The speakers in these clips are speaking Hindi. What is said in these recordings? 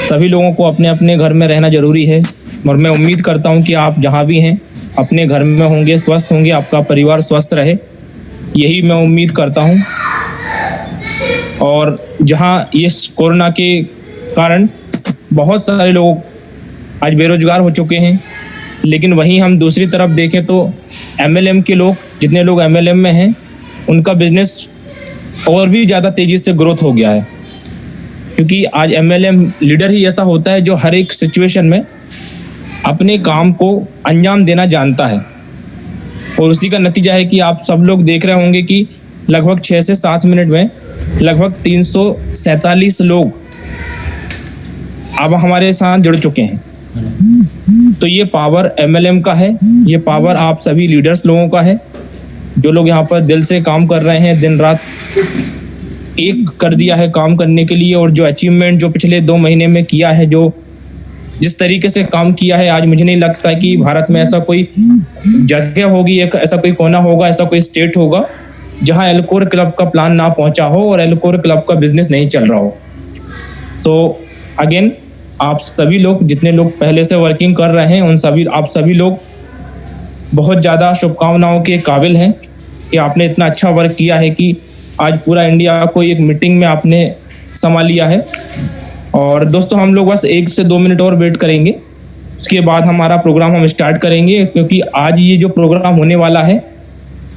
सभी लोगों को अपने अपने घर में रहना जरूरी है और मैं उम्मीद करता हूं कि आप जहां भी हैं अपने घर में होंगे, स्वस्थ होंगे, आपका परिवार स्वस्थ रहे, यही मैं उम्मीद करता हूं। और जहां ये कोरोना के कारण बहुत सारे लोग आज बेरोजगार हो चुके हैं, लेकिन वहीं हम दूसरी तरफ देखें तो एमएलएम के लोग, जितने लोग एमएलएम में हैं, उनका बिजनेस और भी ज़्यादा तेजी से ग्रोथ हो गया है, क्योंकि आज एमएलएम लीडर ही ऐसा होता है जो हर एक सिचुएशन में अपने काम को अंजाम देना जानता है। और उसी का नतीजा है कि आप सब लोग देख रहे होंगे कि लगभग 6 से 7 मिनट में लगभग 347 लोग अब हमारे साथ जुड़ चुके हैं। तो ये पावर एमएलएम का है, ये पावर आप सभी लीडर्स लोगों का है, जो लोग यहाँ पर दिल से काम कर रहे हैं, दिन रात एक कर दिया है काम करने के लिए। और जो अचीवमेंट जो पिछले 2 महीने में किया है, जो जिस तरीके से काम किया है, आज मुझे नहीं लगता कि भारत में ऐसा कोई जगह होगी, एक ऐसा कोई कोना होगा, ऐसा कोई स्टेट होगा जहां एल्कोर क्लब का प्लान ना पहुंचा हो और एल्कोर क्लब का बिजनेस नहीं चल रहा हो। तो अगेन आप सभी लोग, जितने लोग पहले से वर्किंग कर रहे हैं, आप सभी लोग बहुत ज़्यादा शुभकामनाओं के काबिल हैं कि आपने इतना अच्छा वर्क किया है कि आज पूरा इंडिया को एक मीटिंग में आपने संभाल लिया है। और दोस्तों, हम लोग बस 1 से 2 मिनट और वेट करेंगे, उसके बाद हमारा प्रोग्राम हम स्टार्ट करेंगे, क्योंकि आज ये जो प्रोग्राम होने वाला है,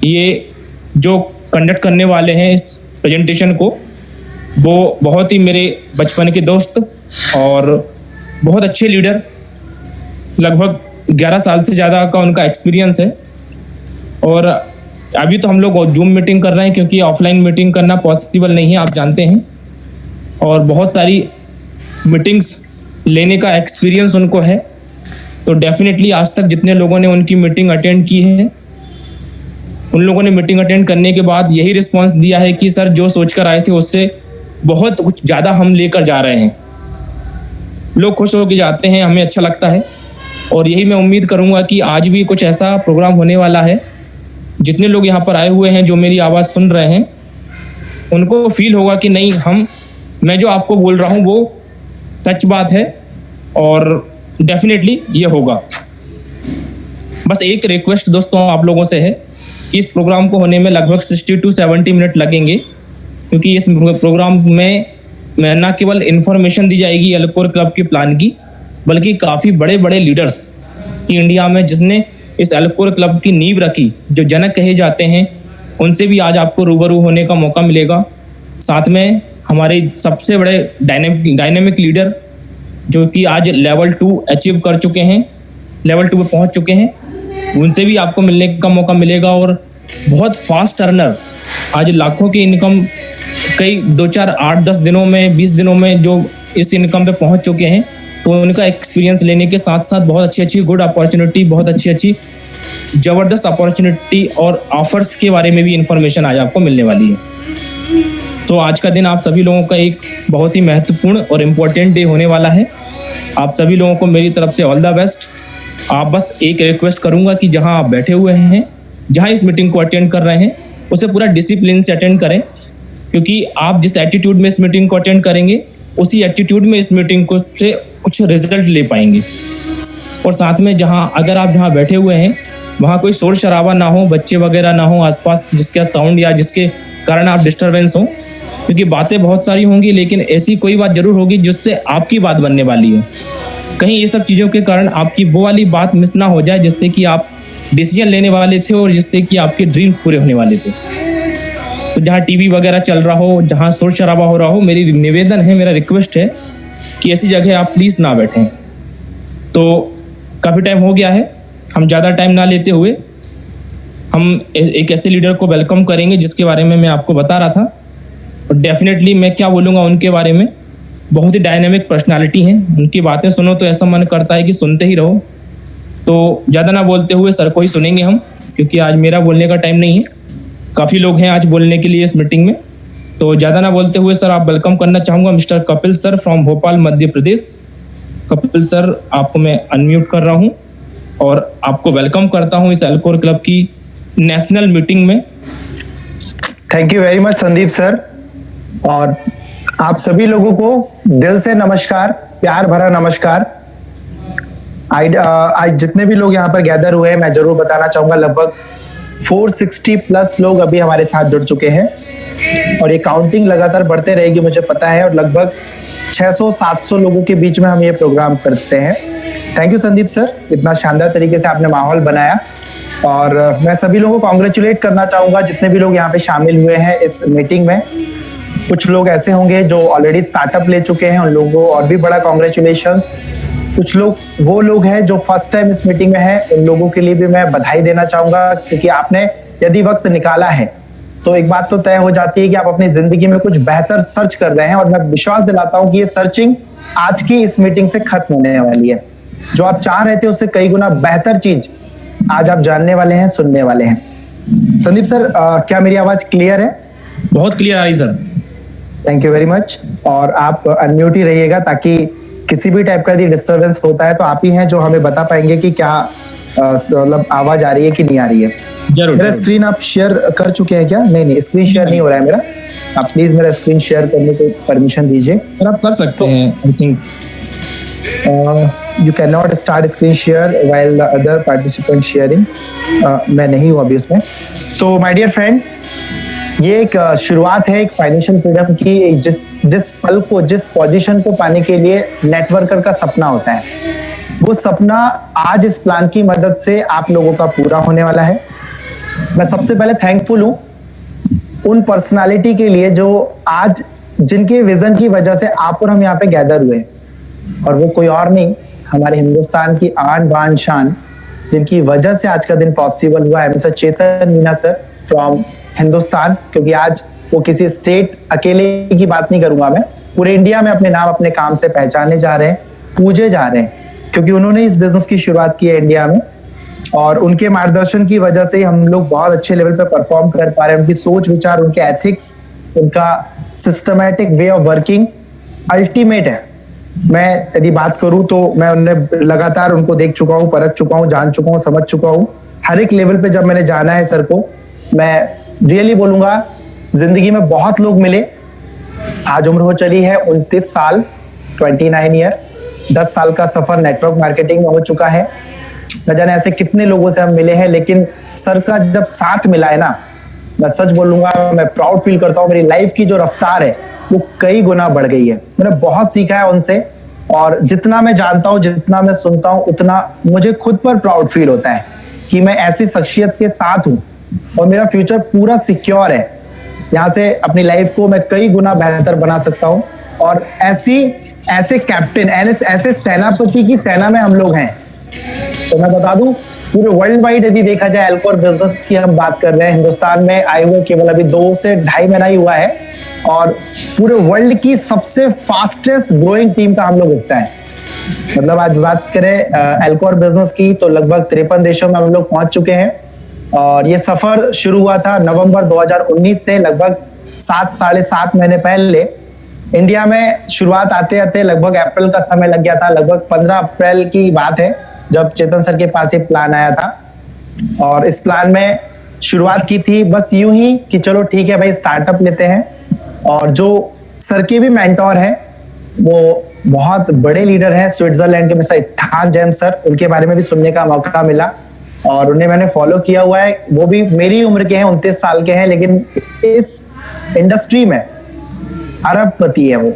ये जो कंडक्ट करने वाले हैं इस प्रेजेंटेशन को, वो बहुत ही मेरे बचपन के दोस्त और बहुत अच्छे लीडर, लगभग 11 साल से ज़्यादा का उनका एक्सपीरियंस है। और अभी तो हम लोग जूम मीटिंग कर रहे हैं क्योंकि ऑफलाइन मीटिंग करना पॉसिबल नहीं है, आप जानते हैं। और बहुत सारी मीटिंग्स लेने का एक्सपीरियंस उनको है। तो डेफिनेटली आज तक जितने लोगों ने उनकी मीटिंग अटेंड की है, उन लोगों ने मीटिंग अटेंड करने के बाद यही रिस्पांस दिया है कि सर, जो सोचकर आए थे उससे बहुत कुछ ज़्यादा हम लेकर जा रहे हैं। लोग खुश होकर जाते हैं, हमें अच्छा लगता है। और यही मैं उम्मीद करूंगा कि आज भी कुछ ऐसा प्रोग्राम होने वाला है, जितने लोग यहाँ पर आए हुए हैं, जो मेरी आवाज़ सुन रहे हैं, उनको फील होगा कि नहीं, मैं जो आपको बोल रहा हूँ वो सच बात है और डेफिनेटली ये होगा। बस एक रिक्वेस्ट दोस्तों आप लोगों से है कि इस प्रोग्राम को होने में लगभग 60 to 70 मिनट लगेंगे, क्योंकि इस प्रोग्राम में न केवल इन्फॉर्मेशन दी जाएगी एल्कोर क्लब के प्लान की, बल्कि काफ़ी बड़े बड़े लीडर्स की इंडिया में जिसने इस एल्कोर क्लब की नींव रखी, जो जनक कहे जाते हैं, उनसे भी आज आपको रूबरू होने का मौका मिलेगा। साथ में हमारे सबसे बड़े डायनेमिक लीडर जो कि आज लेवल 2 अचीव कर चुके हैं, लेवल 2 पे पहुंच चुके हैं, उनसे भी आपको मिलने का मौका मिलेगा। और बहुत फास्ट अर्नर, आज लाखों की इनकम कई 2, 4, 8, 10 दिनों में, 20 दिनों में जो इस इनकम पे पहुंच चुके हैं, तो उनका एक्सपीरियंस लेने के साथ साथ बहुत अच्छी गुड अपॉर्चुनिटी, बहुत अच्छी ज़बरदस्त अपॉर्चुनिटी और ऑफर्स के बारे में भी इंफॉर्मेशन आज आपको मिलने वाली है। तो आज का दिन आप सभी लोगों का एक बहुत ही महत्वपूर्ण और इम्पोर्टेंट डे होने वाला है। आप सभी लोगों को मेरी तरफ से ऑल द बेस्ट। आप बस एक रिक्वेस्ट करूंगा कि जहां आप बैठे हुए हैं, जहां इस मीटिंग को अटेंड कर रहे हैं, उसे पूरा डिसिप्लिन से अटेंड करें, क्योंकि आप जिस एटीट्यूड में इस मीटिंग को अटेंड करेंगे, उसी एटीट्यूड में इस मीटिंग को से कुछ रिजल्ट ले पाएंगे। और साथ में अगर आप जहाँ बैठे हुए हैं वहाँ कोई शोर शराबा ना हो, बच्चे वगैरह ना हो आसपास, जिसका साउंड या जिसके कारण आप डिस्टर्बेंस हो, क्योंकि बातें बहुत सारी होंगी, लेकिन ऐसी कोई बात जरूर होगी जिससे आपकी बात बनने वाली है। कहीं ये सब चीज़ों के कारण आपकी वो वाली बात मिस ना हो जाए जिससे कि आप डिसीजन लेने वाले थे और जिससे कि आपके ड्रीम्स पूरे होने वाले थे। तो जहाँ टीवी वगैरह चल रहा हो, जहाँ शोर शराबा हो रहा हो, मेरी निवेदन है, मेरा रिक्वेस्ट है कि ऐसी जगह आप प्लीज़ ना बैठें। तो काफ़ी टाइम हो गया है, हम ज़्यादा टाइम ना लेते हुए हम एक ऐसे लीडर को वेलकम करेंगे जिसके बारे में मैं आपको बता रहा था। और डेफिनेटली मैं क्या बोलूँगा उनके बारे में, बहुत ही डायनेमिक पर्सनालिटी हैं। उनकी बातें सुनो तो ऐसा मन करता है कि सुनते ही रहो। तो ज़्यादा ना बोलते हुए सर को ही सुनेंगे हम, क्योंकि आज मेरा बोलने का टाइम नहीं है। काफ़ी लोग हैं आज बोलने के लिए इस मीटिंग में। तो ज़्यादा ना बोलते हुए सर, आप वेलकम करना चाहूँगा mister Kapil sir from Bhopal, Madhya Pradesh. Kapil sir, आपको मैं अनम्यूट कर रहा हूँ और आपको वेलकम करता हूँ इस एल्कोर क्लब की नेशनल मीटिंग में। Thank you very much Sandeep sir. और आप सभी लोगों को दिल से नमस्कार, प्यार भरा नमस्कार। आज जितने भी लोग यहाँ पर गैदर हुए हैं, मैं जरूर बताना चाहूंगा लगभग 460 प्लस लोग अभी हमारे साथ जुड़ चुके हैं और ये काउंटिंग लगातार बढ़ते रहेगी मुझे पता है, और लगभग 600-700 लोगों के बीच में हम ये प्रोग्राम करते हैं। थैंक यू संदीप सर, इतना शानदार तरीके से आपने माहौल बनाया। और मैं सभी लोगों को कॉन्ग्रेचुलेट करना चाहूंगा जितने भी लोग यहाँ पे शामिल हुए हैं इस मीटिंग में। कुछ लोग ऐसे होंगे जो ऑलरेडी स्टार्टअप ले चुके हैं, उन लोगों को और भी बड़ा कॉन्ग्रेचुलेशंस। कुछ लोग वो लोग हैं जो फर्स्ट टाइम इस मीटिंग में हैं, उन लोगों के लिए भी मैं बधाई देना चाहूंगा, क्योंकि आपने यदि वक्त निकाला है तो एक बात तो तय हो जाती है कि आप अपनी जिंदगी में कुछ बेहतर सर्च कर रहे हैं। और मैं विश्वास दिलाता हूं कि ये सर्चिंग आज की इस मीटिंग से खत्म होने वाली है। जो आप चाह रहे थे उससे कई गुना बेहतर चीज आज आप जानने वाले हैं, सुनने वाले हैं। संदीप सर, क्या मेरी आवाज क्लियर है? बहुत क्लियर आ रही sir. Thank you very much. और आप अनम्यूट ही रहिएगा ताकि किसी भी टाइप का यदि डिस्टर्बेंस होता है तो आप ही हैं जो हमें बता पाएंगे कि क्या मतलब आवाज आ रही है कि नहीं आ रही है। जरूर। मेरा स्क्रीन आप शेयर कर चुके हैं क्या? नहीं, स्क्रीन शेयर नहीं हो रहा है मेरा। आप प्लीज मेरा स्क्रीन शेयर करने को परमिशन दीजिए। सर आप कर सकते हैं। I think you can not start screen share while the other participant sharing. मैं नहीं हूँ अभी उसमें। सो माय डियर फ्रेंड, ये एक शुरुआत है एक फाइनेंशियल फ्रीडम की। जिस पल को, जिस पोजीशन को पाने के लिए नेटवर्कर का सपना होता है, वो सपना आज इस प्लान की मदद से आप लोगों का पूरा होने वाला है। मैं सबसे पहले थैंकफुल हूं उन पर्सनालिटी के लिए जो आज जिनके विजन की वजह से आप और हम यहाँ पे गैदर हुए, और वो कोई और नहीं, हमारे हिंदुस्तान की आन बान शान, जिनकी वजह से आज का दिन पॉसिबल हुआ है। Mister Chetan Meena sir from Hindustan. क्योंकि आज वो किसी स्टेट अकेले की बात नहीं करूंगा, मैं पूरे इंडिया में अपने नाम अपने काम से पहचाने जा रहे हैं, पूजे जा रहे हैं, क्योंकि उन्होंने इस बिजनेस की शुरुआत की है इंडिया में। और उनके मार्गदर्शन की वजह से हम लोग बहुत अच्छे लेवल पे परफॉर्म कर पा रहे हैं। उनकी सोच विचार, उनके एथिक्स, उनका systematic way of working ultimate है। मैं यदि बात करूं तो मैं उन्हें लगातार उनको देख चुका हूं, परख चुका हूं, जान चुका हूं, समझ चुका हूं। हर एक लेवल पे जब मैंने जाना है सर को, मैं रियली बोलूंगा जिंदगी में बहुत लोग मिले। आज उम्र हो चली है 29 साल, 29 ईयर। 10 साल का सफर नेटवर्क मार्केटिंग में हो चुका है। न जाने ऐसे कितने लोगों से हम मिले हैं, लेकिन सर का जब साथ मिला है ना, मैं सच बोलूंगा, मैं प्राउड फील करता हूँ। मेरी लाइफ की जो रफ्तार है वो कई गुना बढ़ गई है। मैंने बहुत सीखा है उनसे, और जितना मैं जानता हूँ, जितना मैं सुनता हूँ, उतना मुझे खुद पर प्राउड फील होता है कि मैं ऐसी शख्सियत के साथ हूँ और मेरा फ्यूचर पूरा सिक्योर है। यहाँ से अपनी लाइफ को मैं कई गुना बेहतर बना सकता हूँ। और ऐसे कैप्टन, ऐसे सेनापति की सेना में हम लोग हैं। तो मैं बता दूं, पूरे वर्ल्ड वाइड यदि देखा जाए एल्कोर बिजनेस की हम बात कर रहे हैं, हिंदुस्तान में आए हुए केवल अभी 2 से 2.5 महीना ही हुआ है, और पूरे वर्ल्ड की सबसे फास्टेस्ट ग्रोइंग टीम का हम लोग हिस्सा है। मतलब आज बात करें एल्कोर बिजनेस की तो लगभग 53 देशों में हम लोग पहुंच चुके हैं। और ये सफर शुरू हुआ था नवंबर 2019 से, लगभग 7-7.5 महीने पहले। इंडिया में शुरुआत आते आते लगभग अप्रैल का समय लग गया था। लगभग 15 अप्रैल की बात है जब चेतन सर के पास एक प्लान आया था, और इस प्लान में शुरुआत की थी बस यूं ही कि चलो ठीक है भाई, स्टार्टअप लेते हैं। और जो सर के भी मेंटोर हैं, वो बहुत बड़े लीडर हैं स्विट्जरलैंड के, मिस्टर इत्थान जेम्स सर, उनके बारे में भी सुनने का मौका मिला और उन्हें मैंने फॉलो किया हुआ है। वो भी मेरी उम्र के हैं, 29 साल के हैं, लेकिन इस इंडस्ट्री में अरबपति है वो।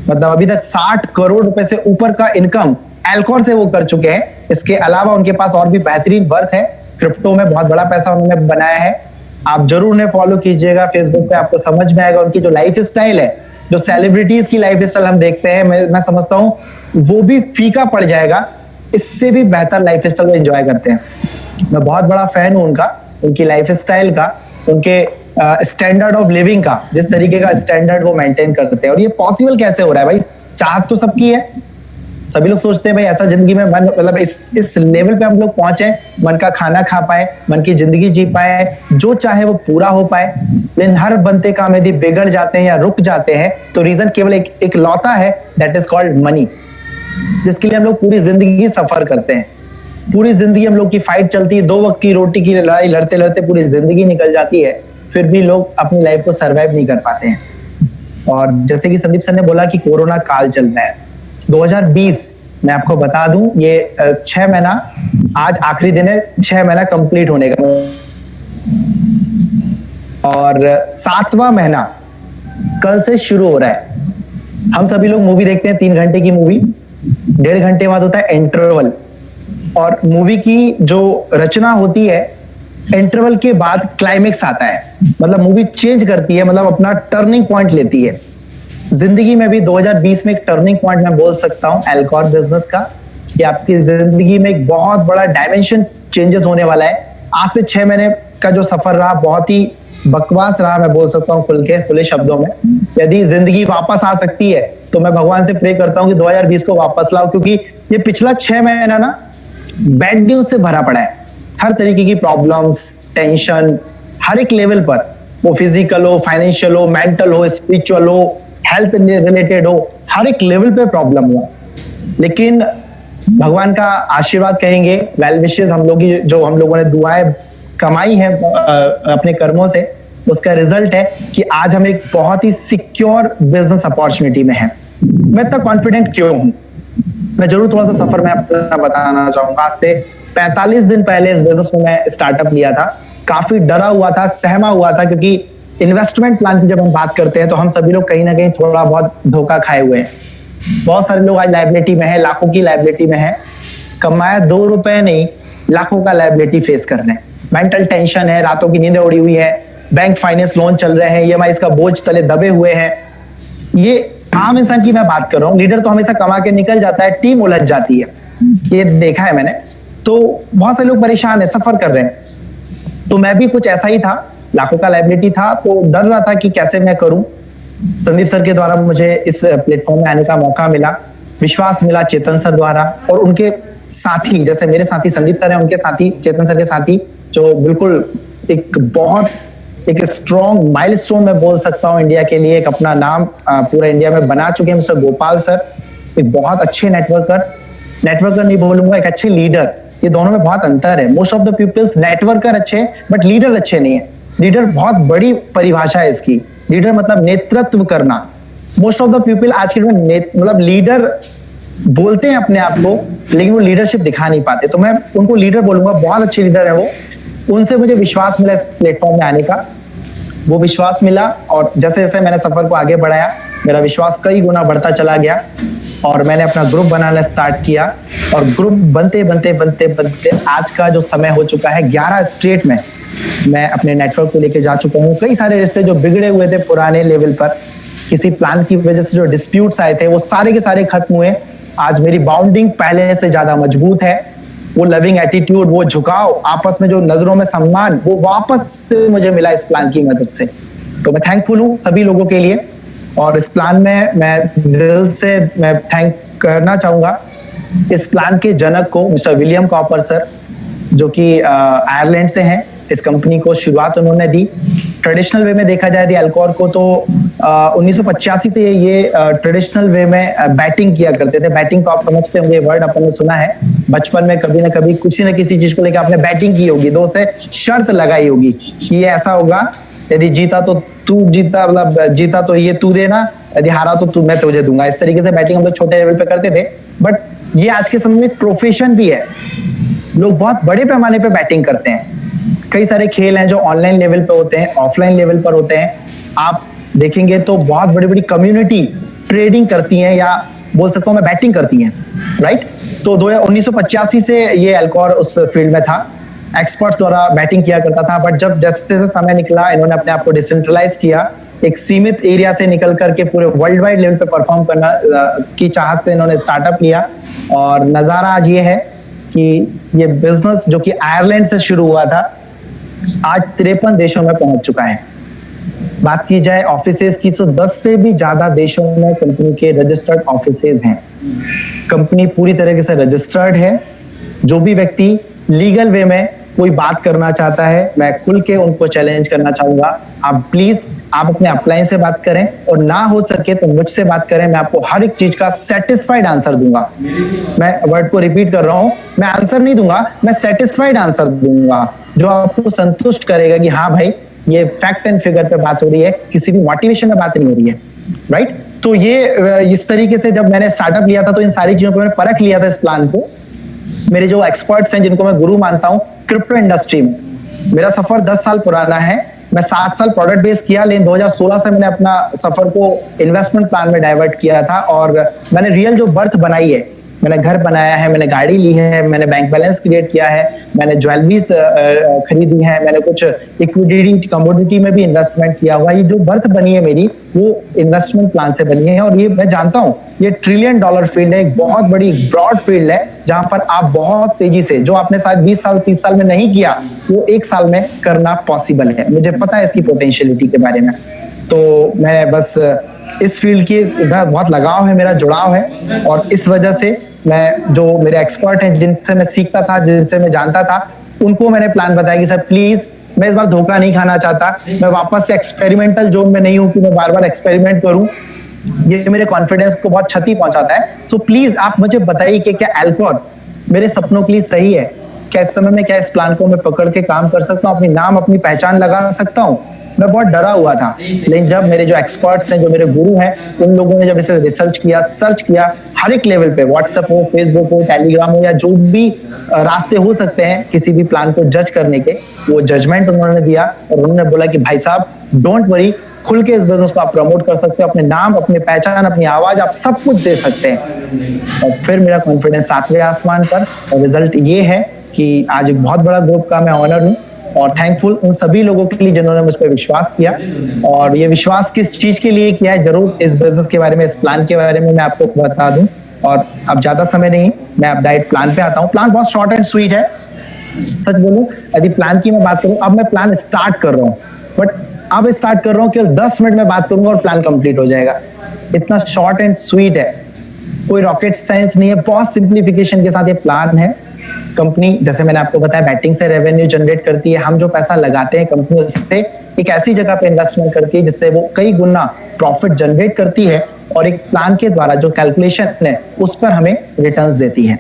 मतलब अभी तक 60 करोड़ रुपए से ऊपर का इनकम एल्कोर से वो कर चुके हैं। इसके अलावा उनके पास और भी बेहतरीन वर्थ है, क्रिप्टो में बहुत बड़ा पैसा उन्होंने बनाया है। आप जरूर उन्हें फॉलो कीजिएगा फेसबुक पे, आपको समझ में आएगा उनकी जो लाइफ स्टाइल है, जो सेलिब्रिटीज की लाइफ स्टाइल हम देखते हैं, मैं समझता हूँ वो भी फीका पड़ जाएगा, इससे भी बेहतर लाइफ स्टाइल एंजॉय करते हैं। मैं बहुत बड़ा फैन हूँ उनका, उनकी लाइफ स्टाइल का, उनके स्टैंडर्ड ऑफ लिविंग का, जिस तरीके का स्टैंडर्ड वो मेंटेन करते हैं। और ये पॉसिबल कैसे हो रहा है भाई? चाहत तो सबकी है, सभी लोग सोचते हैं भाई ऐसा जिंदगी में मन, मतलब इस लेवल पे हम लोग पहुंचे, मन का खाना खा पाए, मन की जिंदगी जी पाए, जो चाहे वो पूरा हो पाए। लेकिन हर बनते काम यदि बिगड़ जाते हैं या रुक जाते हैं तो रीजन केवल एक लौता है, दैट इज कॉल्ड मनी, जिसके लिए हम लोग पूरी जिंदगी सफर करते हैं। पूरी जिंदगी हम लोग की फाइट चलती है, 2 वक्त की रोटी की लड़ाई लड़ते लड़ते पूरी जिंदगी निकल जाती है, फिर भी लोग अपनी लाइफ को सर्वाइव नहीं कर पाते हैं। और जैसे कि संदीप सर ने बोला कि कोरोना काल चल रहा है 2020, मैं आपको बता दूं ये 6 महीना, आज आखिरी दिन है 6 महीना कंप्लीट होने का, और 7वां महीना कल से शुरू हो रहा है। हम सभी लोग मूवी देखते हैं 3 घंटे की मूवी, 1.5 घंटे बाद होता है इंटरवल, और मूवी की जो रचना होती है इंटरवल के बाद क्लाइमेक्स आता है, मतलब मूवी चेंज करती है, मतलब अपना टर्निंग पॉइंट लेती है। जिंदगी में भी 2020 में एक टर्निंग पॉइंट मैं बोल सकता हूं एल्कोर बिजनेस का, कि आपकी जिंदगी में एक बहुत बड़ा डायमेंशन चेंजेस होने वाला है। आज से 6 महीने का जो सफर रहा बहुत ही बकवास रहा, मैं बोल सकता हूँ खुले शब्दों में। यदि जिंदगी वापस आ सकती है तो मैं भगवान से प्रे करता हूँ कि 2020 को वापस लाओ, क्योंकि ये पिछला 6 महीना ना बैड न्यूज से भरा पड़ा है। हर तरीके की प्रॉब्लम्स, टेंशन, हर एक लेवल पर, वो फिजिकल हो, फाइनेंशियल हो, मेंटल हो, स्पिरिचुअल हो, हेल्थ रिलेटेड हो, हर एक लेवल पे प्रॉब्लम हुआ। लेकिन भगवान का आशीर्वाद कहेंगे, वेल विशेस हम लोग जो हम लोगों ने दुआएं कमाई है अपने कर्मों से, उसका रिजल्ट है कि आज हम एक बहुत ही सिक्योर बिजनेस अपॉर्चुनिटी में हैं। मैं इतना कॉन्फिडेंट क्यों हूं, मैं जरूर थोड़ा सा सफर में अपना बताना चाहूंगा। आज से 45 दिन पहले इस बिजनेस में मैं स्टार्टअप लिया था। काफी डरा हुआ था, सहमा हुआ था, क्योंकि इन्वेस्टमेंट प्लान की जब हम बात करते हैं तो हम सभी लोग कहीं ना कहीं थोड़ा बहुत धोखा खाए हुए हैं। बहुत सारे लोग आज लायबिलिटी में है, लाखों की लायबिलिटी में है, कमाया 2 रुपए नहीं, लाखों का लायबिलिटी फेस कर रहे हैं। मेंटल टेंशन है, रातों की नींद उड़ी हुई है, बैंक फाइनेंस लोन चल रहे हैं, ईएमआई का बोझ तले दबे हुए हैं। ये आम इंसान की मैं बात कर रहा हूँ। लीडर तो हमेशा कमा के निकल जाता है, टीम उलझ जाती है, ये देखा है मैंने। तो बहुत सारे लोग परेशान है, सफर कर रहे हैं। तो मैं भी कुछ ऐसा ही था, लाखों का लायबिलिटी था, तो डर रहा था कि कैसे मैं करूं। संदीप सर के द्वारा मुझे इस प्लेटफॉर्म में आने का मौका मिला, विश्वास मिला चेतन सर द्वारा, और उनके साथी, जैसे मेरे साथी संदीप सर हैं, उनके साथी चेतन सर के साथी, जो बिल्कुल एक स्ट्रॉन्ग माइलस्टोन मैं बोल सकता हूं इंडिया के लिए, एक अपना नाम पूरा इंडिया में बना चुके हैं मिस्टर गोपाल सर। एक बहुत अच्छे नेटवर्कर नहीं बोलूंगा, एक अच्छे लीडर। ये दोनों में बहुत अंतर है। Most of the peoples networker अच्छे हैं बट लीडर अच्छे नहीं है। लीडर बहुत बड़ी परिभाषा है इसकी। लीडर मतलब नेतृत्व करना। मोस्ट ऑफ द पीपल आज के मतलब लीडर बोलते हैं अपने आप को, लेकिन वो लीडरशिप दिखा नहीं पाते। तो मैं उनको लीडर बोलूंगा, बहुत अच्छे लीडर है वो। उनसे मुझे विश्वास मिला इस प्लेटफॉर्म में आने का, वो विश्वास मिला, और जैसे जैसे मैंने सफर को आगे बढ़ाया, मेरा विश्वास कई गुना बढ़ता चला गया, और मैंने अपना ग्रुप बनाना स्टार्ट किया। और ग्रुप बनते बनते आज का जो समय हो चुका है, 11 स्टेट में मैं अपने नेटवर्क को लेके जा चुका हूँ। कई सारे रिश्ते जो बिगड़े हुए थे पुराने लेवल पर, किसी प्लान की वजह से जो डिस्प्यूट्स आए थे, वो सारे के सारे खत्म हुए। आज मेरी बाउंडिंग पहले से ज्यादा मजबूत है। वो लविंग एटीट्यूड, वो झुकाव, आपस में जो नजरों में सम्मान, वो वापस से मुझे मिला इस प्लान की मदद से। तो मैं थैंकफुल हूँ सभी लोगों के लिए। और इस प्लान में मैं दिल से मैं थैंक करना चाहूंगा इस प्लान के जनक को, मिस्टर विलियम कॉपर सर, जो कि आयरलैंड से हैं। इस कंपनी को शुरुआत उन्होंने दी। ट्रेडिशनल वे में देखा जाए अल्कोर को तो 1985 से ये ट्रेडिशनल वे में बैटिंग किया करते थे। बैटिंग तो आप समझते होंगे, वर्ड अपन ने सुना है बचपन में, कभी ना कभी किसी न किसी चीज को लेकर आपने बैटिंग की होगी, दो से शर्त लगाई होगी कि ये ऐसा होगा, यदि जीता तो तू जीता, मतलब जीता तो ये तू देना, यदि हारा तो मैं तुझे दूंगा। इस तरीके से बैटिंग हम लोग छोटे लेवल पे करते थे। बट ये आज के समय में प्रोफेशन भी है। लोग बहुत बड़े पैमाने पे बैटिंग करते हैं। कई सारे खेल हैं जो ऑनलाइन लेवल पे होते हैं, ऑफलाइन लेवल पर होते हैं। आप देखेंगे तो बहुत बड़ी बड़ी कम्युनिटी ट्रेडिंग करती है, या बोल सकता हूं मैं बैटिंग करती है, राइट। तो 1985 से ये अल्कोर उस फील्ड में था। एक्सपर्ट्स द्वारा बैटिंग किया करता था। बट जब जैसे जैसे समय निकला, इन्होंने अपने आप को डिसेंट्रलाइज किया, एक सीमित एरिया से निकल करके पूरे वर्ल्ड वाइड लेवल पे परफॉर्म करना की चाहत से इन्होंने स्टार्टअप लिया। और नजारा आज ये है कि ये बिजनेस जो कि आयरलैंड से शुरू हुआ था, आज 53 देशों में पहुंच चुका है। बात की जाए ऑफिसेज की तो 10 से भी ज्यादा देशों में कंपनी के रजिस्टर्ड ऑफिसेज हैं। कंपनी पूरी तरीके से रजिस्टर्ड है। जो भी व्यक्ति लीगल वे में कोई बात करना चाहता है, मैं खुल के उनको चैलेंज करना चाहूंगा, आप प्लीज आप अपने अपलाइन से बात करें, और ना हो सके तो मुझसे बात करें। मैं आपको हर एक चीज का सेटिस्फाइड आंसर दूंगा। मैं वर्ड को रिपीट कर रहा हूं, मैं आंसर नहीं दूंगा, मैं सेटिस्फाइड आंसर दूंगा, जो आपको संतुष्ट करेगा कि हाँ भाई, ये फैक्ट एंड फिगर पे बात हो रही है, किसी भी मोटिवेशन में बात नहीं हो रही है। राइट? तो ये इस तरीके से जब मैंने स्टार्टअप लिया था तो इन सारी चीजों को मैंने परख लिया था इस प्लान को। मेरे जो एक्सपर्ट्स हैं जिनको मैं गुरु मानता हूँ क्रिप्टो इंडस्ट्री में, मेरा सफर 10 साल पुराना है। मैं 7 साल प्रोडक्ट बेस किया, लेकिन 2016 से मैंने अपना सफर को इन्वेस्टमेंट प्लान में डाइवर्ट किया था और मैंने रियल जो बर्थ बनाई है, मैंने घर बनाया है, मैंने गाड़ी ली है, मैंने बैंक बैलेंस क्रिएट किया है, मैंने ज्वेलरीज खरीदी है, मैंने कुछ इक्विटी कमोडिटी में भी इन्वेस्टमेंट किया हुआ। ये जो बर्थ बनी है मेरी वो इन्वेस्टमेंट प्लान से बनी है और ये मैं जानता हूँ ये $1 ट्रिलियन फील्ड है, एक बहुत बड़ी ब्रॉड फील्ड है जहां पर आप बहुत तेजी से जो आपने शायद 20 साल 30 साल में नहीं किया वो 1 साल में करना पॉसिबल है। मुझे पता है इसकी पोटेंशियलिटी के बारे में। तो मैं बस इस फील्ड की बहुत लगाव है, मेरा जुड़ाव है और इस वजह से मैं जो मेरे एक्सपर्ट हैं जिनसे मैं सीखता था, जिनसे मैं जानता था, उनको मैंने प्लान बताया कि सर प्लीज मैं इस बार धोखा नहीं खाना चाहता, मैं वापस से एक्सपेरिमेंटल जोन में नहीं हूं कि मैं बार बार एक्सपेरिमेंट करूं, ये मेरे कॉन्फिडेंस को बहुत क्षति पहुंचाता है। तो प्लीज आप मुझे बताइए कि क्या एल्कॉर मेरे सपनों के लिए सही है, क्या इस समय में क्या इस प्लान को मैं पकड़ के काम कर सकता हूँ, अपनी नाम अपनी पहचान लगा सकता हूँ। मैं बहुत डरा हुआ था, लेकिन जब मेरे जो एक्सपर्ट्स हैं, जो मेरे गुरु हैं, उन लोगों ने जब इसे रिसर्च किया, सर्च किया हर एक लेवल पे, व्हाट्सएप हो, फेसबुक हो, टेलीग्राम हो या जो भी रास्ते हो सकते हैं किसी भी प्लान को जज करने के, वो जजमेंट उन्होंने दिया और उन्होंने बोला कि भाई साहब डोंट वरी, खुल के इस बिजनेस को आप प्रमोट कर सकते हो, अपने नाम, अपनी पहचान, अपनी आवाज, आप सब कुछ दे सकते हैं। और फिर मेरा कॉन्फिडेंस 7वें आसमान पर और रिजल्ट ये है कि आज एक बहुत बड़ा ग्रुप का मैं ऑनर हूँ और थैंकफुल उन सभी लोगों के लिए जिन्होंने मुझ पर विश्वास किया। और ये विश्वास किस चीज के लिए किया है, जरूर इस बिजनेस के बारे में, इस प्लान के बारे में मैं आपको बता दूं। और अब ज्यादा समय नहीं, मैं अब डायरेक्ट प्लान पे आता हूँ। प्लान बहुत शॉर्ट एंड स्वीट है, सच बोलूं यदि प्लान की मैं बात करूं, अब मैं प्लान स्टार्ट कर रहा हूँ, बट अब स्टार्ट कर रहा हूँ केवल 10 मिनट में बात करूंगा और प्लान कंप्लीट हो जाएगा। इतना शॉर्ट एंड स्वीट है, कोई रॉकेट साइंस नहीं है, बहुत सिंप्लीफिकेशन के साथ ये प्लान है। कंपनी जैसे मैंने आपको बताया बैटिंग से रेवेन्यू जनरेट करती है, हम जो पैसा लगाते हैं कंपनी उससे एक ऐसी जगह पे इन्वेस्टमेंट करती है जिससे वो कई गुना प्रॉफिट जनरेट करती है और एक प्लान के द्वारा जो कैलकुलेशन है उस पर हमें रिटर्न्स देती है।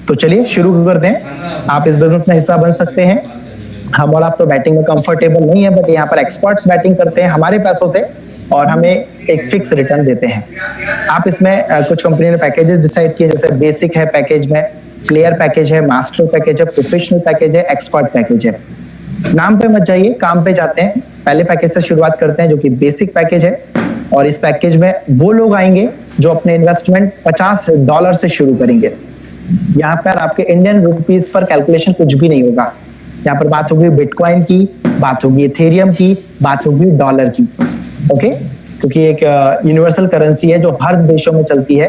तो चलिए शुरू करते हैं। आप इस बिजनेस में हिस्सा बन सकते हैं। हम और आप तो बैटिंग में कंफर्टेबल नहीं है, बट यहाँ पर एक्सपर्ट्स बैटिंग करते हैं हमारे पैसों से और हमें एक फिक्स रिटर्न देते हैं। आप इसमें कुछ कंपनी ने पैकेजेस डिसाइड किए, जैसे बेसिक है पैकेज में, प्लेयर पैकेज है, मास्टर पैकेज है, प्रोफेशनल पैकेज है, एक्सपर्ट पैकेज है। नाम पे मत जाइए, काम पे जाते हैं। पहले पैकेज से शुरुआत करते हैं जो कि बेसिक पैकेज है और इस पैकेज में वो लोग आएंगे जो अपने इन्वेस्टमेंट $50 से शुरू करेंगे। यहाँ पर आपके इंडियन रुपीस पर कैलकुलेशन कुछ भी नहीं होगा। यहाँ पर बात होगी बिटकॉइन की, बात होगी इथेरियम की, बात होगी डॉलर की। ओके, क्योंकि एक यूनिवर्सल करेंसी है जो हर देशों में चलती है,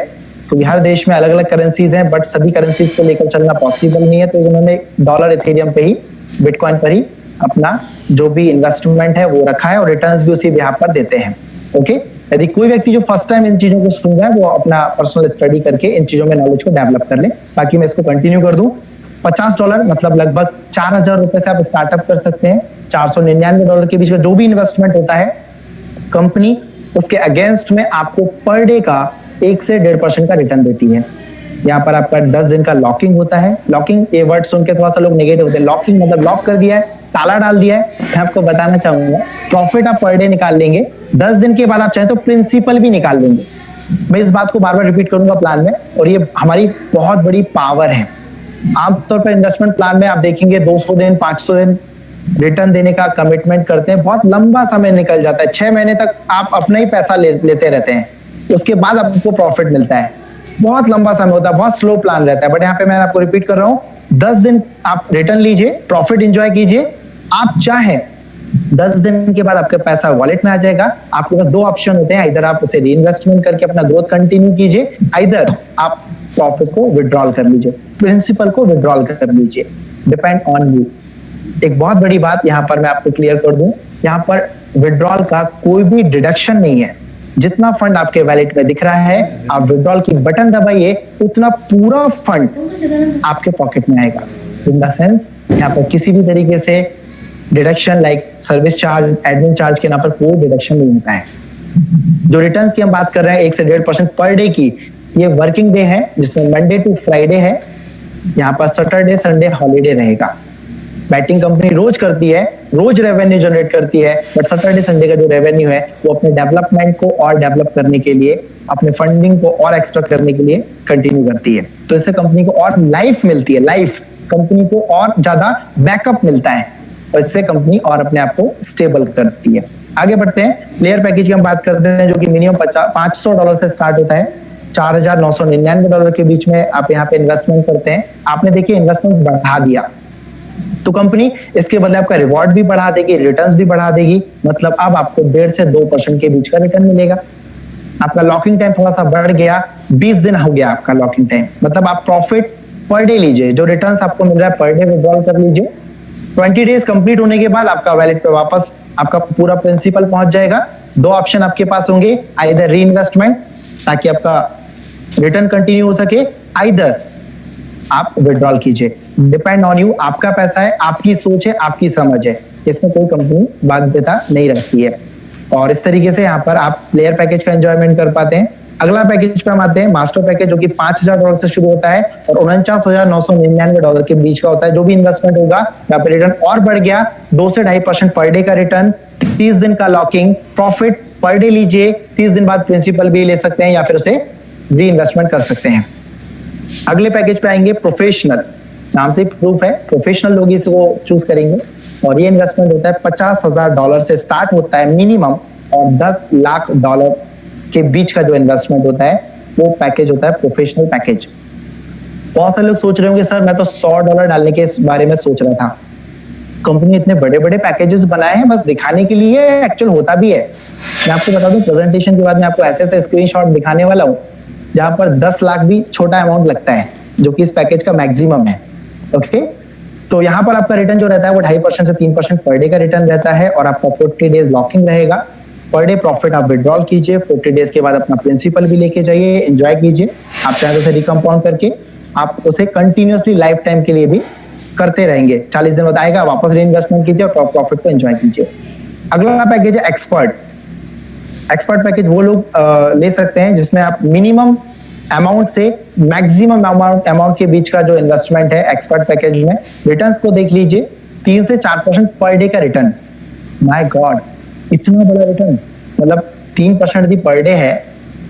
क्योंकि हर देश में अलग अलग करेंसीज हैं, बट सभी करेंसीज को लेकर चलना पॉसिबल नहीं है। तो उन्होंने डॉलर, इथेरियम पे ही, बिटकॉइन पर ही अपना जो भी इन्वेस्टमेंट है वो रखा है और रिटर्न्स भी उसी बिहाफ पर देते हैं। ओके, यदि कोई व्यक्ति जो फर्स्ट टाइम इन चीजों को सुन रहा है वो अपना पर्सनल स्टडी करके इन चीजों में नॉलेज को डेवलप कर ले। बाकी मैं इसको कंटिन्यू कर दूं। $50 मतलब लगभग 4,000 रुपए से आप स्टार्टअप कर सकते हैं। $499 के बीच का जो भी इन्वेस्टमेंट होता है, कंपनी उसके अगेंस्ट में आपको पर डे का 1 से 1.5% का रिटर्न देती है। यहाँ पर आपका 10 दिन का लॉकिंग होता है। लॉकिंग ये वर्ड सुन के थोड़ा सा लोग नेगेटिव होते हैं। लॉकिंग मतलब लॉक कर दिया है, ताला डाल दिया है। मैं आपको बताना चाहूंगा प्रॉफिट आप पर डे निकाल लेंगे, 10 दिन के बाद आप चाहे तो प्रिंसिपल भी निकाल लेंगे। मैं इस बात को बार बार रिपीट करूंगा प्लान में, और ये हमारी बहुत बड़ी पावर है। आमतौर पर इन्वेस्टमेंट प्लान में आप देखेंगे 200 दिन 500 दिन रिटर्न देने का कमिटमेंट करते हैं, बहुत लंबा समय निकल जाता है। 6 महीने तक आप अपना ही पैसा लेते रहते हैं, उसके बाद आपको प्रॉफिट मिलता है। बहुत लंबा समय होता है, बहुत स्लो प्लान रहता है। बट यहाँ पे मैं आपको रिपीट कर रहा हूँ, 10 दिन आप रिटर्न लीजिए, प्रॉफिट एंजॉय कीजिए। आप चाहे 10 दिन के बाद आपका पैसा वॉलेट में आ जाएगा। आपके पास 2 ऑप्शन होते हैं, इधर आप उसे रीइन्वेस्टमेंट करके अपना ग्रोथ कंटिन्यू कीजिए, इधर आप प्रॉफिट को विड्रॉल कर लीजिए, प्रिंसिपल को विड्रॉल कर लीजिए, डिपेंड ऑन यू। एक बहुत बड़ी बात यहाँ पर मैं आपको क्लियर कर दूं, यहाँ पर विड्रॉल का कोई भी डिडक्शन नहीं है। जितना फंड आपके वैलेट में दिख रहा है, आप विड्रॉल की बटन दबाइए, उतना पूरा फंड आपके पॉकेट में आएगा। इन द सेंस यहाँ पर किसी भी तरीके से deduction like service charge, admin charge के नाम पर कोई डिडक्शन नहीं होता है। जो रिटर्न्स की हम बात कर रहे हैं 1 से 1.5% पर डे की, ये वर्किंग डे है जिसमें मंडे टू फ्राइडे है। यहाँ पर सैटरडे संडे हॉलीडे रहेगा। बैटिंग कंपनी रोज करती है, रोज रेवेन्यू जनरेट करती है, बट सैटरडे संडे का जो रेवेन्यू है वो अपने डेवलपमेंट को और डेवलप करने के लिए, अपने फंडिंग को और एक्स्ट्रा करने के लिए कंटिन्यू करती है। तो इससे कंपनी को और लाइफ मिलती है, लाइफ कंपनी को और ज्यादा बैकअप मिलता है और इससे कंपनी और अपने आप को स्टेबल करती है। आगे बढ़ते हैं, प्लेयर पैकेज की हम बात करते हैं जो कि मिनिमम $500 से स्टार्ट होता है, $4,999 के बीच में आप यहाँ पे इन्वेस्टमेंट करते हैं। आपने देखिए इन्वेस्टमेंट बढ़ा दिया तो कंपनी इसके बदले आपका रिवॉर्ड भी बढ़ा देगी, रिटर्न्स भी बढ़ा देगी, मतलब अब आपको 1.5 से 2% के बीच का रिटर्न मिलेगा। आपका लॉकिंग टाइम थोड़ा सा बढ़ गया, 20 दिन हो गया आपका लॉकिंग टाइम, मतलब आप प्रॉफिट पर डे लीजिए, जो रिटर्न्स आपको मिल रहा है पर डे विड्रॉल कर लीजिए। 20 डेज कंप्लीट होने के बाद आपका वैलेट पे वापस आपका पूरा प्रिंसिपल पहुंच जाएगा। 2 ऑप्शन आपके पास होंगे, आइदर री इन्वेस्टमेंट ताकि आपका रिटर्न कंटिन्यू हो सके, आइदर आप विड्रॉल कीजिए, डिपेंड ऑन यू, आपका पैसा है, आपकी सोच है, आपकी समझ है, इसमें कोई कंपनी बाध्यता नहीं रखती है। और इस तरीके से यहाँ पर आप प्लेयर पैकेज का एंजॉयमेंट कर पाते हैं। अगला पैकेज पे हम आते हैं, मास्टर पैकेज, जो कि $5,000 से शुरू होता है और $49,999 के बीच का होता है। जो भी इन्वेस्टमेंट होगा यहाँ पे रिटर्न और बढ़ गया, 2 से 2.5% पर डे का रिटर्न, 30 दिन का लॉकिंग, प्रॉफिट पर डे लीजिए, 30 दिन बाद प्रिंसिपल भी ले सकते हैं या फिर उसे री इन्वेस्टमेंट कर सकते हैं। अगले पैकेज पे आएंगे प्रोफेशनल, नाम से प्रूफ है, प्रोफेशनल लोग इसको चूज करेंगे और ये इन्वेस्टमेंट होता है $50,000 से स्टार्ट होता है मिनिमम और $10 लाख के बीच का जो इन्वेस्टमेंट होता है वो पैकेज होता है प्रोफेशनल पैकेज। बहुत सारे लोग सोच रहे होंगे सर मैं तो $100 डालने के बारे में सोच रहा था। कंपनी इतने बड़े बड़े पैकेजेस बनाए हैं बस दिखाने के लिए, एक्चुअल होता भी है। मैं आपको बता दूं प्रेजेंटेशन के बाद मैं आपको ऐसे स्क्रीनशॉट दिखाने वाला हूँ जहां पर 10 लाख भी छोटा अमाउंट लगता है, जो कि इस पैकेज का मैक्सिमम है। ओके, तो यहाँ पर आपका रिटर्न जो रहता है वो 2.5% से 3% पर डे का रिटर्न रहता है और आपका 40 डेज लॉकिंग रहेगा। पर डे प्रॉफिट आप विड्रॉल कीजिए, 40 डेज के बाद अपना प्रिंसिपल भी लेके जाइए, एंजॉय कीजिए। आप चाहे तो उसे रिकम्पाउंड करके आप उसे कंटिन्यूअसली लाइफ टाइम के लिए भी करते रहेंगे। 40 दिन बाद आएगा, वापस री इन्वेस्टमेंट कीजिए और प्रॉफिट को एंजॉय कीजिए। अगला पैकेज है एक्सपर्ट। एक्सपर्ट पैकेज वो लोग ले सकते हैं जिसमें आप मिनिमम अमाउंट से मैक्सिमम अमाउंट के बीच का जो इन्वेस्टमेंट है एक्सपर्ट पैकेज में। रिटर्न्स को देख लीजिए, 3 से 4% पर डे का रिटर्न। माय गॉड, इतना बड़ा रिटर्न, मतलब 3% भी पर डे है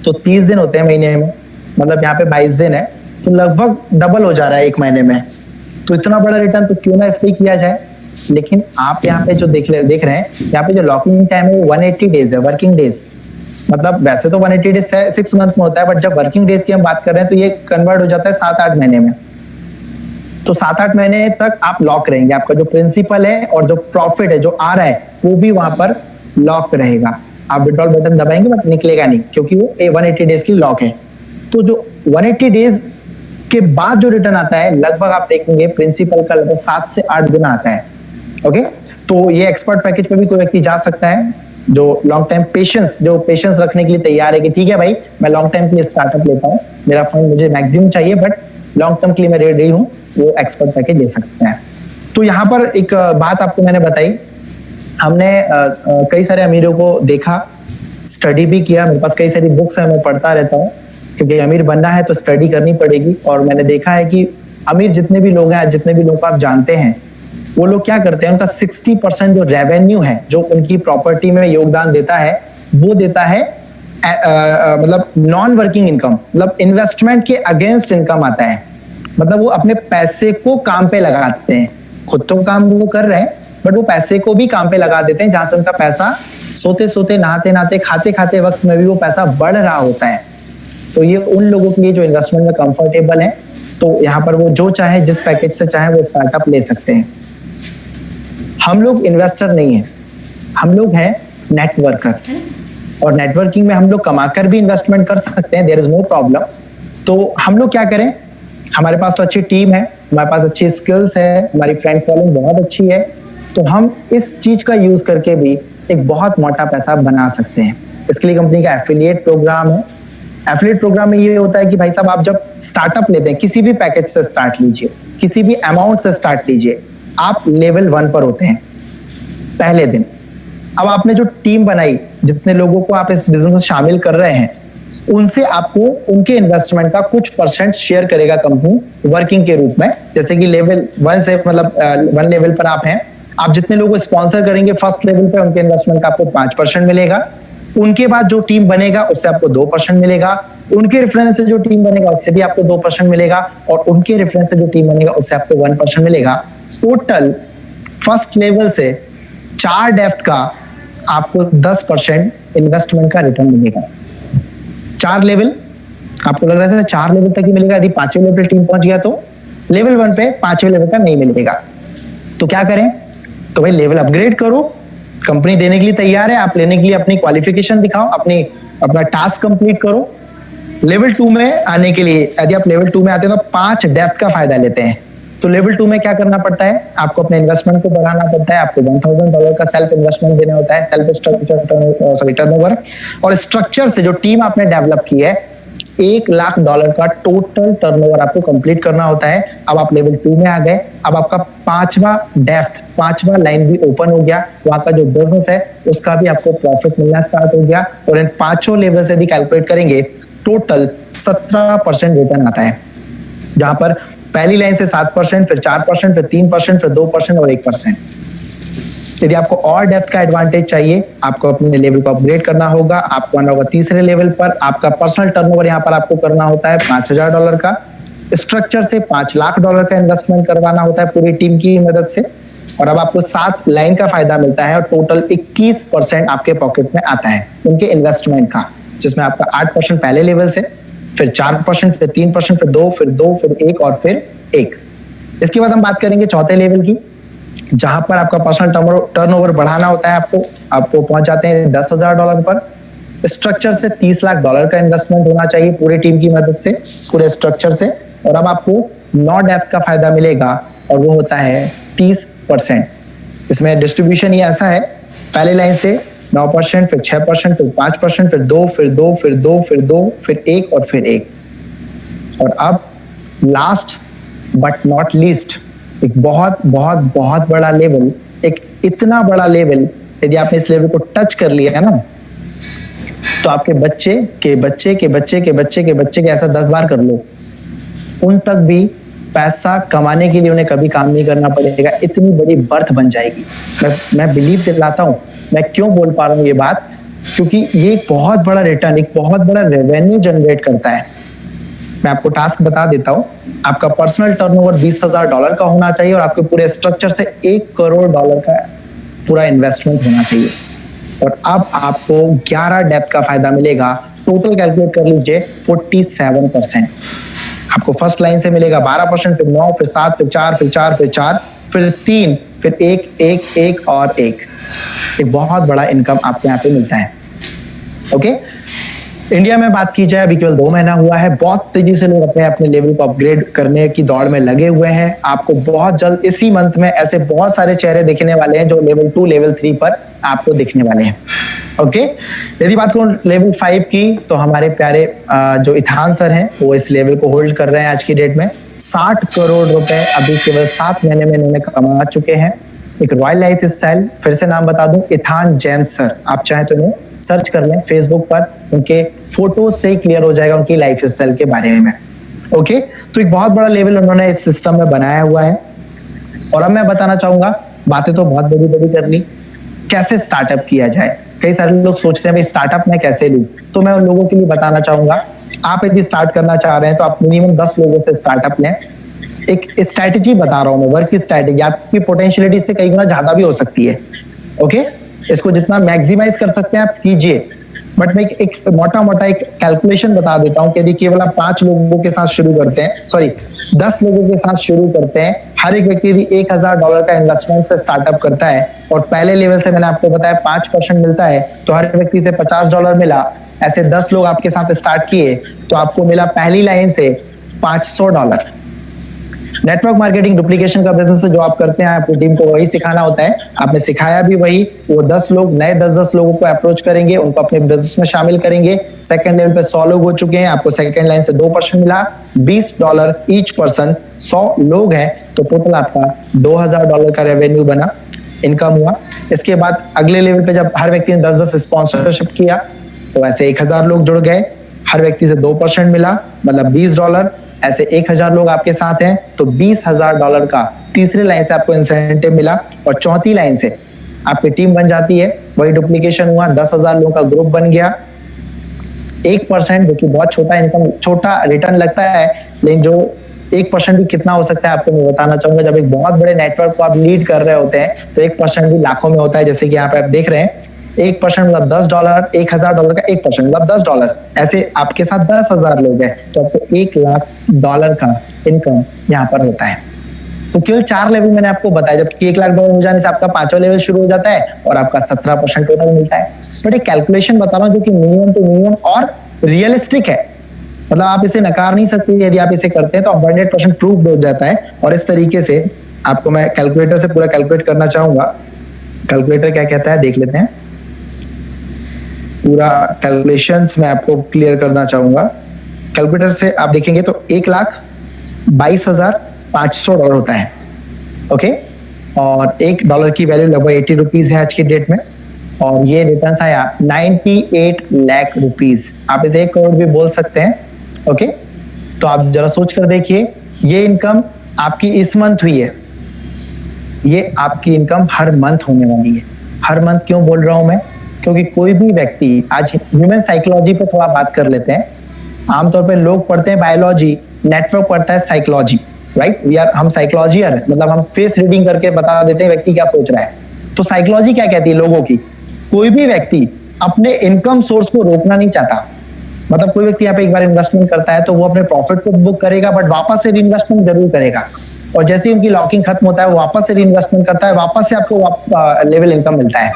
तो 30 दिन होते हैं महीने में, मतलब यहाँ पे 22 दिन है तो लगभग डबल हो जा रहा है एक महीने में। तो इतना बड़ा रिटर्न तो क्यों ना इस पे किया जाए। लेकिन आप यहाँ पे जो देख रहे हैं, यहाँ पे जो लॉकिंग टाइम है वो 180 डेज है, वर्किंग डेज। मतलब वैसे तो 180 डेज 6 मंथ में होता है, बट जब वर्किंग डेज की हम बात कर रहे हैं तो ये कन्वर्ट हो जाता है 7-8 महीने में। तो 7-8 महीने तक आप लॉक रहेंगे, आपका जो प्रिंसिपल है और जो प्रॉफिट है जो आ रहा है वो भी वहां पर लॉक रहेगा। आप विड्रॉल बटन दबाएंगे बट निकलेगा नहीं, क्योंकि वो 180 डेज की लॉक है। तो जो 180 डेज के बाद जो रिटर्न आता है लगभग आप देखेंगे प्रिंसिपल का लगभग 7 से 8 गुना आता है। ओके, तो ये एक्सपर्ट पैकेज पे भी कोई व्यक्ति जा सकता है जो लॉन्ग टाइम पेशेंस रखने के लिए तैयार है कि ठीक है भाई मैं लॉन्ग टाइम के लिए स्टार्टअप लेता हूँ, मेरा फंड मुझे मैक्सिमम चाहिए बट लॉन्ग टर्म के लिए मैं रेडी हूँ, वो एक्सपर्ट पैकेज ले सकते हैं। तो यहाँ पर एक बात आपको मैंने बताई, हमने कई सारे अमीरों को देखा, स्टडी भी किया, मेरे पास कई सारी बुक्स है, मैं पढ़ता रहता हूँ क्योंकि अमीर बनना है तो स्टडी करनी पड़ेगी। और मैंने देखा है कि अमीर जितने भी लोग हैं, जितने भी लोग आप जानते हैं, वो लोग क्या करते हैं, उनका 60% जो रेवेन्यू है जो उनकी प्रॉपर्टी में योगदान देता है वो देता है मतलब नॉन वर्किंग इनकम, मतलब इन्वेस्टमेंट के अगेंस्ट इनकम आता है। मतलब वो अपने पैसे को काम पे लगाते हैं, खुद तो काम वो कर रहे हैं बट वो पैसे को भी काम पे लगा देते हैं, जहां से उनका पैसा सोते सोते, नहाते नहाते, खाते खाते वक्त में भी वो पैसा बढ़ रहा होता है। तो ये उन लोगों के लिए जो इन्वेस्टमेंट में कंफर्टेबल है, तो यहाँ पर वो जो चाहे जिस पैकेज से चाहे वो स्टार्टअप ले सकते हैं। हम लोग इन्वेस्टर नहीं है, हम लोग हैं नेटवर्कर, और नेटवर्किंग में हम लोग कमाकर भी इन्वेस्टमेंट कर सकते हैं, देयर इज नो प्रॉब्लम। तो हम लोग क्या करें, हमारे पास तो अच्छी टीम है, हमारे पास अच्छी स्किल्स है, हमारी फ्रेंड फॉलोइंग बहुत अच्छी है, तो हम इस चीज का यूज करके भी एक बहुत मोटा पैसा बना सकते हैं। इसके लिए कंपनी का एफिलिएट प्रोग्राम है। एफिलिएट प्रोग्राम में ये होता है कि भाई साहब आप जब स्टार्टअप लेते हैं, किसी भी पैकेज से स्टार्ट लीजिए, किसी भी अमाउंट से स्टार्ट लीजिए, आप लेवल 1 पर होते हैं पहले दिन। अब आपने जो टीम बनाई, जितने लोगों को आप इस बिजनेस में शामिल कर रहे हैं, उनसे आपको उनके इन्वेस्टमेंट का कुछ परसेंट शेयर करेगा कंपनी वर्किंग के रूप में। जैसे कि लेवल 1 से मतलब 1 लेवल पर आप हैं, आप जितने लोगों को स्पॉन्सर करेंगे फर्स्ट लेवल पे उनके इन्वेस्टमेंट का आपको 5% मिलेगा। उनके बाद जो टीम बनेगा उससे आपको 2% मिलेगा। उनके रेफरेंस से जो टीम बनेगा उससे भी आपको 2% मिलेगा, और उनके रेफरेंस से जो टीम बनेगा उससे आपको 1% मिलेगा। टोटल फर्स्ट लेवल से 4 डेप्थ का आपको 10% इन्वेस्टमेंट का रिटर्न मिलेगा। 4 लेवल आपको लग रहा है 4 लेवल तक ही मिलेगा, यदि 5वें लेवल पे टीम पहुंच गया तो लेवल 1 पे 5वें लेवल का नहीं मिलेगा। तो क्या करें? तो भाई लेवल अपग्रेड करो, कंपनी देने के लिए तैयार है। आप लेने के लिए अपनी क्वालिफिकेशन दिखाओ, अपना टास्क कंप्लीट करो। लेवल 2 में आने के लिए यदि आप लेवल 2 में आते हैं तो 5 डेप्थ का फायदा लेते हैं। तो लेवल 2 में क्या करना पड़ता है? आपको अपने इन्वेस्टमेंट को बढ़ाना पड़ता है। आपको $1000 का सेल्फ इन्वेस्टमेंट देना होता है, सेल्फ स्ट्रक्चर टर्नओवर, और स्ट्रक्चर से जो टीम आपने डेवलप की है $1,00,000 का टोटल टर्नओवर आपको कंप्लीट करना होता है। अब आप लेवल 2 में आ गए, अब आपका 5वां लाइन भी ओपन हो गया, वहां का जो बिजनेस है उसका भी आपको प्रॉफिट मिलना स्टार्ट हो गया। और इन 5 लेवल से यदि कैलकुलेट करेंगे टोटल 17% रिटर्न आता है, जहां पर पहली लाइन से 7%, फिर 4%, फिर 3%, फिर 2% और 1%। यदि आपको और डेप्थ का एडवांटेज चाहिए, आपको अपने लेवल को अपग्रेड करना होगा। आपको आना होगा तीसरे लेवल पर। आपका पर्सनल टर्नओवर यहाँ पर आपको करना होता है $5,000 का। स्ट्रक्चर से $5,00,000 का इन्वेस्टमेंट करवाना होता है पूरी टीम की मदद से। और अब आपको 7 लाइन का फायदा मिलता है, और टोटल 21% आपके पॉकेट में आता है उनके इन्वेस्टमेंट का, जिसमें आपका 8% पहले लेवल से, फिर 4%, फिर 3%, फिर 2, फिर 2, फिर 1 और फिर 1। इसके बाद हम बात करेंगे चौथे लेवल की, जहां पर आपका पर्सनल टर्नओवर बढ़ाना होता है। आपको पहुंच जाते हैं $10,000 पर। स्ट्रक्चर से $30,00,000 का इन्वेस्टमेंट होना चाहिए पूरी टीम की मदद से, पूरे स्ट्रक्चर से। और अब आपको 9 डेप्थ का फायदा मिलेगा, और वो होता है 30%। इसमें डिस्ट्रीब्यूशन ये ऐसा है, पहले लाइन से 9%, फिर 6%, फिर 5%, फिर 2, फिर 2, फिर 2, फिर 2, फिर 1 और फिर 1। और अब लास्ट बट नॉट लीस्ट एक बहुत बहुत बहुत बड़ा लेवल, एक इतना बड़ा लेवल, यदि आपने इस लेवल को टच कर लिया है ना, तो आपके बच्चे के बच्चे के बच्चे के बच्चे के बच्चे के ऐसा 10 बार कर लो, उन तक भी पैसा कमाने के लिए उन्हें कभी काम नहीं करना पड़ेगा। इतनी बड़ी बर्थ बन जाएगी। मैं बिलीव दिलाता हूं। मैं क्यों बोल पा रहा हूं ये बात? क्योंकि ये एक बहुत बड़ा रिटर्न, एक बहुत बड़ा रेवेन्यू जनरेट करता है। मैं आपको टास्क बता देता हूं। आपका पर्सनल टर्नओवर $20,000 का होना चाहिए, और आपके पूरे स्ट्रक्चर से $1 करोड़ का पूरा इन्वेस्टमेंट होना चाहिए। और अब आपको 11 डेप्थ का फायदा मिलेगा। टोटल कैलकुलेट कर लीजिए 47%। आपको फर्स्ट लाइन से मिलेगा 12%, फिर 9, फिर 7, फिर 4, फिर 4, फिर 4, फिर 3, फिर 1, 1, 1 और 1। एक बहुत बड़ा इनकम आपको यहाँ पे मिलता है। ओके, इंडिया में बात की जाए, अभी केवल 2 महीना हुआ है। बहुत तेजी से लोग अपने अपने लेवल को अपग्रेड करने की दौड़ में लगे हुए हैं। आपको बहुत जल्द इसी मंथ में ऐसे बहुत सारे चेहरे दिखने वाले हैं जो लेवल 2, लेवल 3 पर आपको दिखने वाले हैं। ओके, यदि बात करूं लेवल 5 की, तो हमारे प्यारे जो इथान सर हैं वो इस लेवल को होल्ड कर रहे हैं। आज की डेट में 60 करोड़ रुपए अभी केवल 7 महीने में इन्होंने कमा चुके हैं। एक रॉयल लाइफ स्टाइल, फिर से नाम बता दूं, इथान जैन सर। आप चाहें तो इन्हें सर्च कर लें फेसबुक पर, उनके फोटो से ही क्लियर हो जाएगा उनकी लाइफ स्टाइल के बारे में। ओके, तो एक बहुत बड़ा लेवल उन्होंने इस सिस्टम में बनाया हुआ है। और अब मैं बताना चाहूंगा, बातें तो बहुत बड़ी बड़ी कर ली, कैसे स्टार्टअप किया जाए। कई सारे लोग सोचते हैं भाई स्टार्टअप मैं कैसे लूं, तो मैं उन लोगों के लिए बताना चाहूंगा, आप यदि स्टार्ट करना चाह रहे हैं तो आप मिनिमम 10 लोगों से स्टार्टअप लें। एक स्ट्रैटेजी बता रहा हूं मैं, वर्क की स्ट्रैटेजी। आपकी पोटेंशियलिटी से कई गुना ज्यादा भी हो सकती है। ओके, इसको जितना मैक्सिमाइज कर सकते हैं आप कीजिए। बट मैं एक मोटा मोटा एक कैलकुलेशन बता देता हूं कि यदि केवल आप 5 लोगों के साथ शुरू करते हैं, 10 लोगों के साथ शुरू करते हैं, हर एक व्यक्ति यदि $1,000 का इन्वेस्टमेंट से स्टार्टअप करता है, और पहले लेवल से मैंने आपको बताया 5% मिलता है, तो हर व्यक्ति से $50 मिला। ऐसे 10 लोग आपके साथ स्टार्ट किए तो आपको मिला पहली लाइन से $500। नेटवर्क मार्केटिंग डुप्लीकेशन का बिजनेस जो आप करते हैं, आपकी टीम को वही सिखाना होता है। आपने सिखाया भी वही। वो 10 लोग नए 10-10 लोगों को अप्रोच करेंगे, उनको अपने बिजनेस में शामिल करेंगे। सेकंड लेवल पे 100 लोग हो चुके हैं, आपको सेकंड लाइन से 2% मिला, $20 ईच पर्सन। 100 लोग हैं तो टोटल आपका $2,000 का रेवेन्यू बना, इनकम हुआ। इसके बाद अगले लेवल पे जब हर व्यक्ति ने 10-10 स्पॉन्सरशिप किया तो ऐसे 1,000 लोग जुड़ गए। हर व्यक्ति से 2% मिला, मतलब $20। ऐसे 1000 लोग आपके साथ हैं तो $20,000 का तीसरी लाइन से आपको इंसेंटिव मिला, और चौथी लाइन से आपकी टीम बन जाती है। वही डुप्लीकेशन हुआ, 10,000 लोगों का ग्रुप बन गया। 1%, जो कि बहुत छोटा इनकम, छोटा रिटर्न लगता है, लेकिन जो 1% भी कितना हो सकता है आपको मैं बताना चाहूंगा। जब एक बहुत बड़े नेटवर्क को आप लीड कर रहे होते हैं तो 1% भी लाखों में होता है। जैसे कि यहाँ पे आप देख रहे हैं, 1% मतलब $10, $1,000 का 1% मतलब $10। ऐसे आपके साथ 10,000 लोग हैं तो आपको $1,00,000 का इनकम यहाँ पर होता है। तो केवल 4 लेवल मैंने आपको बताया, जबकि $1,00,000 हो जाने से आपका 5वां लेवल शुरू हो जाता है और आपका 17% टोटल मिलता है। बट एक कैलकुलेशन बता रहा हूँ जो कि मिनिमम टू मिनिमम और रियलिस्टिक है, मतलब आप इसे नकार नहीं सकते। यदि आप इसे करते हैं तो 100% प्रूफ हो जाता है। और इस तरीके से आपको मैं कैलकुलेटर से पूरा कैलकुलेट करना चाहूंगा। कैलकुलेटर क्या कहता है देख लेते हैं। पूरा कैलकुलेशंस मैं आपको क्लियर करना चाहूंगा। कैलकुलेटर से आप देखेंगे तो $1,22,500 होता है। ओके, और $1 की वैल्यू लगभग 80 रुपीज है आज की डेट में, और ये रिटर्न आया 98 लाख रुपीज। आप इसे 1 करोड़ भी बोल सकते हैं। ओके, तो आप जरा सोच कर देखिए, ये इनकम आपकी इस मंथ हुई है, ये आपकी इनकम हर मंथ होने वाली है। हर मंथ क्यों बोल रहा हूं मैं, क्योंकि कोई भी व्यक्ति, आज ह्यूमन साइकोलॉजी पे थोड़ा बात कर लेते हैं। आमतौर पे लोग पढ़ते हैं बायोलॉजी, नेटवर्क पढ़ता है साइकोलॉजी, राइट। हम साइकोलॉजियर, मतलब हम फेस रीडिंग करके बता देते हैं व्यक्ति क्या सोच रहा है। तो साइकोलॉजी क्या कहती है लोगों की, कोई भी व्यक्ति अपने इनकम सोर्स को रोकना नहीं चाहता। मतलब कोई व्यक्ति यहाँ पे एक बार इन्वेस्टमेंट करता है तो वो अपने प्रॉफिट को बुक करेगा, बट वापस से रीइन्वेस्टमेंट जरूर करेगा। और जैसे ही उनकी लॉकिंग खत्म होता है वो वापस से रीइन्वेस्टमेंट करता है, वापस से आपको लेवल इनकम मिलता है।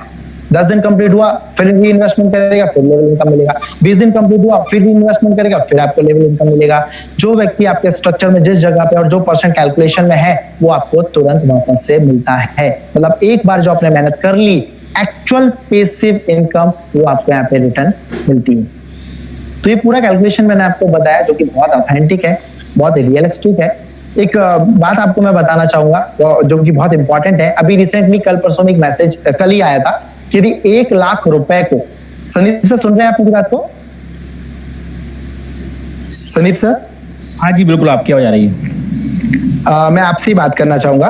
10 दिन कंप्लीट हुआ फिर रीइन्वेस्टमेंट करेगा, फिर लेवल इनकम मिलेगा। 20 दिन कंप्लीट हुआ फिर रीइन्वेस्टमेंट करेगा, फिर आपको लेवल इनकम मिलेगा। जो व्यक्ति आपके स्ट्रक्चर में जिस जगह पे और जो परसेंट कैलकुलेशन में है वो आपको तुरंत वापस से मिलता है। मतलब एक बार जो आपने मेहनत कर ली, एक्चुअल पैसिव इनकम वो आपको यहाँ पे रिटर्न मिलती है। तो ये पूरा कैलकुलेशन मैंने आपको बताया जो कि बहुत ऑथेंटिक है, बहुत रियलिस्टिक है। एक बात आपको मैं बताना चाहूंगा जो कि बहुत इंपॉर्टेंट है। अभी रिसेंटली कल परसों में एक मैसेज कल ही आया था कि यदि 1 लाख रुपए को, संदीप सर सुन रहे हैं आप मेरी बात को? संदीप सर? हाँ जी बिल्कुल, आपकी आवाज आ रही है। मैं आपसे ही बात करना चाहूंगा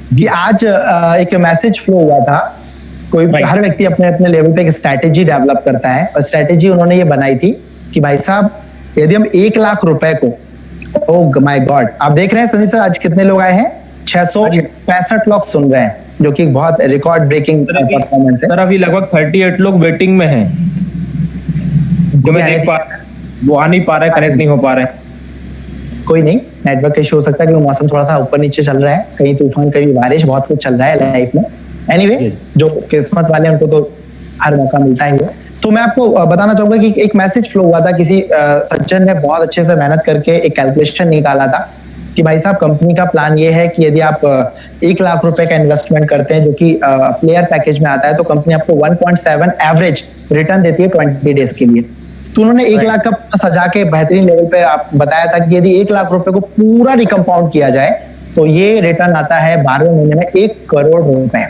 कि आज एक मैसेज फ्लो हुआ था। हर व्यक्ति अपने अपने लेवल पे एक स्ट्रैटेजी डेवलप करता है, और स्ट्रैटेजी उन्होंने ये बनाई थी कि भाई साहब यदि हम 1 लाख रुपए को, ओह माय गॉड, आप देख रहे हैं संदीप सर आज कितने लोग आए हैं? 665 लोग सुन रहे हैं, जो कि बहुत रिकॉर्ड ब्रेकिंग परफॉर्मेंस है। सर अभी लगभग 38 लोग वेटिंग में हैं, जो मैं देख पा, वो आ नहीं पा रहे, कनेक्ट नहीं हो पा रहे। कोई नहीं, नेटवर्क इशू हो सकता है, क्योंकि मौसम थोड़ा सा ऊपर नीचे चल रहा है, कहीं तूफान कहीं बारिश, बहुत कुछ चल रहा है लाइफ में। एनीवे, जो किस्मत वाले उनको तो हर मौका मिलता ही है। तो मैं आपको बताना चाहूंगा कि एक मैसेज फ्लो हुआ था, किसी सज्जन ने बहुत अच्छे से मेहनत करके एक कैलकुलेशन निकाला था कि भाई साहब कंपनी का प्लान ये है कि यदि आप 1 लाख रुपए का इन्वेस्टमेंट करते हैं जो कि प्लेयर पैकेज में आता है, तो कंपनी आपको 1.7 एवरेज रिटर्न देती है 20 डेज के लिए। तो उन्होंने 1 लाख का सजा के बेहतरीन लेवल पे आप बताया था कि यदि 1 लाख रुपए को पूरा रिकम्पाउंड किया जाए तो ये रिटर्न आता है 12वें महीने में 1 करोड़ रुपए।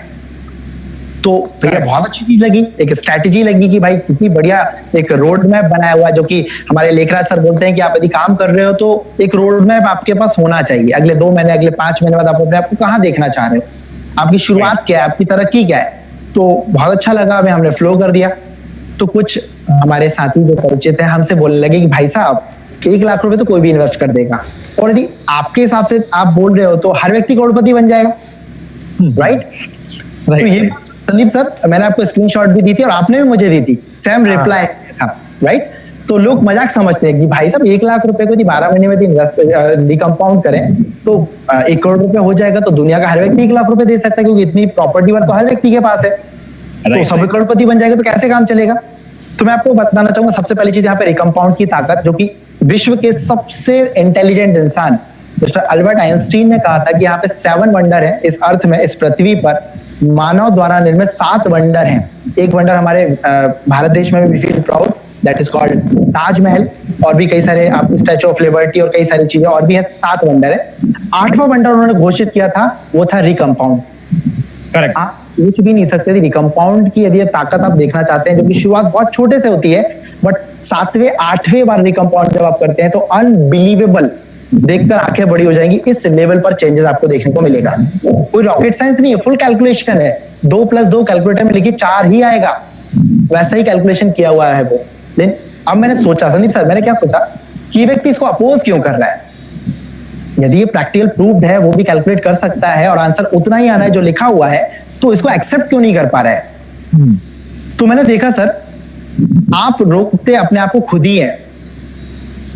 तो भैया बहुत अच्छी चीज लगी, एक स्ट्रैटेजी लगी कि भाई कितनी बढ़िया एक रोड मैप बनाया हुआ है, जो कि हमारे लेखराज सर बोलते हैं कि आप यदि काम कर रहे हो तो एक रोड मैप आपके पास होना चाहिए। अगले 2 महीने, अगले 5 महीने बाद आप अपने आप को कहाँ देखना चाह रहे हो, आपकी शुरुआत क्या है, आपकी तरक्की क्या है। तो बहुत अच्छा लगा, हमें हमने फ्लो कर दिया। तो कुछ हमारे साथी जो परिचित है हमसे बोलने लगे कि भाई साहब 1 लाख रुपए तो कोई भी इन्वेस्ट कर देगा, और यदि आपके हिसाब से आप बोल रहे हो तो हर व्यक्ति करोड़पति बन जाएगा, राइट? तो ये संदीप सर मैंने आपको स्क्रीनशॉट भी दी थी और आपने भी मुझे दी थी, सेम रिप्लाई था, राइट? तो लोग मजाक समझते हैं कि भाई साहब 1 लाख रुपए को 12 महीने में इन्वेस्ट रिकम्पाउंड करें तो 1 करोड़ रुपए हो जाएगा। तो दुनिया का हर व्यक्ति 1 लाख रुपए दे सकता है, क्योंकि इतनी प्रॉपर्टी वर्थ तो हर व्यक्ति के पास है। तो सभी करोड़पति बन जाएगा तो कैसे काम चलेगा? तो मैं आपको बताना चाहूंगा सबसे पहली चीज यहाँ पे रिकम्पाउंड की ताकत, जो कि विश्व के सबसे इंटेलिजेंट इंसान मिस्टर अल्बर्ट आइंस्टीन ने कहा था कि यहाँ पे 7 वंडर है इस अर्थ में, इस पृथ्वी पर मानव द्वारा निर्मित 7 वंडर हैं। एक वंडर हमारे भारत देश में भी feel proud, that is called Taj Mahal, और भी कई सारे आप स्टैचू ऑफ लिबर्टी और कई सारी चीजें और भी है। 7 वंडर है। 8वां वंडर उन्होंने घोषित किया था, वो था रिकम्पाउंड। करेक्ट, आप सोच भी नहीं सकते थे रिकम्पाउंड की यदि ताकत आप देखना चाहते हैं, जो कि शुरुआत बहुत छोटे से होती है, बट 7वें 8वें बार रिकम्पाउंड जब आप करते हैं तो अनबिलीवेबल, देखकर आंखें बड़ी हो जाएंगी, इस लेवल पर चेंजेस आपको देखने को मिलेगा। कोई रॉकेट साइंस नहीं है, फुल कैलकुलेशन है। 2 + 2 कैलकुलेटर में लिखिए 4 ही आएगा, वैसा ही कैलकुलेशन किया हुआ है वो। लेकिन अब मैंने सोचा, संदीप सर मैंने क्या सोचा कि व्यक्ति इसको अपोज क्यों कर रहा है। यदि ये प्रैक्टिकल प्रूव्ड है, वो भी कैलकुलेट कर सकता है और आंसर उतना ही आना है जो लिखा हुआ है, तो इसको एक्सेप्ट क्यों नहीं कर पा रहा है। तो मैंने देखा सर, आप रोकते अपने आप को खुद ही है।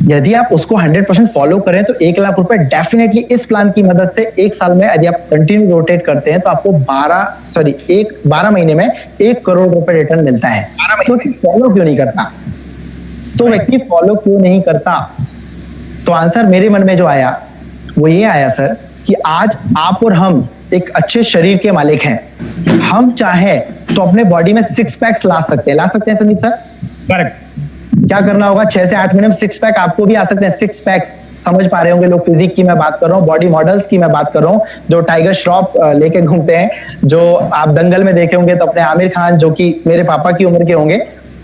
यदि आप उसको 100% फॉलो करें तो 1 लाख रुपए डेफिनेटली इस प्लान की मदद से 1 साल में यदि आप कंटिन्यू रोटेट करते हैं तो आपको 12 महीने में 1 करोड़ रुपए रिटर्न मिलता है। तो फॉलो क्यों नहीं करता, तो व्यक्ति फॉलो क्यों नहीं करता। तो आंसर मेरे मन में जो आया वो ये आया सर कि आज आप और हम एक अच्छे शरीर के मालिक हैं। हम चाहे तो अपने बॉडी में 6 पैक्स ला सकते हैं संदीप सर। करेक्ट। क्या करना होगा, 6 से 8 महीने में 6 पैक आपको भी आ सकते हैं। 6 पैक्स समझ पा रहे होंगे लोग, फिजिक की मैं बात कर रहा हूँ, बॉडी मॉडल्स की मैं बात कर रहा हूँ, जो टाइगर श्रॉफ लेके घूमते हैं, जो आप दंगल में देखे होंगे तो अपने आमिर खान जो कि मेरे पापा की उम्र के होंगे,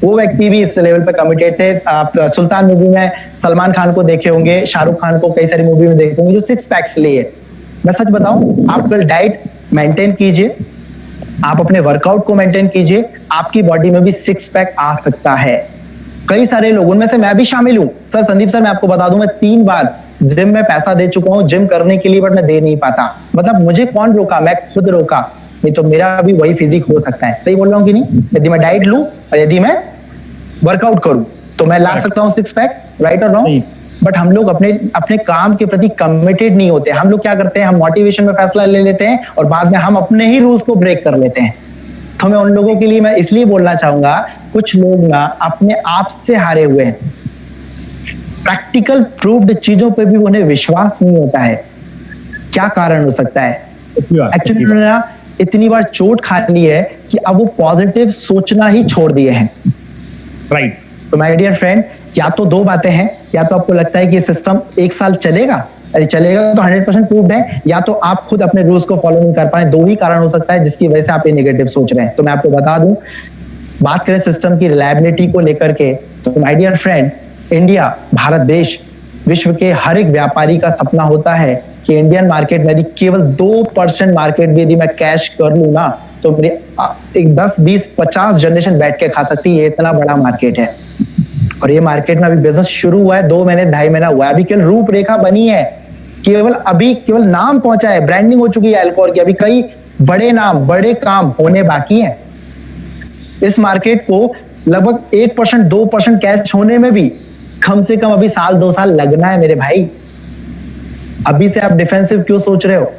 वो व्यक्ति भी इस लेवल पे कमिटेड थे। आप सुल्तान मूवी में सलमान खान को देखे होंगे, शाहरुख खान को कई सारी मूवी में देखे होंगे जो 6 पैक्स लिए। मैं सच बताऊं, आप कल डाइट मेंटेन कीजिए, आप अपने वर्कआउट को मेंटेन कीजिए, आपकी बॉडी में भी 6 पैक आ सकता है। कई सारे लोग, उनमें से मैं भी शामिल हूं सर। संदीप सर मैं आपको बता दूं, मैं 3 बार जिम में पैसा दे चुका हूं जिम करने के लिए, बट मैं दे नहीं पाता। मतलब मुझे कौन रोका, मैं खुद रोका, नहीं तो मेरा भी वही फिजिक हो सकता है। सही बोल रहा हूं कि नहीं। यदि मैं डाइट लूं और यदि मैं वर्कआउट करूं तो मैं ला सकता हूं 6 पैक, राइट और रॉन्ग। बट हम लोग अपने काम के प्रति कमिटेड नहीं होते। हम लोग क्या करते हैं, हम मोटिवेशन में फैसला ले लेते हैं और बाद में हम अपने ही रूल्स को ब्रेक कर लेते हैं। तो मैं उन लोगों के लिए मैं इसलिए बोलना चाहूंगा, कुछ लोग ना अपने आप से हारे हुए हैं। प्रैक्टिकल प्रूव्ड चीजों पे भी उन्हें विश्वास नहीं होता है। क्या कारण हो सकता है? एक्चुअली उन्होंने ना इतनी बार चोट खा ली है कि अब वो पॉजिटिव सोचना ही छोड़ दिए हैं। राइट। तो माय डियर फ्रेंड, या तो 2 बातें हैं, या तो आपको लगता है कि सिस्टम 1 साल चलेगा, यदि चलेगा तो 100% प्रूव्ड है, या तो आप खुद अपने रूल्स को फॉलो नहीं कर पाए। 2 ही कारण हो सकता है जिसकी वजह से आप ये नेगेटिव सोच रहे हैं। तो मैं आपको बता दूं, बात करें सिस्टम की रिलायबिलिटी को लेकर के, तो my dear friend, India, Bharat देश, विश्व के हर एक व्यापारी का सपना होता है कि इंडियन मार्केट में यदि केवल 2% मार्केट भी यदि मैं कैश कर लूं ना, तो मेरी एक 10, 20, 50 जनरेशन बैठ के खा सकती है। इतना बड़ा मार्केट है और ये मार्केट में अभी बिजनेस शुरू हुआ है, 2 महीने 2.5 महीना हुआ है। अभी केवल रूपरेखा बनी है, केवल नाम पहुंचा है, ब्रांडिंग हो चुकी है अल्कोहल की। अभी कई बड़े नाम, बड़े काम होने बाकी हैं। इस मार्केट को लगभग 1%, 2% कैश होने में भी कम से कम अभी 1-2 साल लगना है मेरे भाई। अभी से आप डिफेंसिव क्यों सोच रहे हो,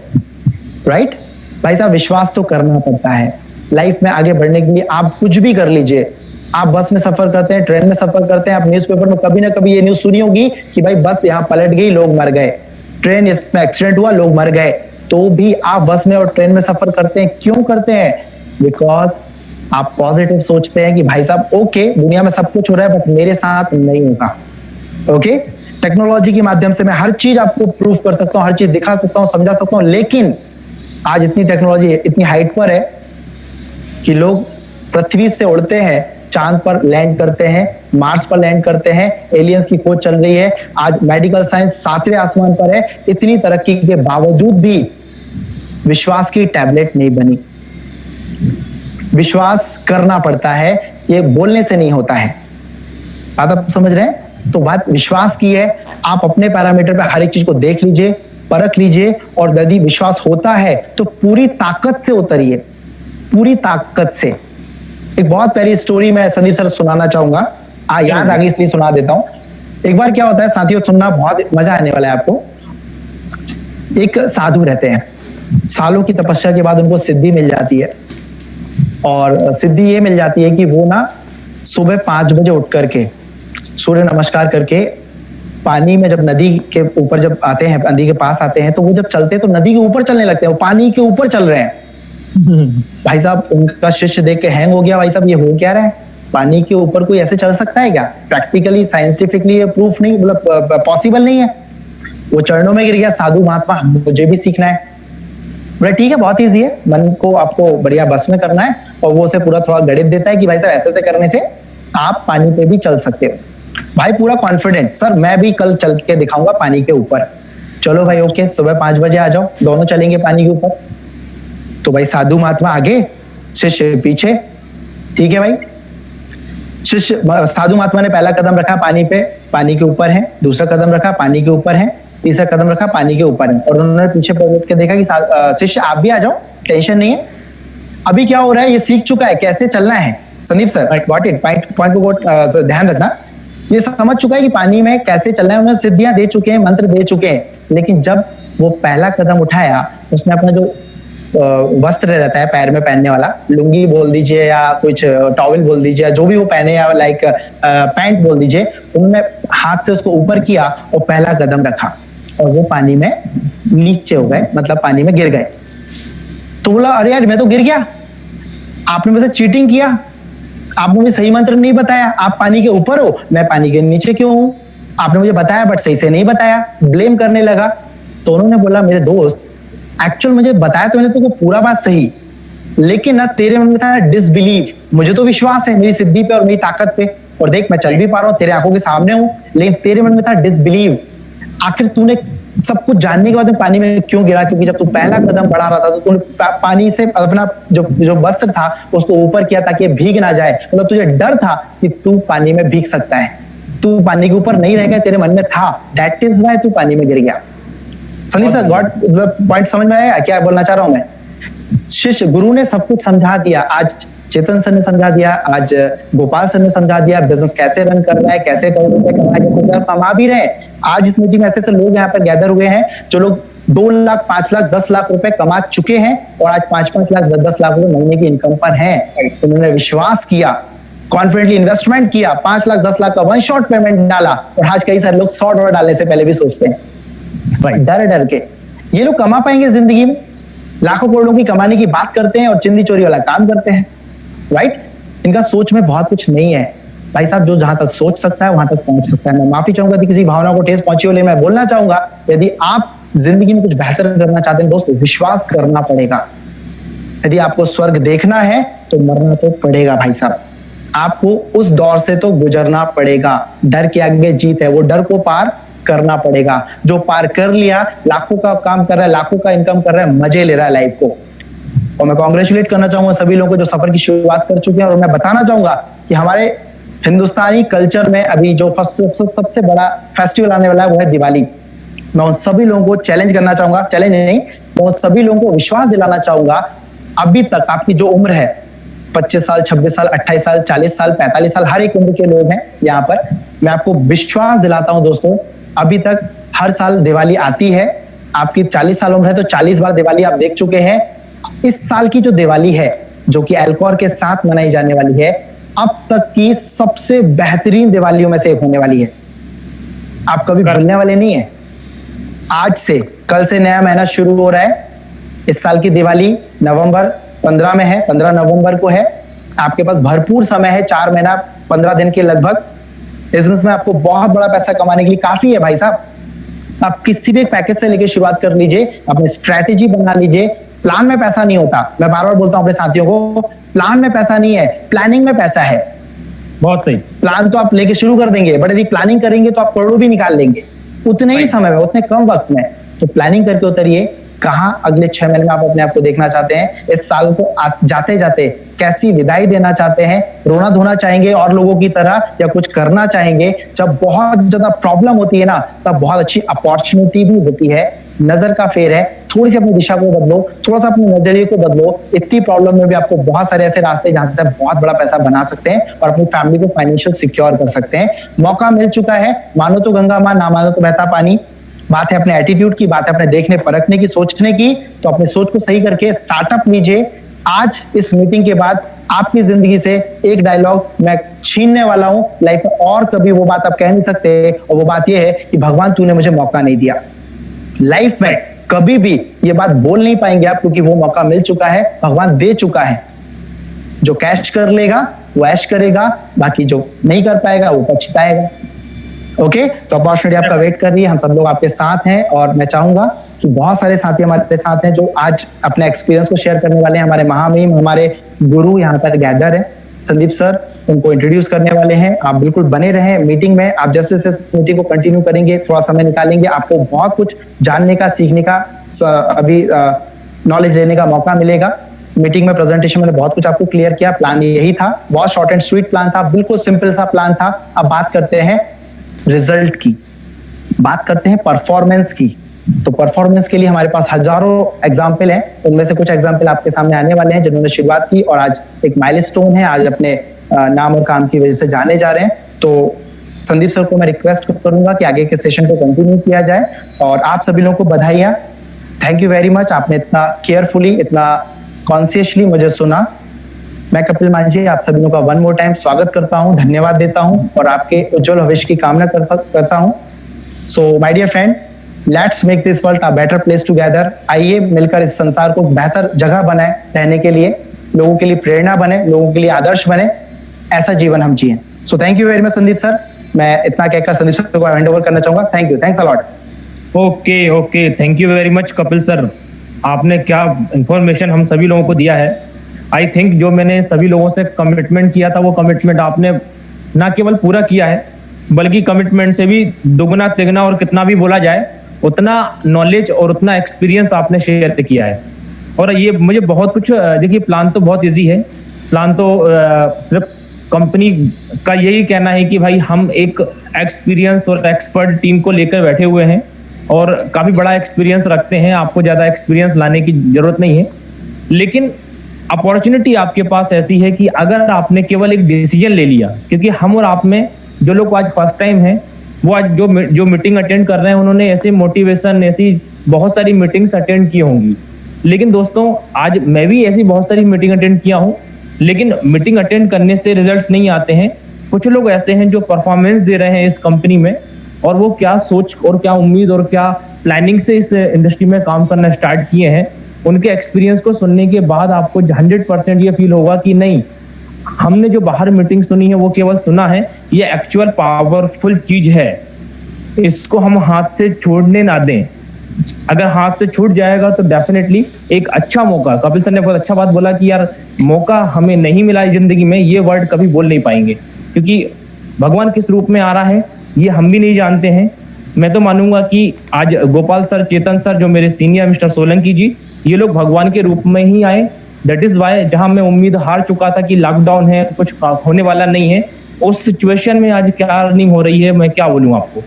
राइट? भाई साहब, विश्वास तो करना पड़ता है। लाइफ में आगे बढ़ने के लिए आप कुछ भी कर लीजिए। आप बस में सफर करते हैं, ट्रेन में सफर करते हैं, आप न्यूज़पेपर में कभी ना कभी ये न्यूज़ सुनी होगी कि भाई बस यहाँ पलट गई, लोग मर गए, ट्रेन इसमें एक्सीडेंट हुआ, लोग मर गए। तो भी आप बस में और ट्रेन में सफर करते हैं, क्यों करते हैं? बिकॉज आप पॉजिटिव सोचते हैं कि भाई साहब ओके, दुनिया में सब कुछ हो रहा है बट मेरे साथ नहीं होगा। ओके, टेक्नोलॉजी के माध्यम से मैं हर चीज आपको प्रूव कर सकता हूँ, हर चीज दिखा सकता हूँ, समझा सकता हूँ, लेकिन आज इतनी टेक्नोलॉजी इतनी हाइट पर है कि लोग पृथ्वी से उड़ते हैं, चांद पर लैंड करते हैं, मार्स पर लैंड करते हैं, एलियंस की खोज चल रही है। आज मेडिकल साइंस 7वें आसमान पर है। इतनी तरक्की के बावजूद भी विश्वास की टैबलेट नहीं बनी। विश्वास करना पड़ता है, ये बोलने से नहीं होता है। बात आप समझ रहे हैं? तो बात विश्वास की है। आप अपने पैरामीटर पे हर एक चीज को देख लीजिए, परख लीजिए, और यदि विश्वास होता है तो पूरी ताकत से उतरिए, पूरी ताकत से। एक बहुत प्यारी स्टोरी मैं संदीप सर सुनाना चाहूंगा, याद आ गई इसलिए सुना देता हूं। एक बार क्या होता है साथियों, सुनना बहुत मजा आने वाला है आपको। एक साधु रहते हैं, सालों की तपस्या के बाद उनको सिद्धि मिल जाती है, और सिद्धि ये मिल जाती है कि वो ना सुबह 5 बजे उठ करके सूर्य नमस्कार करके पानी में, जब नदी के ऊपर जब आते हैं, नदी के पास आते हैं, तो वो जब चलते हैं तो नदी के ऊपर चलने लगते हैं, वो पानी के ऊपर चल रहे हैं। भाई साहब, उनका शिष्य देख के हैंग हो गया, भाई साहब ये हो क्या रहा है, पानी के ऊपर कोई ऐसे चल सकता है क्या? प्रैक्टिकली साइंटिफिकली ये प्रूफ नहीं, मतलब पॉसिबल नहीं है। वो चरणों में गिर गया, साधु महात्मा मुझे भी सीखना है। बोला ठीक है, बहुत ईजी है, मन को आपको बढ़िया बस में करना है, और वो उसे पूरा थोड़ा गणित देता है कि भाई साहब ऐसे ऐसे करने से आप पानी पे भी चल सकते हो। भाई पूरा कॉन्फिडेंट, सर मैं भी कल चल के दिखाऊंगा पानी के ऊपर। चलो भाई ओके, सुबह 5 बजे आ जाओ, दोनों चलेंगे पानी के ऊपर। तो भाई साधु महात्मा आगे, शिष्य पीछे, ठीक है भाई। शिष्य साधु महात्मा ने पहला कदम रखा पानी पे, पानी के ऊपर है, दूसरा कदम रखा पानी के ऊपर है, तीसरा कदम रखा पानी के ऊपर है, और उन्होंने पीछे पलट के देखा कि शिष्य आप भी आ जाओ, टेंशन नहीं है। अभी क्या हो रहा है, ये सीख चुका है कैसे चलना है। Sandeep sir got it, point को ध्यान रखना। ये समझ चुका है कि पानी में कैसे चलना है, उन्होंने सिद्धियां दे चुके हैं, मंत्र दे चुके हैं। लेकिन जब वो पहला कदम उठाया, उसने अपना जो वस्त्र रहता है पैर में पहनने वाला, लुंगी बोल दीजिए या कुछ टॉवल बोल दीजिए, या जो भी वो पहने, या लाइक पैंट बोल दीजिए, उन्होंने हाथ से उसको ऊपर किया और पहला कदम रखा, और वो पानी में नीचे हो गए, मतलब पानी में गिर गए। तो बोला अरे यार मैं तो गिर गया, आपने मुझे चीटिंग किया, आपने मुझे सही मंत्र नहीं बताया, आप पानी के ऊपर हो, मैं पानी के नीचे क्यों हूं, आपने मुझे बताया बट सही से नहीं बताया, ब्लेम करने लगा। तो उन्होंने बोला मेरे दोस्त, एक्चुअल मुझे बताया तो मैंने तुमको पूरा बात सही, लेकिन ना तेरे मन में था डिसबिलीव। मुझे तो विश्वास है मेरी सिद्धि पे और मेरी ताकत पे, और देख मैं चल भी पा रहा हूँ, तेरे आंखों के सामने हूँ, लेकिन तेरे मन में था डिसबिलीव। आखिर तूने सब कुछ जानने के बाद में पानी में क्यों गिरा? क्योंकि जब तू पहला कदम बढ़ा रहा था तो तूने पानी से अपना जो वस्त्र था उसको ऊपर किया ताकि भीग ना जाए, मतलब तुझे डर था कि तू पानी में भीग सकता है, तू पानी के ऊपर नहीं रह गया, तेरे मन में था, दैट इज व्हाई तू पानी में गिर गया। संदीप सर गॉट पॉइंट समझ में आया क्या बोलना चाह रहा हूं मैं? शिष्य गुरु ने सब कुछ समझा दिया, आज चेतन सर ने समझा दिया, आज गोपाल सर ने समझा दिया, बिजनेस कैसे रन कर रहा है, कैसे करोड़ रुपए कमा भी रहे। आज इस मीटिंग में ऐसे लोग यहाँ पर गैदर हुए हैं जो लोग 2 लाख 5 लाख 10 लाख रुपए कमा चुके हैं, और आज 5-5 लाख 10-10 लाख रुपए महीने की इनकम पर हैं। उन्होंने विश्वास किया, कॉन्फिडेंटली इन्वेस्टमेंट किया, 5 लाख 10 लाख का 1 शॉट पेमेंट डाला, और आज कई सारे लोग $100 डालने से पहले भी सोचते हैं डर डर के। ये लोग कमा पाएंगे जिंदगी में? लाखों करोड़ों की कमाने की बात करते हैं और चिंदी चोरी वाला काम करते हैं, राइट? इनका सोच में बहुत कुछ नहीं है भाई साहब। जो जहां तक सोच सकता है वहां तक पहुंच सकता है। मैं माफी चाहूंगा यदि किसी भावना को ठेस पहुंची हो, लेकिन मैं बोलना चाहूंगा यदि आप जिंदगी में कुछ बेहतर करना चाहते हैं दोस्तों, विश्वास करना पड़ेगा। यदि आपको स्वर्ग देखना है तो मरना तो पड़ेगा भाई साहब, आपको उस दौर से तो गुजरना पड़ेगा। डर के आगे जीत है, वो डर को पार करना पड़ेगा। जो पार कर लिया, लाखों का काम कर रहा है, लाखों का इनकम कर रहा है, मजे ले रहा है लाइफ को। और मैं कांग्रेचुलेट करना चाहूंगा सभी लोगों को जो सफर की शुरुआत कर चुके हैं। और मैं बताना चाहूंगा कि हमारे हिंदुस्तानी कल्चर में अभी जो सबसे बड़ा फेस्टिवल आने वाला है वो है दिवाली। मैं उन सभी लोगों को चैलेंज करना चाहूंगा, चैलेंज नहीं, मैं उन सभी लोगों को विश्वास दिलाना चाहूंगा, अभी तक आपकी जो उम्र है 25 साल 26 साल 28 साल 40 साल 45 साल, हर एक उम्र के लोग हैं यहाँ पर। मैं आपको विश्वास दिलाता हूं दोस्तों, अभी तक हर साल दिवाली आती है। आपकी 40 साल उम्र है तो 40 बार दिवाली आप देख चुके हैं। इस साल की जो दिवाली है, जो कि अल्कोहल के साथ मनाई जाने वाली है, अब तक की सबसे बेहतरीन दिवालियों में से एक होने वाली है। आप कभी भूलने वाले नहीं है। आज से, कल से नया महीना शुरू हो रहा है। इस साल की दिवाली नवंबर 15 में है, 15 नवंबर को है। आपके पास भरपूर समय है, 4 महीना 15 दिन के लगभग। बिजनेस में आपको बहुत बड़ा पैसा कमाने के लिए काफी है भाई साहब। आप किसी भी एक पैकेज से लेके शुरुआत कर लीजिए, अपनी स्ट्रेटेजी बना लीजिए। प्लान में पैसा नहीं होता, मैं बार बार बोलता हूं अपने साथियों को, प्लान में पैसा नहीं है, प्लानिंग में पैसा है। बहुत सही। प्लान तो आप लेके शुरू कर देंगे, बट यदि प्लानिंग करेंगे तो आप करोड़ों भी निकाल लेंगे उतने ही समय में, उतने कम वक्त में। तो प्लानिंग करके उतरिए, कहां अगले 6 महीने में आप अपने आप को देखना चाहते हैं, इस साल को जाते जाते कैसी विदाई देना चाहते हैं, रोना धोना चाहेंगे और लोगों की तरह, या कुछ करना चाहेंगे। जब बहुत ज्यादा प्रॉब्लम होती है ना, तब बहुत अच्छी अपॉर्चुनिटी भी होती है। नजर का फेर है, थोड़ी सी अपनी दिशा को बदलो, थोड़ा सा अपने नजरिए को बदलो। इतनी प्रॉब्लम में भी आपको बहुत सारे ऐसे रास्ते जहां से बहुत बड़ा पैसा बना सकते हैं और अपनी फैमिली को फाइनेंशियल सिक्योर कर सकते हैं। मौका मिल चुका है, मानो तो गंगा मां, ना मानो तो बहता पानी। बात है अपने एटीट्यूड की, बात है अपने देखने परखने की, सोचने की। तो अपनी सोच को सही करके स्टार्टअप लीजिए। आज इस मीटिंग के बाद आपकी जिंदगी से एक डायलॉग मैं छीनने वाला हूं, लाइफ में और कभी वो बात आप कह नहीं सकते, और वो बात ये है कि भगवान तूने मुझे मौका नहीं दिया। लाइफ में कभी भी ये बात बोल नहीं पाएंगे आप, क्योंकि वो मौका मिल चुका है, भगवान दे चुका है। जो कैश कर लेगा वो ऐश करेगा, बाकी जो नहीं कर पाएगा वो पछताएगा। ओके, तो अपॉर्चुनिटी आपका वेट कर रही है, हम सब लोग आपके साथ हैं। और मैं चाहूंगा कि बहुत सारे साथी हमारे साथ हैं जो आज अपने एक्सपीरियंस को शेयर करने वाले हैं। हमारे महामहिम, हमारे गुरु यहाँ पर गैदर है। संदीप सर उनको इंट्रोड्यूस करने वाले हैं। आप बिल्कुल बने रहें मीटिंग में। आप जैसे जैसे मीटिंग को कंटिन्यू करेंगे, थोड़ा समय निकालेंगे, आपको बहुत कुछ जानने का, सीखने का, अभी नॉलेज लेने का मौका मिलेगा। मीटिंग में प्रेजेंटेशन में बहुत कुछ आपको क्लियर किया। प्लान यही था, बहुत शॉर्ट एंड स्वीट प्लान था, बिल्कुल सिंपल सा प्लान था। अब बात करते हैं रिजल्ट की, बात करते हैं परफॉर्मेंस की। तो परफॉर्मेंस के लिए हमारे पास हजारों एग्जाम्पल हैं, उनमें से कुछ एग्जाम्पल आपके सामने आने वाले हैं जिन्होंने शुरुआत की और आज एक माइलस्टोन है, आज अपने नाम और काम की वजह से जाने जा रहे हैं। तो संदीप सर को मैं रिक्वेस्ट करूंगा कि आगे के सेशन को कंटिन्यू किया जाए। और आप सभी लोगों को बधाइयां, थैंक यू वेरी मच। आपने इतना केयरफुली, इतना कॉन्शियसली मुझे सुना। मैं कपिल मांझी आप सभी लोगों का वन मोर टाइम स्वागत करता हूं, धन्यवाद देता हूं और आपके उज्जवल भविष्य की कामना करता हूं। So my dear friend, let's make this world a better place together. आइए मिलकर इस संसार को बेहतर जगह बनाए रहने के लिए, लोगों के लिए प्रेरणा बने, लोगों के लिए आदर्श बने, ऐसा जीवन हम जिए। So thank you very much Sandeep sir. मैं इतना कहकर संदीप सर को हैंड ओवर करना चाहूंगा। Thank you, thanks a lot. Okay, thank you very much Kapil sir. आपने क्या इंफॉर्मेशन हम सभी लोगों को दिया है। आई थिंक जो मैंने सभी लोगों से कमिटमेंट किया था, वो कमिटमेंट आपने ना केवल पूरा किया है, बल्कि कमिटमेंट से भी दुगना तिगना, और कितना भी बोला जाए उतना नॉलेज और उतना एक्सपीरियंस आपने शेयर किया है। और ये मुझे बहुत कुछ, देखिए प्लान तो बहुत इजी है। प्लान तो सिर्फ कंपनी का यही कहना है कि भाई हम एक एक्सपीरियंस और एक्सपर्ट टीम को लेकर बैठे हुए हैं और काफी बड़ा एक्सपीरियंस रखते हैं। आपको ज्यादा एक्सपीरियंस लाने की जरूरत नहीं है, लेकिन अपॉर्चुनिटी आपके पास ऐसी है कि अगर आपने केवल एक डिसीजन ले लिया, क्योंकि हम और आप में जो लोग आज फर्स्ट टाइम हैं, वो आज जो मीटिंग अटेंड कर रहे हैं, उन्होंने ऐसे मोटिवेशन, ऐसी बहुत सारी मीटिंग्स अटेंड की होंगी। लेकिन दोस्तों, आज मैं भी ऐसी बहुत सारी मीटिंग अटेंड किया हूं, लेकिन मीटिंग अटेंड करने से रिजल्ट्स नहीं आते हैं। कुछ लोग ऐसे हैं जो परफॉर्मेंस दे रहे हैं इस कंपनी में, और वो क्या सोच और क्या उम्मीद और क्या प्लानिंग से इस इंडस्ट्री में काम करना स्टार्ट किए हैं, उनके एक्सपीरियंस को सुनने के बाद आपको 100% ये फील होगा कि नहीं, हमने जो बाहर मीटिंग सुनी है वो केवल सुना है, ये एक्चुअल पावरफुल चीज है, इसको हम हाथ से छोड़ने ना दें। अगर हाथ से छूट जाएगा तो डेफिनेटली एक अच्छा मौका, कपिल सर ने बहुत अच्छा बात बोला कि यार मौका हमें नहीं मिला है जिंदगी में, ये वर्ड कभी बोल नहीं पाएंगे, क्योंकि भगवान किस रूप में आ रहा है ये हम भी नहीं जानते हैं। मैं तो मानूंगा कि आज गोपाल सर, चेतन सर, जो मेरे सीनियर, मिस्टर सोलंकी जी, ये लोग भगवान के रूप में ही आए। दैट इज वाई, जहां मैं उम्मीद हार चुका था कि लॉकडाउन है, कुछ होने वाला नहीं है, उस सिचुएशन में आज क्या अर्निंग हो रही है, मैं क्या बोलूं आपको।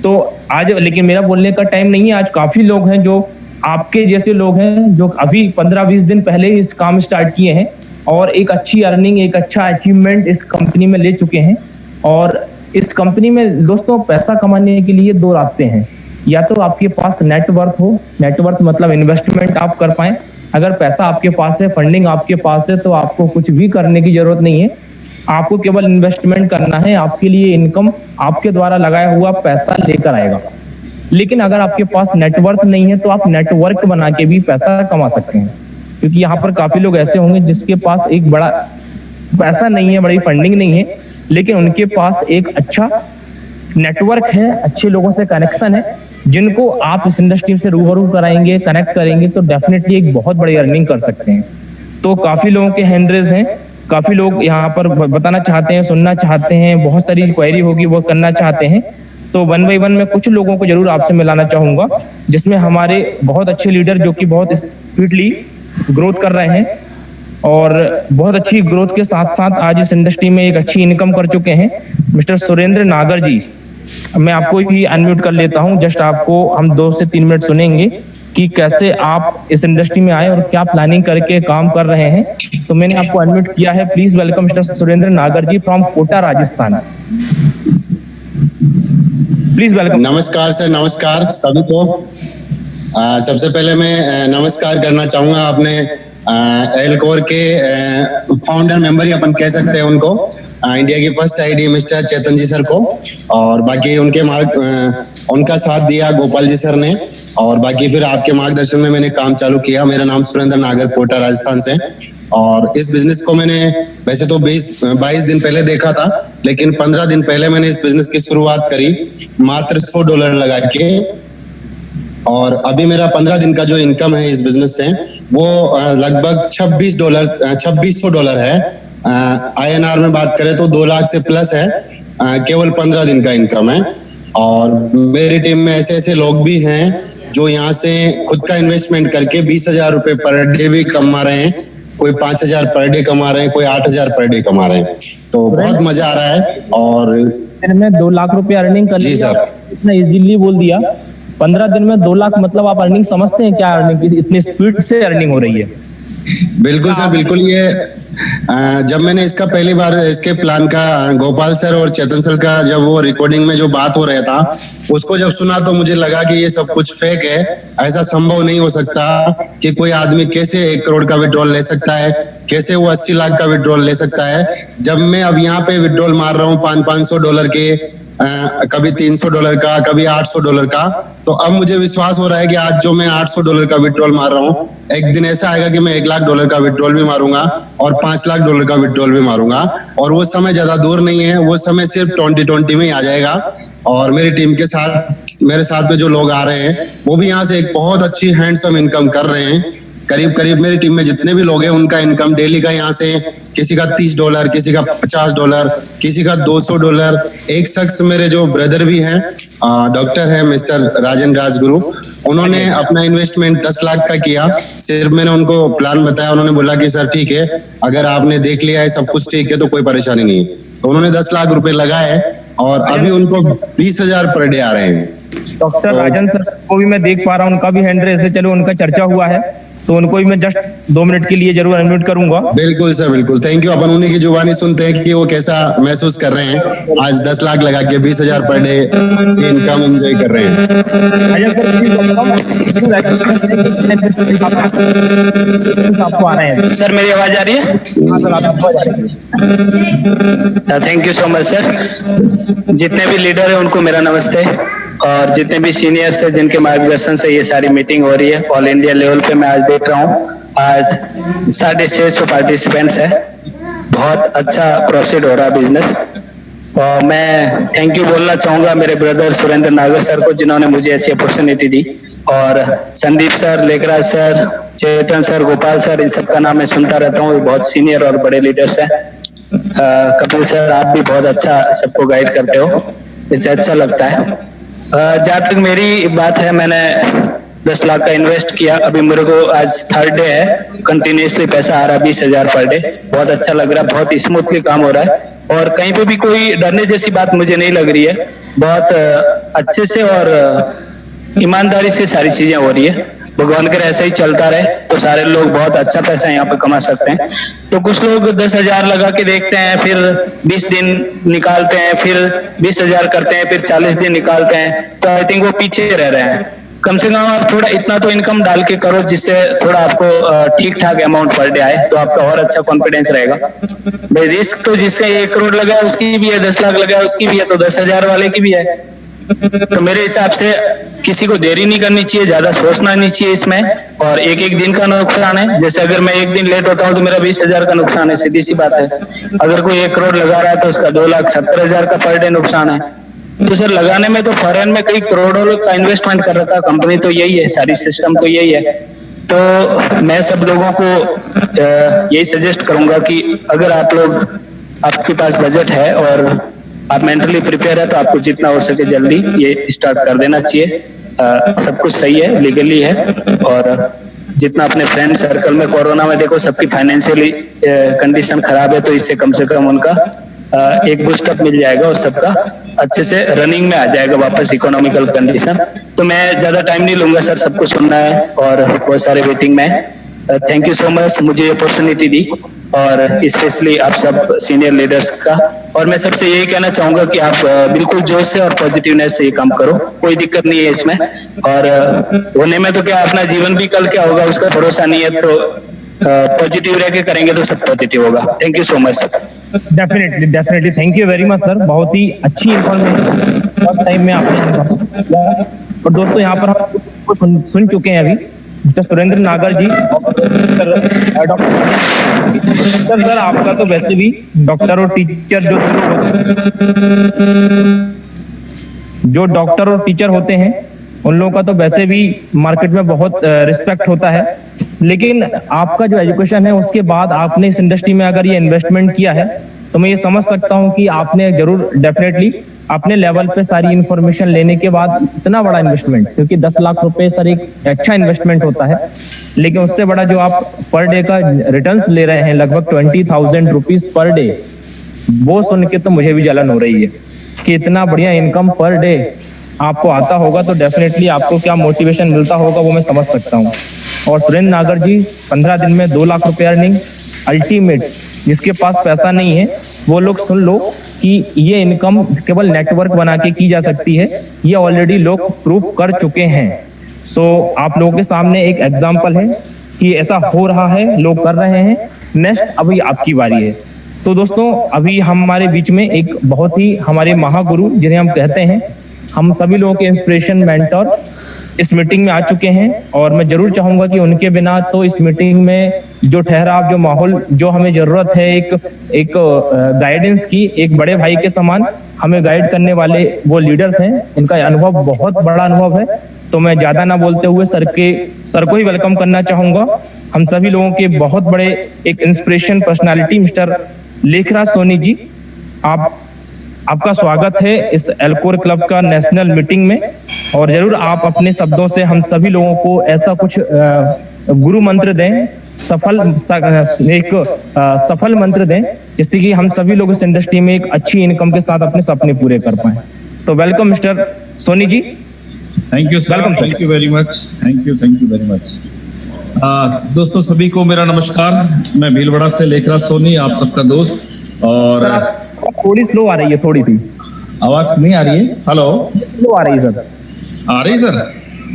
तो आज, लेकिन मेरा बोलने का टाइम नहीं है। आज काफी लोग हैं जो आपके जैसे लोग हैं, जो अभी 15-20 दिन पहले ही इस काम स्टार्ट किए हैं और एक अच्छी अर्निंग, एक अच्छा अचीवमेंट इस कंपनी में ले चुके हैं। और इस कंपनी में दोस्तों पैसा कमाने के लिए दो रास्ते हैं, या तो आपके पास नेटवर्थ हो, नेटवर्थ मतलब इन्वेस्टमेंट आप कर पाए। अगर पैसा आपके पास है, फंडिंग आपके पास है, तो आपको कुछ भी करने की जरूरत नहीं है, आपको केवल इन्वेस्टमेंट करना है, आपके लिए इनकम आपके द्वारा लगाया हुआ पैसा लेकर आएगा। लेकिन अगर आपके पास नेटवर्थ नहीं है तो आप नेटवर्क बना के भी पैसा कमा सकते हैं, क्योंकि यहाँ पर काफी लोग ऐसे होंगे जिसके पास एक बड़ा पैसा नहीं है, बड़ी फंडिंग नहीं है, लेकिन उनके पास एक अच्छा नेटवर्क है, अच्छे लोगों से कनेक्शन है, जिनको आप इस इंडस्ट्री से रूबरू कराएंगे, कनेक्ट करेंगे, तो डेफिनेटली एक बहुत बड़ी अर्निंग कर सकते हैं। तो काफी लोगों के हैंड रेज हैं, काफी लोग यहाँ पर बताना चाहते हैं, सुनना चाहते हैं, बहुत सारी क्वेरी होगी वो करना चाहते हैं। तो 1 बाय 1 में कुछ लोगों को जरूर आपसे मिलाना चाहूंगा, जिसमें हमारे बहुत अच्छे लीडर जो कि बहुत स्पीडली ग्रोथ कर रहे हैं और बहुत अच्छी ग्रोथ के साथ साथ आज इस इंडस्ट्री में एक अच्छी इनकम कर चुके हैं, मिस्टर सुरेंद्र नागर जी। मैं आपको भी अनम्यूट कर लेता हूं, जस्ट आपको हम 2 से 3 मिनट सुनेंगे कि कैसे आप इस इंडस्ट्री में आए और क्या प्लानिंग करके काम कर रहे हैं। तो मैंने आपको अनम्यूट किया है, please welcome mister Surendra Nagar ji from Kota, Rajasthan. Please welcome. नमस्कार सर, नमस्कार सभी को। सबसे पहले मैं नमस्कार करना चाहूंगा अपने एलकोर के फाउंडर मेंबर ही अपन कह सकते हैं उनको, इंडिया की फर्स्ट आईडी मिस्टर चेतन जी सर को, और बाकी उनके उनका साथ दिया गोपाल जी सर ने, और बाकी फिर आपके मार्गदर्शन में मैंने काम चालू किया। मेरा नाम सुरेंद्र नागर, कोटा राजस्थान से, और इस बिजनेस को मैंने वैसे तो 22 दिन पहले देखा था, लेकिन 15 दिन पहले मैंने इस बिजनेस की शुरुआत करी मात्र $100 लगा के, और अभी मेरा 15 दिन का जो इनकम है इस बिजनेस से वो लगभग $2600 है, INR में बात करें तो 2 लाख से प्लस है, केवल 15 दिन का इनकम है। और मेरी टीम में ऐसे ऐसे लोग भी हैं जो यहाँ से खुद का इन्वेस्टमेंट करके 20,000 रुपए पर डे भी कमा रहे हैं, कोई 5,000 पर डे कमा रहे हैं, कोई 8,000 पर डे कमा रहे हैं। तो बहुत मजा आ रहा है। और दिन में 2 लाख रुपए अर्निंग कर जी सर, इतना इजीली बोल दिया। 15 दिन में 2 लाख मतलब आप अर्निंग समझते हैं क्या? अर्निंग इतनी स्पीड से अर्निंग हो रही है। बिल्कुल सर, बिल्कुल। ये जब मैंने इसका पहली बार इसके प्लान का गोपाल सर और चेतन सर का जब वो रिकॉर्डिंग में जो बात हो रहा था उसको जब सुना तो मुझे लगा कि ये सब कुछ फेक है, ऐसा संभव नहीं हो सकता कि कोई आदमी कैसे 1 करोड़ का विड्रॉल ले सकता है, कैसे वो 80 लाख का विड्रॉल ले सकता है। जब मैं अब यहाँ पे विड्रॉल मार रहा हूँ $500 के, कभी $300 का, कभी $800 का, तो अब मुझे विश्वास हो रहा है कि आज जो मैं $800 का विड्रॉल मार रहा हूँ, एक दिन ऐसा आएगा कि मैं $1,00,000 का विड्रॉल भी मारूंगा और $5,00,000 का विड्रॉल भी मारूंगा। और वो समय ज्यादा दूर नहीं है, वो समय सिर्फ 2020 में ही आ जाएगा। और मेरी टीम के साथ, मेरे साथ में जो लोग आ रहे हैं वो भी यहाँ से एक बहुत अच्छी हैंडसम इनकम कर रहे हैं। करीब करीब मेरी टीम में जितने भी लोग हैं उनका इनकम डेली का यहाँ से किसी का $30, किसी का $50, किसी का $200। एक शख्स मेरे जो ब्रदर भी हैं, डॉक्टर है मिस्टर राजन राजगुरु, उन्होंने अपना इन्वेस्टमेंट 10 लाख का किया। सिर्फ मैंने उनको प्लान बताया, उन्होंने बोला कि सर ठीक है, अगर आपने देख लिया है सब कुछ ठीक है तो कोई परेशानी नहीं है। तो उन्होंने 10 लाख रुपए लगाए और अभी उनको 20,000 पर डे आ रहे हैं। डॉक्टर राजन सर को भी मैं देख पा रहा हूँ, उनका भी हैंड रेस है। चलो, उनका चर्चा हुआ है तो उनको भी मैं जस्ट 2 मिनट के लिए जरूर अनम्यूट करूंगा। बिल्कुल सर, बिल्कुल। Thank you. अपन उन्हीं की जुबानी सुनते हैं कि वो कैसा महसूस कर रहे हैं। आज 10 लाख लगा के 20,000 पर डे इनकम एंजॉय कर रहे हैं। आपको आ रहे हैं सर, मेरी आवाज आ रही है? Thank you so much sir. जितने भी लीडर है उनको मेरा नमस्ते, और जितने भी सीनियर्स है जिनके मार्गदर्शन से ये सारी मीटिंग हो रही है ऑल इंडिया लेवल पे, मैं आज देख रहा हूँ आज 650 पार्टिसिपेंट्स है। बहुत अच्छा प्रोसीड हो रहा है बिजनेस। और मैं थैंक यू बोलना चाहूंगा मेरे ब्रदर सुरेंद्र नागर सर को, जिन्होंने मुझे ऐसी अपॉर्चुनिटी दी। और संदीप सर, लेखराज सर, चेतन सर, गोपाल सर, इन सबका नाम मैं सुनता रहता हूँ, बहुत सीनियर और बड़े लीडर्स हैं। कपिल सर, आप भी बहुत अच्छा सबको गाइड करते हो, इससे अच्छा लगता है। जहाँ तक मेरी बात है, मैंने 10 लाख का इन्वेस्ट किया। अभी मेरे को आज 3rd डे है, कंटिन्यूसली पैसा आ रहा है 20,000 पर डे। बहुत अच्छा लग रहा है, बहुत स्मूथली काम हो रहा है और कहीं पे भी कोई डरने जैसी बात मुझे नहीं लग रही है। बहुत अच्छे से और ईमानदारी से सारी चीजें हो रही है। भगवान करे ऐसा ही चलता रहे तो सारे लोग बहुत अच्छा पैसा यहाँ पे कमा सकते हैं। तो कुछ लोग 10,000 लगा के देखते हैं, फिर 20 दिन निकालते हैं, फिर 20,000 करते हैं, फिर 40 दिन निकालते हैं, तो आई थिंक वो पीछे रह रहे हैं। कम से कम आप थोड़ा इतना तो इनकम डाल के करो जिससे थोड़ा आपको ठीक ठाक अमाउंट पर डे आए, तो आपका और अच्छा कॉन्फिडेंस रहेगा। भाई रिस्क तो जिसका 1 करोड़ लगा है उसकी भी है, 10 लाख लगा है उसकी भी है, तो 10,000 वाले की भी है। तो मेरे हिसाब से किसी को देरी नहीं करनी चाहिए, ज्यादा सोचना नहीं चाहिए इसमें। और एक एक दिन का नुकसान है, जैसे अगर मैं एक दिन लेट होता हूँ तो मेरा 20,000 का नुकसान है, सीधी सी बात है। अगर कोई 1 करोड़ लगा रहा है तो उसका 2,70,000 का पर डे नुकसान है। तो सर लगाने में तो फॉरेन में कई करोड़ों का इन्वेस्टमेंट कर रखा, कंपनी तो यही है, सारी सिस्टम तो यही है। तो मैं सब लोगों को यही सजेस्ट करूंगा कि अगर आप लोग, आपके पास बजट है और आप मेंटली प्रिपेयर है तो आपको जितना हो सके जल्दी ये स्टार्ट कर देना चाहिए। सब कुछ सही है, लीगली है। और जितना अपने फ्रेंड सर्कल में, कोरोना में देखो सबकी फाइनेंशियली कंडीशन खराब है, तो इससे कम से कम उनका एक बूस्टअप मिल जाएगा और सबका अच्छे से रनिंग में आ जाएगा वापस इकोनॉमिकल कंडीशन। तो मैं ज्यादा टाइम नहीं लूंगा सर, सबको सुनना है और बहुत सारे वेटिंग में है। थैंक यू सो मच मुझे ये अपॉर्चुनिटी दी, और स्पेशली आप सब सीनियर लीडर्स का। और मैं सबसे यही कहना चाहूंगा कि आप बिल्कुल जोश से और पॉजिटिवनेस से ये काम करो, कोई दिक्कत नहीं है इसमें। और होने में तो क्या, अपना जीवन भी कल क्या होगा उसका भरोसा नहीं है, तो पॉजिटिव रह के करेंगे तो सब पॉजिटिव होगा। Thank you so much sir. Definitely thank you very much sir, बहुत ही अच्छी इंफॉर्मेशन बहुत टाइम में आपने। और दोस्तों यहाँ पर हम सुन चुके हैं अभी डॉक्टर सुरेंद्र नागर जी, डॉक्टर सर आपका तो वैसे भी डॉक्टर और टीचर जो डॉक्टर और टीचर होते हैं उन लोगों का तो वैसे भी मार्केट में बहुत रिस्पेक्ट होता है, लेकिन आपका जो एजुकेशन है उसके बाद आपने इस इंडस्ट्री में अगर ये इन्वेस्टमेंट किया है तो मैं ये समझ सकता हूँ कि आपने जरूर डेफिनेटली अपने लेवल पे सारी इंफॉर्मेशन लेने के बाद इतना बड़ा इन्वेस्टमेंट, क्योंकि 10 लाख रुपए सर एक अच्छा इन्वेस्टमेंट होता है, लेकिन उससे बड़ा जो आप पर डे का रिटर्न्स ले रहे हैं लगभग 20,000 रुपीज पर डे, वो सुन के तो मुझे भी जलन हो रही है कि इतना बढ़िया इनकम पर डे आपको आता होगा तो डेफिनेटली आपको क्या मोटिवेशन मिलता होगा वो मैं समझ सकता हूँ। और सुरेंद्र नागर जी 15 दिन में 2 लाख रुपए अर्निंग अल्टीमेट, जिसके पास पैसा नहीं है वो लोग सुन लो कि ये इनकम केवल नेटवर्क बना के की जा सकती है, ये ऑलरेडी लोग प्रूव कर चुके हैं। सो आप लोगों के सामने एक एग्जाम्पल है कि ऐसा हो रहा है, लोग कर रहे हैं। नेक्स्ट अभी आपकी बारी है। तो दोस्तों अभी हमारे बीच में एक बहुत ही हमारे महागुरु जिन्हें हम कहते हैं, हम सभी लोगों के इंस्पिरेशन मेंटर इस मीटिंग में आ चुके हैं, और मैं जरूर चाहूंगा कि उनके बिना तो इस मीटिंग में जो ठहराव, जो माहौल, जो हमें जरूरत है एक गाइडेंस की, एक बड़े भाई के समान हमें गाइड करने वाले वो लीडर्स हैं, उनका अनुभव बहुत बड़ा अनुभव है। तो मैं ज्यादा ना बोलते हुए सर को ही वेलकम करना चाहूंगा। हम सभी लोगों के बहुत बड़े एक inspiration personality mister Lekhraj Soni ji, आपका स्वागत है इस एल्कोर क्लब का नेशनल मीटिंग में, और जरूर आप अपने शब्दों से हम सभी लोगों को ऐसा कुछ गुरु मंत्र दें, सफल मंत्र दें, जिससे कि हम सभी लोग इस इंडस्ट्री में एक अच्छी इनकम के साथ अपने सपने पूरे कर पाएं। तो welcome mister Soni ji. Thank you sir, thank you very much, thank you very much. दोस्तों सभी को मेरा नमस्कार। मैं भीलवाड़ा से लेखराज सोनी, आप सबका दोस्त। और थोड़ी स्लो आ रही है, थोड़ी सी आवाज नहीं आ रही है? हेलो, स्लो आ रही है सर। आ रही सर?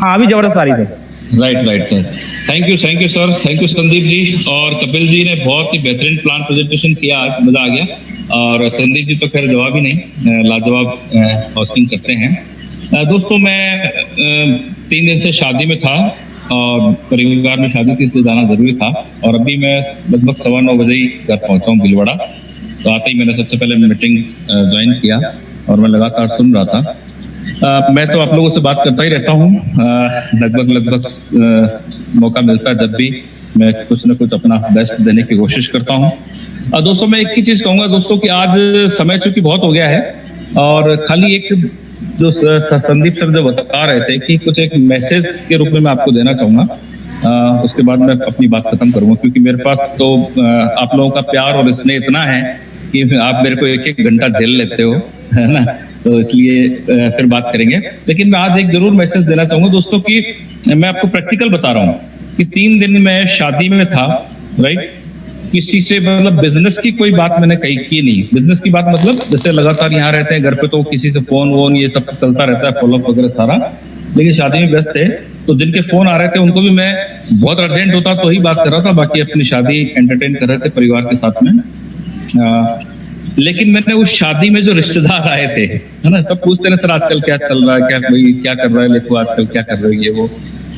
हाँ अभी जबरदस्त आ रही है sir. Right sir, thank you sir, thank you Sandeep ji और कपिल जी ने बहुत ही बेहतरीन प्लान प्रेजेंटेशन किया, आज मजा आ गया। और संदीप जी तो खैर जवाब ही नहीं, लाजवाब होस्टिंग करते हैं। दोस्तों मैं 3 दिन से शादी में था और परिवार में शादी थी, इसलिए जाना जरूरी था, और अभी मैं लगभग 9:15 बजे ही घर पहुंचा हूँ भीलवाड़ा। तो आते ही मैंने सबसे पहले मीटिंग ज्वाइन किया और मैं लगातार सुन रहा था। मैं तो आप लोगों से बात करता ही रहता हूँ, लगभग मौका मिलता है जब भी मैं कुछ न कुछ अपना बेस्ट देने की कोशिश करता हूँ। दोस्तों मैं एक ही चीज कहूंगा दोस्तों कि आज समय चूंकि बहुत हो गया है, और खाली एक जो संदीप सर जो बता रहे थे कि कुछ एक मैसेज के रूप में मैं आपको देना चाहूंगा, उसके बाद मैं अपनी बात खत्म करूंगा, क्योंकि मेरे पास तो आप लोगों का प्यार और स्नेह इतना है कि आप मेरे को 1-1 घंटा झेल लेते हो, है ना, तो इसलिए फिर बात करेंगे। लेकिन मैं आज एक जरूर मैसेज देना चाहूंगा दोस्तों कि मैं आपको प्रैक्टिकल बता रहा हूँ कि 3 दिन मैं शादी में था, राइट, किसी से मतलब बिजनेस की कोई बात मैंने की नहीं। बिजनेस की बात मतलब जैसे लगातार यहाँ रहते हैं घर पे तो किसी से फोन वोन ये सब चलता रहता है, फॉलोअप वगैरह सारा, लेकिन शादी में व्यस्त थे तो जिनके फोन आ रहे थे उनको भी मैं बहुत अर्जेंट होता तो ही बात कर रहा था, बाकी अपनी शादी एंटरटेन कर रहे थे परिवार के साथ में। लेकिन मैंने उस शादी में जो रिश्तेदार आए थे, है ना, सब पूछते ना सर आजकल क्या चल रहा है, क्या भाई क्या कर रहा है लेको, आजकल क्या कर रहे हो ये वो,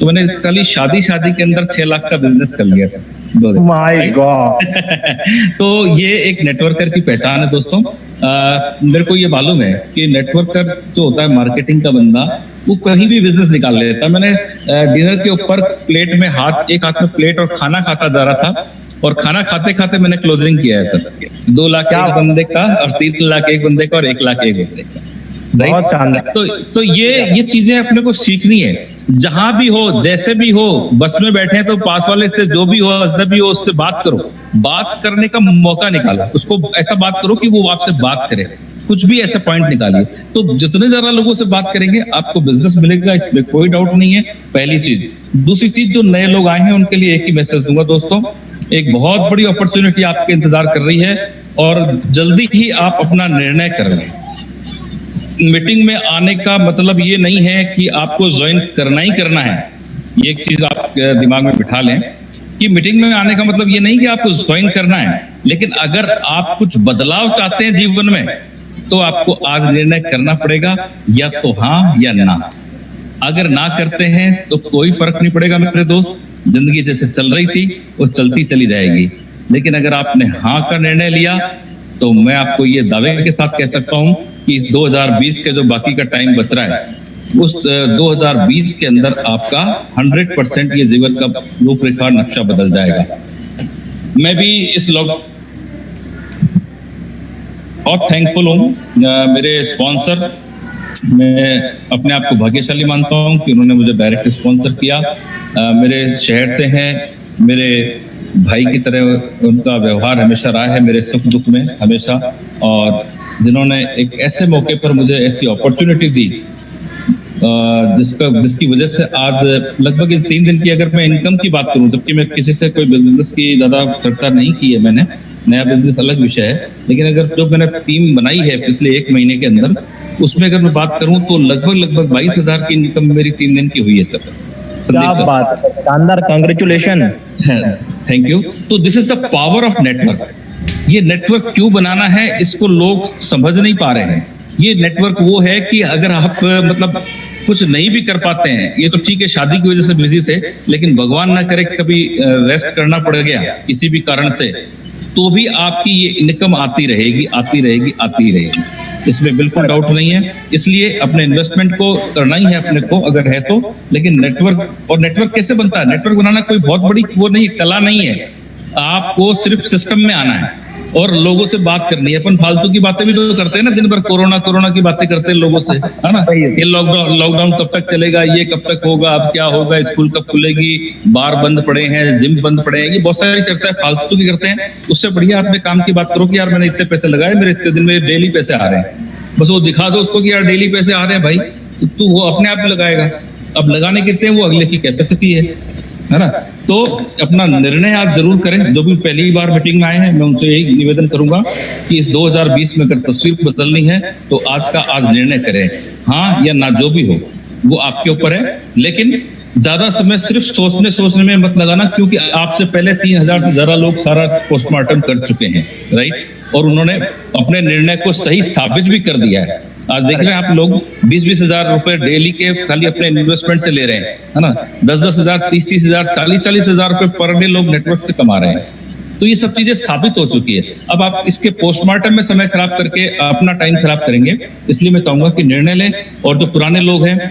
तो मैंने खाली शादी के अंदर 6 लाख का बिजनेस कर लिया सर, 2 दिन। My God. तो ये एक नेटवर्कर की पहचान है दोस्तों। मेरे को ये मालूम है कि नेटवर्कर जो होता है, मार्केटिंग का बंदा, वो कहीं भी बिजनेस निकाल लेता है। मैंने डिनर के ऊपर प्लेट में एक हाथ में प्लेट और खाना खाता जा रहा था, और खाना खाते खाते मैंने क्लोजिंग किया है सर। 2 लाख एक बंदे का, और 3 लाख एक बंदे का, और 1 लाख एक बंदे का। बहुत शानदार। तो ये चीजें अपने को सीखनी है, जहां भी हो, जैसे भी हो, बस में बैठे हैं तो पास वाले से जो भी हो, अजनबी हो, उससे बात करो, बात करने का मौका निकालो, उसको ऐसा बात करो कि वो आपसे बात करे, कुछ भी ऐसे पॉइंट निकालिए। तो जितने ज्यादा लोगों से बात करेंगे आपको बिजनेस मिलेगा, इसमें कोई डाउट नहीं है, पहली चीज। दूसरी चीज, जो नए लोग आए हैं उनके लिए एक ही मैसेज दूंगा दोस्तों, एक बहुत बड़ी अपॉर्चुनिटी आपके इंतजार कर रही है, और जल्दी ही आप अपना निर्णय कर लें। मीटिंग में आने का मतलब ये नहीं है कि आपको ज्वाइन करना ही करना है, ये एक चीज आप दिमाग में बिठा लें कि मीटिंग में आने का मतलब ये नहीं कि आपको ज्वाइन करना है, लेकिन अगर आप कुछ बदलाव चाहते हैं जीवन में तो आपको आज निर्णय करना पड़ेगा, या तो हाँ या ना। अगर ना करते हैं तो कोई फर्क नहीं पड़ेगा मेरे दोस्त, जिंदगी जैसे चल रही थी वो चलती चली जाएगी। लेकिन अगर आपने हाँ का निर्णय लिया तो मैं आपको ये दावे के साथ कह सकता हूं कि इस 2020 के जो बाकी का टाइम बच रहा है, उस 2020 के अंदर आपका 100% ये जीवन का रूपरेखा नक्शा बदल जाएगा। मैं भी इस बहुत थैंकफुल हूँ मेरे स्पॉन्सर, मैं अपने आप को भाग्यशाली मानता हूँ कि उन्होंने मुझे डायरेक्ट स्पॉन्सर किया। मेरे शहर से हैं, मेरे भाई की तरह उनका व्यवहार हमेशा रहा है मेरे सुख दुख में हमेशा, और जिन्होंने एक ऐसे मौके पर मुझे ऐसी अपॉर्चुनिटी दी जिसकी वजह से आज लगभग 3 दिन की अगर मैं इनकम की बात करूं, जबकि मैं किसी से कोई बिजनेस की ज्यादा चर्चा नहीं की है, मैंने नया बिजनेस अलग विषय है, लेकिन अगर जो मैंने टीम बनाई है पिछले 1 महीने के अंदर, उसमें अगर मैं बात करूं तो लगभग 22,000 की इनकम मेरी 3 दिन की हुई है सर। क्या बात, शानदार, कांग्रेचुलेशन। Thank you. तो this is the power of network. ये नेटवर्क क्यों बनाना है इसको लोग समझ नहीं पा रहे हैं। ये नेटवर्क वो है कि अगर आप मतलब कुछ नहीं भी कर पाते हैं, ये तो ठीक है शादी की वजह से बिजी थे, लेकिन भगवान ना करे कभी रेस्ट करना पड़ गया किसी भी कारण से, तो भी आपकी ये इनकम आती रहेगी। इसमें बिल्कुल डाउट नहीं है। इसलिए अपने इन्वेस्टमेंट को करना ही है अपने को, अगर है तो। लेकिन नेटवर्क कैसे बनता है? नेटवर्क बनाना कोई बहुत बड़ी वो नहीं, कला नहीं है। आपको सिर्फ सिस्टम में आना है और लोगों से बात करनी है। अपन फालतू की बातें भी तो करते हैं ना, दिन भर कोरोना की बातें करते हैं लोगों से, है ना? ये लॉकडाउन कब तक चलेगा, ये कब तक होगा, अब क्या होगा, स्कूल कब खुलेगी, बार बंद पड़े हैं, जिम बंद पड़े हैं, ये बहुत सारी चर्चा फालतू की करते हैं। उससे बढ़िया अपने काम की बात करो कि यार मैंने इतने पैसे लगाए, मेरे इतने दिन में डेली पैसे आ रहे हैं। बस वो दिखा दो उसको कि यार डेली पैसे आ रहे हैं भाई, तो वो अपने आप लगाएगा। अब लगाने कितने वो अगले की कैपेसिटी है ना? तो अपना निर्णय आप जरूर करें। जो भी पहली बार मीटिंग में आए हैं, मैं उनसे यही निवेदन करूंगा कि इस 2020 में अगर तस्वीर बदलनी है तो आज का आज निर्णय करें, हाँ या ना, जो भी हो वो आपके ऊपर है। लेकिन ज्यादा समय सिर्फ सोचने में मत लगाना, क्योंकि आपसे पहले 3,000 से ज्यादा लोग सारा पोस्टमार्टम कर चुके हैं, राइट? और उन्होंने अपने निर्णय को सही साबित भी कर दिया है। आज देख रहे हैं आप लोग 20-20 हजार रुपए डेली के खाली अपने इन्वेस्टमेंट से ले रहे हैं, है ना? 10-10 हजार, 30-30 हजार, 40-40 हजार रुपए पर डे लोग नेटवर्क से कमा रहे हैं। तो ये सब चीजें साबित हो चुकी है। अब आप इसके पोस्टमार्टम में समय खराब करके अपना टाइम खराब करेंगे। इसलिए मैं चाहूंगा कि निर्णय लें। और जो पुराने लोग हैं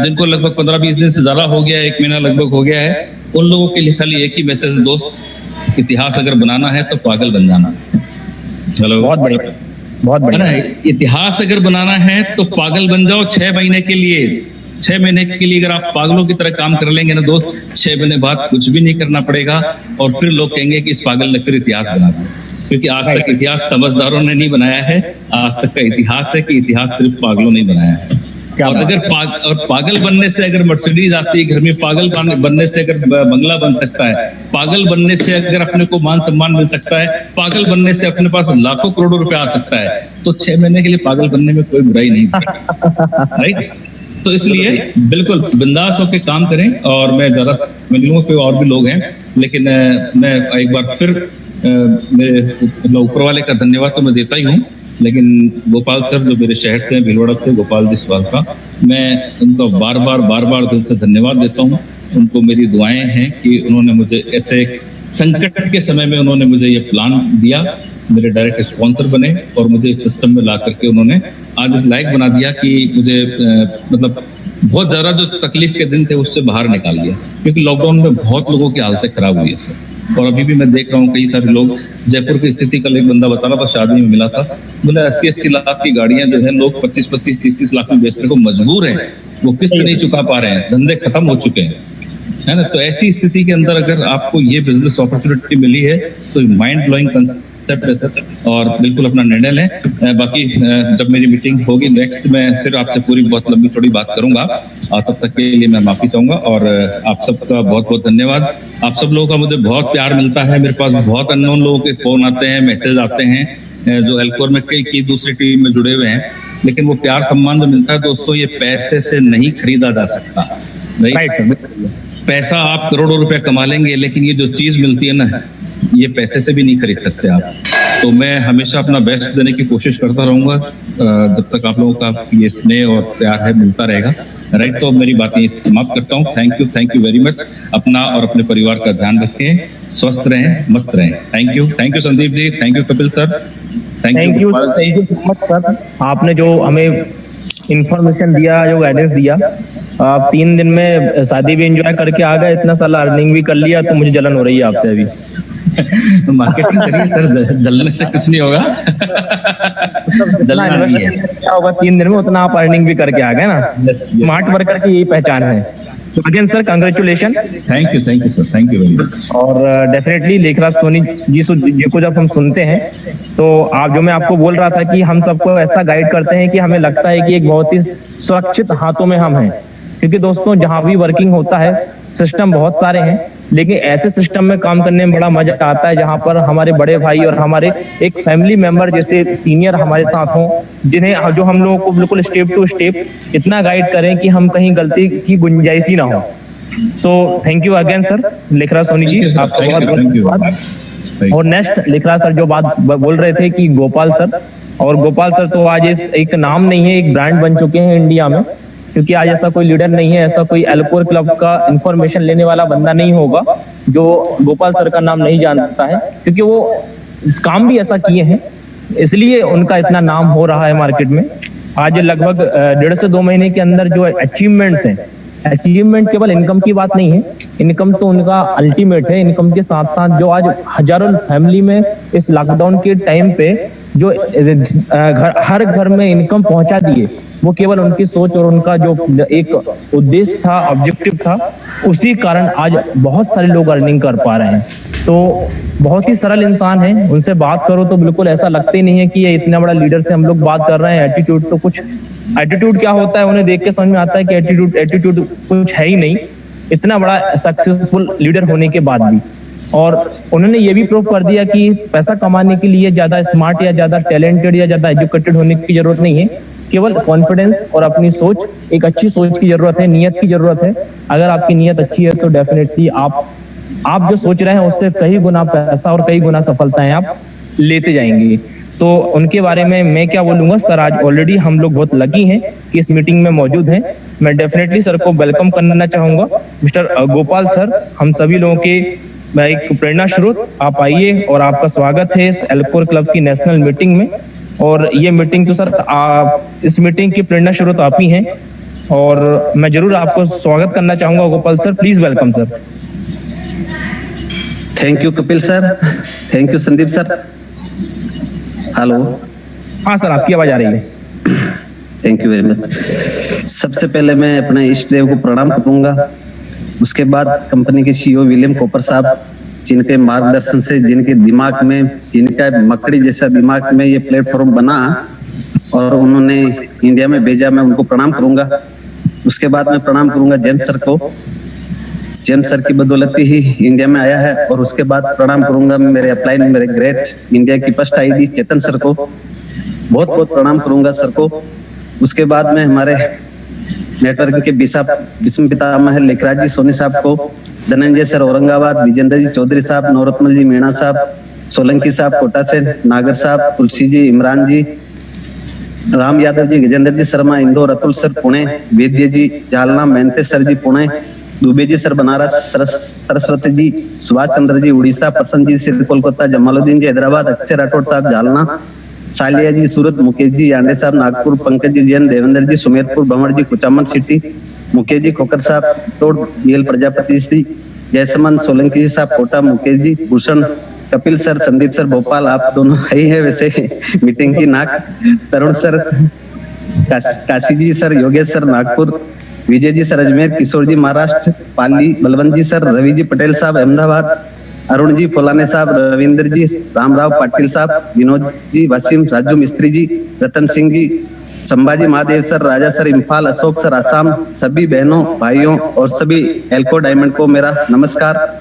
जिनको लगभग 15-20 दिन से ज्यादा हो गया है, 1 महीना लगभग हो गया है, उन लोगों के लिए खाली एक ही मैसेज, दोस्त, इतिहास अगर बनाना है तो पागल बन जाना। चलो, बहुत बढ़िया। इतिहास अगर बनाना है तो पागल बन जाओ 6 महीने के लिए। 6 महीने के लिए अगर आप पागलों की तरह काम कर लेंगे ना दोस्त, 6 महीने बाद कुछ भी नहीं करना पड़ेगा और फिर लोग कहेंगे कि इस पागल ने फिर इतिहास बना दिया। क्योंकि आज तक इतिहास समझदारों ने नहीं बनाया है, आज तक का इतिहास है कि इतिहास सिर्फ पागलों ने बनाया है। और अगर पागल बनने से अगर मर्सिडीज आती है घर में, पागल बनने से अगर बंगला बन सकता है, पागल बनने से अगर अपने को मान सम्मान मिल सकता है, पागल बनने से अपने पास लाखों करोड़ों रुपए आ सकता है, तो 6 महीने के लिए पागल बनने में कोई बुराई नहीं है, राइट? तो इसलिए बिल्कुल बिंदास होकर काम करें। और मैं मिलूंगा, कोई और भी लोग हैं, लेकिन मैं एक बार फिर मेरे ऊपर वाले का धन्यवाद तो मैं देता ही हूँ, लेकिन गोपाल सर जो मेरे शहर से हैं, भीलवाड़ा से, गोपाल जायसवाल का, मैं उनका बार बार दिल से धन्यवाद देता हूँ। उनको मेरी दुआएं हैं कि उन्होंने मुझे ऐसे संकट के समय में उन्होंने मुझे ये प्लान दिया, मेरे डायरेक्ट स्पॉन्सर बने और मुझे इस सिस्टम में ला करके उन्होंने आज इस लायक बना दिया कि मुझे मतलब बहुत ज्यादा जो तकलीफ के दिन थे उससे बाहर निकाल दिया। क्योंकि लॉकडाउन में बहुत लोगों की हालतें खराब हुई है सर। और अभी भी मैं देख रहा हूँ कई सारे लोग, जयपुर की स्थिति कल एक बंदा बता रहा था, शादी में मिला था, बोले 80-80 लाख की गाड़ियां जो है लोग 25-25, 30-30 लाख में बेचने को मजबूर हैं, वो किस्त नहीं चुका पा रहे हैं, धंधे खत्म हो चुके हैं, है ना? तो ऐसी स्थिति के अंदर अगर आपको ये बिजनेस अपॉर्चुनिटी मिली है तो माइंड ब्लोइंग कंसेप्ट है सर, और बिल्कुल अपना निर्णय लें। बाकी जब मेरी मीटिंग होगी नेक्स्ट, मैं फिर आपसे पूरी बहुत लंबी थोड़ी बात करूंगा। तब तक के लिए मैं माफी चाहूंगा और आप सबका बहुत बहुत धन्यवाद। आप सब लोगों का मुझे बहुत प्यार मिलता है। मेरे पास बहुत अननोन लोगों के फोन आते हैं, मैसेज आते हैं जो एल्कोर में की दूसरी टीम में जुड़े हुए हैं, लेकिन वो प्यार सम्मान जो मिलता है दोस्तों, ये पैसे से नहीं खरीदा जा सकता। पैसा आप करोड़ों रुपए कमा लेंगे, लेकिन ये जो चीज मिलती है ना, ये पैसे से भी नहीं खरीद सकते आप। तो मैं हमेशा अपना बेस्ट देने की कोशिश करता रहूंगा जब तक आप लोगों का ये स्नेह और प्यार है मिलता रहेगा, राइट? तो मेरी बात यही समाप्त करता हूँ। Thank you very much. अपना और अपने परिवार का ध्यान रखें, स्वस्थ रहें, मस्त रहें। Thank you Sandeep ji, thank you Kapil sir, thank you so much sir. आपने जो हमें इंफॉर्मेशन दिया, जो गाइडेंस दिया। आप 3 दिन में शादी भी एंजॉय करके आ गए, इतना सारा अर्निंग भी कर लिया, तो मुझे जलन हो रही है आपसे अभी। मार्केटिंग करिए सर, जलने से कुछ नहीं होगा। जितना इन्वेस्टमेंट क्या होगा 3 दिन में, उतना आप अर्निंग भी करके आ गए ना। स्मार्ट वर्कर की यही पहचान है। So again sir, congratulation. Thank you sir, thank you very much. और डेफिनेटली लेखराज सोनी जी को जब हम सुनते हैं, तो आप, जो मैं आपको बोल रहा था कि हम सबको ऐसा गाइड करते हैं कि हमें लगता है कि एक बहुत ही सुरक्षित हाथों में हम हैं। क्योंकि दोस्तों, जहां भी वर्किंग होता है, सिस्टम बहुत सारे हैं, लेकिन ऐसे सिस्टम में काम करने में बड़ा मजा आता है जहां पर हमारे बड़े भाई और हमारे एक फैमिली मेंबर जैसे सीनियर हमारे साथ हों, जिन्हें, जो हम लोगों को बिल्कुल स्टेप टू स्टेप इतना गाइड करें कि हम कहीं गलती की गुंजाइश ही ना हो। तो thank you again sir, Lekhraj Soni ji, आपका बहुत बहुत धन्यवाद। और नेक्स्ट लेखराज सर जो बात बोल रहे थे कि गोपाल सर, और गोपाल सर तो आज एक नाम नहीं है, एक ब्रांड बन चुके हैं इंडिया में। क्योंकि आज ऐसा कोई लीडर नहीं है, ऐसा कोई एल्कोर क्लब का इंफॉर्मेशन लेने वाला बंदा नहीं होगा जो गोपाल सर का नाम नहीं जानता है, क्योंकि वो काम भी ऐसा किए हैं, इसलिए उनका इतना नाम हो रहा है मार्केट में। आज लगभग 1.5 से 2 महीने के अंदर जो अचीवमेंट्स हैं, अचीवमेंट केवल इनकम की बात नहीं है, इनकम तो उनका अल्टीमेट है। इनकम के साथ साथ जो आज हजारों फैमिली में इस लॉकडाउन के टाइम पे जो हर घर में इनकम पहुंचा दिए, वो केवल उनकी सोच और उनका जो एक उद्देश्य था, ऑब्जेक्टिव था, उसी कारण आज बहुत सारे लोग अर्निंग कर पा रहे हैं। तो बहुत ही सरल इंसान है, उनसे बात करो तो बिल्कुल ऐसा लगता ही नहीं है कि ये इतना बड़ा लीडर से हम लोग बात कर रहे हैं। एटीट्यूड तो कुछ, एटीट्यूड क्या होता है उन्हें देख के समझ में आता है कि एटीट्यूड कुछ है ही नहीं, इतना बड़ा सक्सेसफुल लीडर होने के बाद भी। और उन्होंने ये भी प्रूव कर दिया कि पैसा कमाने के लिए ज्यादा स्मार्ट या ज्यादा टैलेंटेड या ज्यादा एजुकेटेड होने की जरूरत नहीं है, केवल कॉन्फिडेंस और अपनी सोच, एक अच्छी सोच की जरूरत है, नियत की जरूरत है। अगर आपकी नियत अच्छी है तो डेफिनेटली आप जो सोच रहे हैं उससे कई गुना पैसा और कई गुना सफलताएं आप लेते जाएंगे। तो उनके बारे में मैं क्या बोलूंगा सर, आज ऑलरेडी हम लोग बहुत लकी हैं कि इस मीटिंग में मौजूद हैं। मैं डेफिनेटली सर को वेलकम करना चाहूंगा। मिस्टर गोपाल सर, हम सभी लोगों के एक प्रेरणा स्रोत, आप आइए और आपका स्वागत है इस एल्कोर क्लब की नेशनल मीटिंग में। और ये मीटिंग तो सर, इस मीटिंग की प्रेरणा स्रोत आप ही हैं, और मैं जरूर आपको स्वागत करना चाहूंगा Gopal sir, please welcome sir. Thank you Kapil sir, thank you Sandeep sir. Hello, हाँ सर, आपकी आवाज आ रही है। Thank you very much. सबसे पहले मैं अपने इष्ट देव को प्रणाम करूंगा, उसके बाद कंपनी के सीईओ विलियम कॉपर साहब, जिनके मार्गदर्शन से, जिनके दिमाग में, जिनका मकड़ी जैसा दिमाग में ये प्लेटफॉर्म बना और उन्होंने इंडिया में भेजा, मैं उनको प्रणाम करूंगा। उसके बाद मैं प्रणाम करूंगा जेम्स सर को, जेम्स सर की बदौलत ही इंडिया में आया है। और उसके बाद प्रणाम करूंगा मेरे अपलाइन, मेरे ग्रेट इंडिया की फर्स्ट आईडी चेतन सर को, बहुत बहुत प्रणाम करूंगा सर को। उसके बाद में हमारे नेटवर्क के विश्व पितामह लेखराज जी सोनी साहब को, धनंजय सर औरंगाबाद, विजेंद्र जी चौधरी साहब, नवरत्न जी मीणा साहब, सोलंकी साहब कोटा से, नागर साहब, तुलसी जी, इमरान जी, राम यादव जी, गजेंद्र जी शर्मा इंदौर, अतुल सर पुणे, वैद्य जी जालना, मेहनते सर जी पुणे, दुबे जी सर बनारस, सरस्वती जी, सुभाष चंद्र जी उड़ीसा, प्रसन्न जी सिर कोलकाता, जमालुद्दीन जी हैदराबाद, अक्षय राठौड़ साहब जालना, सालिया जी सूरत, मुकेश जी यांडे साहब नागपुर, पंकज जी जैन, देवेंद्र जी सुमेरपुर, भंवर जी कुचामन सिटी, मुकेश जी खोकर साहब तोड़, बीएल प्रजापति जी, जयसमन सोलंकी जी साहब कोटा, मुकेश जी भूषण, कपिल सर, संदीप सर भोपाल, आप दोनों ही है वैसे मीटिंग की नाक, तरुण sir, Kashi ji sir, Yogesh sir Nagpur, Vijay ji sir Ajmer, किशोर जी महाराष्ट्र, पाली, बलवंत जी सर, रवि जी पटेल साहब अहमदाबाद, अरुण जी फुलाने साहब, रविंद्र जी, रामराव पाटिल साहब, विनोद जी वसीम, राजू मिस्त्री जी, रतन सिंह जी, संभाजी महादेव सर, राजा सर इम्फाल, अशोक सर आसाम, सभी बहनों भाइयों और सभी एल्को डायमंड को मेरा नमस्कार।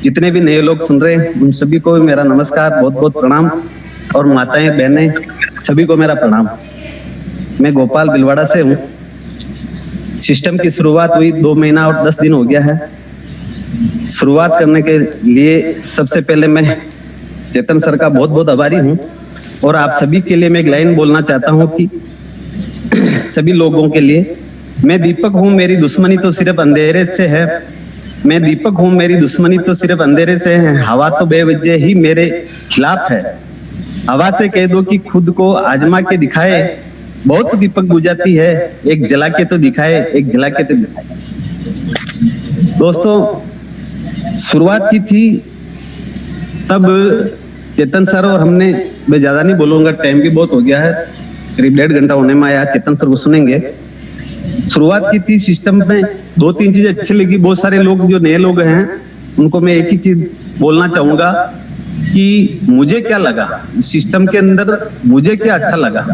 जितने भी नए लोग सुन रहे हैं उन सभी को मेरा नमस्कार, बहुत बहुत प्रणाम। और माताएं बहनें सभी को मेरा प्रणाम। मैं गोपाल बिलवाड़ा से हूँ। सिस्टम की शुरुआत हुई 2 महीना और 10 दिन हो गया है। शुरुआत करने के लिए सबसे पहले मैं चेतन सर का बहुत बहुत आभारी हूँ। और आप सभी के लिए मैं एक लाइन बोलना चाहता हूँ कि सभी लोगों के लिए, मैं दीपक हूँ, मेरी दुश्मनी तो सिर्फ अंधेरे से है। मैं दीपक हूँ, मेरी दुश्मनी तो सिर्फ अंधेरे से है। हवा तो बेवजह ही मेरे खिलाफ है। हवा से कह दो कि खुद को आजमा के दिखाए, बहुत दीपक बुझाती है, एक जला के तो दिखाए, एक जला के तो दिखाए। दोस्तों शुरुआत की थी तब चेतन सर और हमने, मैं ज्यादा नहीं बोलूंगा, टाइम भी बहुत हो गया है, करीब 1.5 घंटा होने में आया, चेतन सर को सुनेंगे। शुरुआत की थी सिस्टम में 2-3 चीजें अच्छी लगी। बहुत सारे लोग जो नए लोग हैं उनको मैं एक ही चीज बोलना चाहूंगा कि मुझे क्या लगा सिस्टम के अंदर, मुझे क्या अच्छा लगा।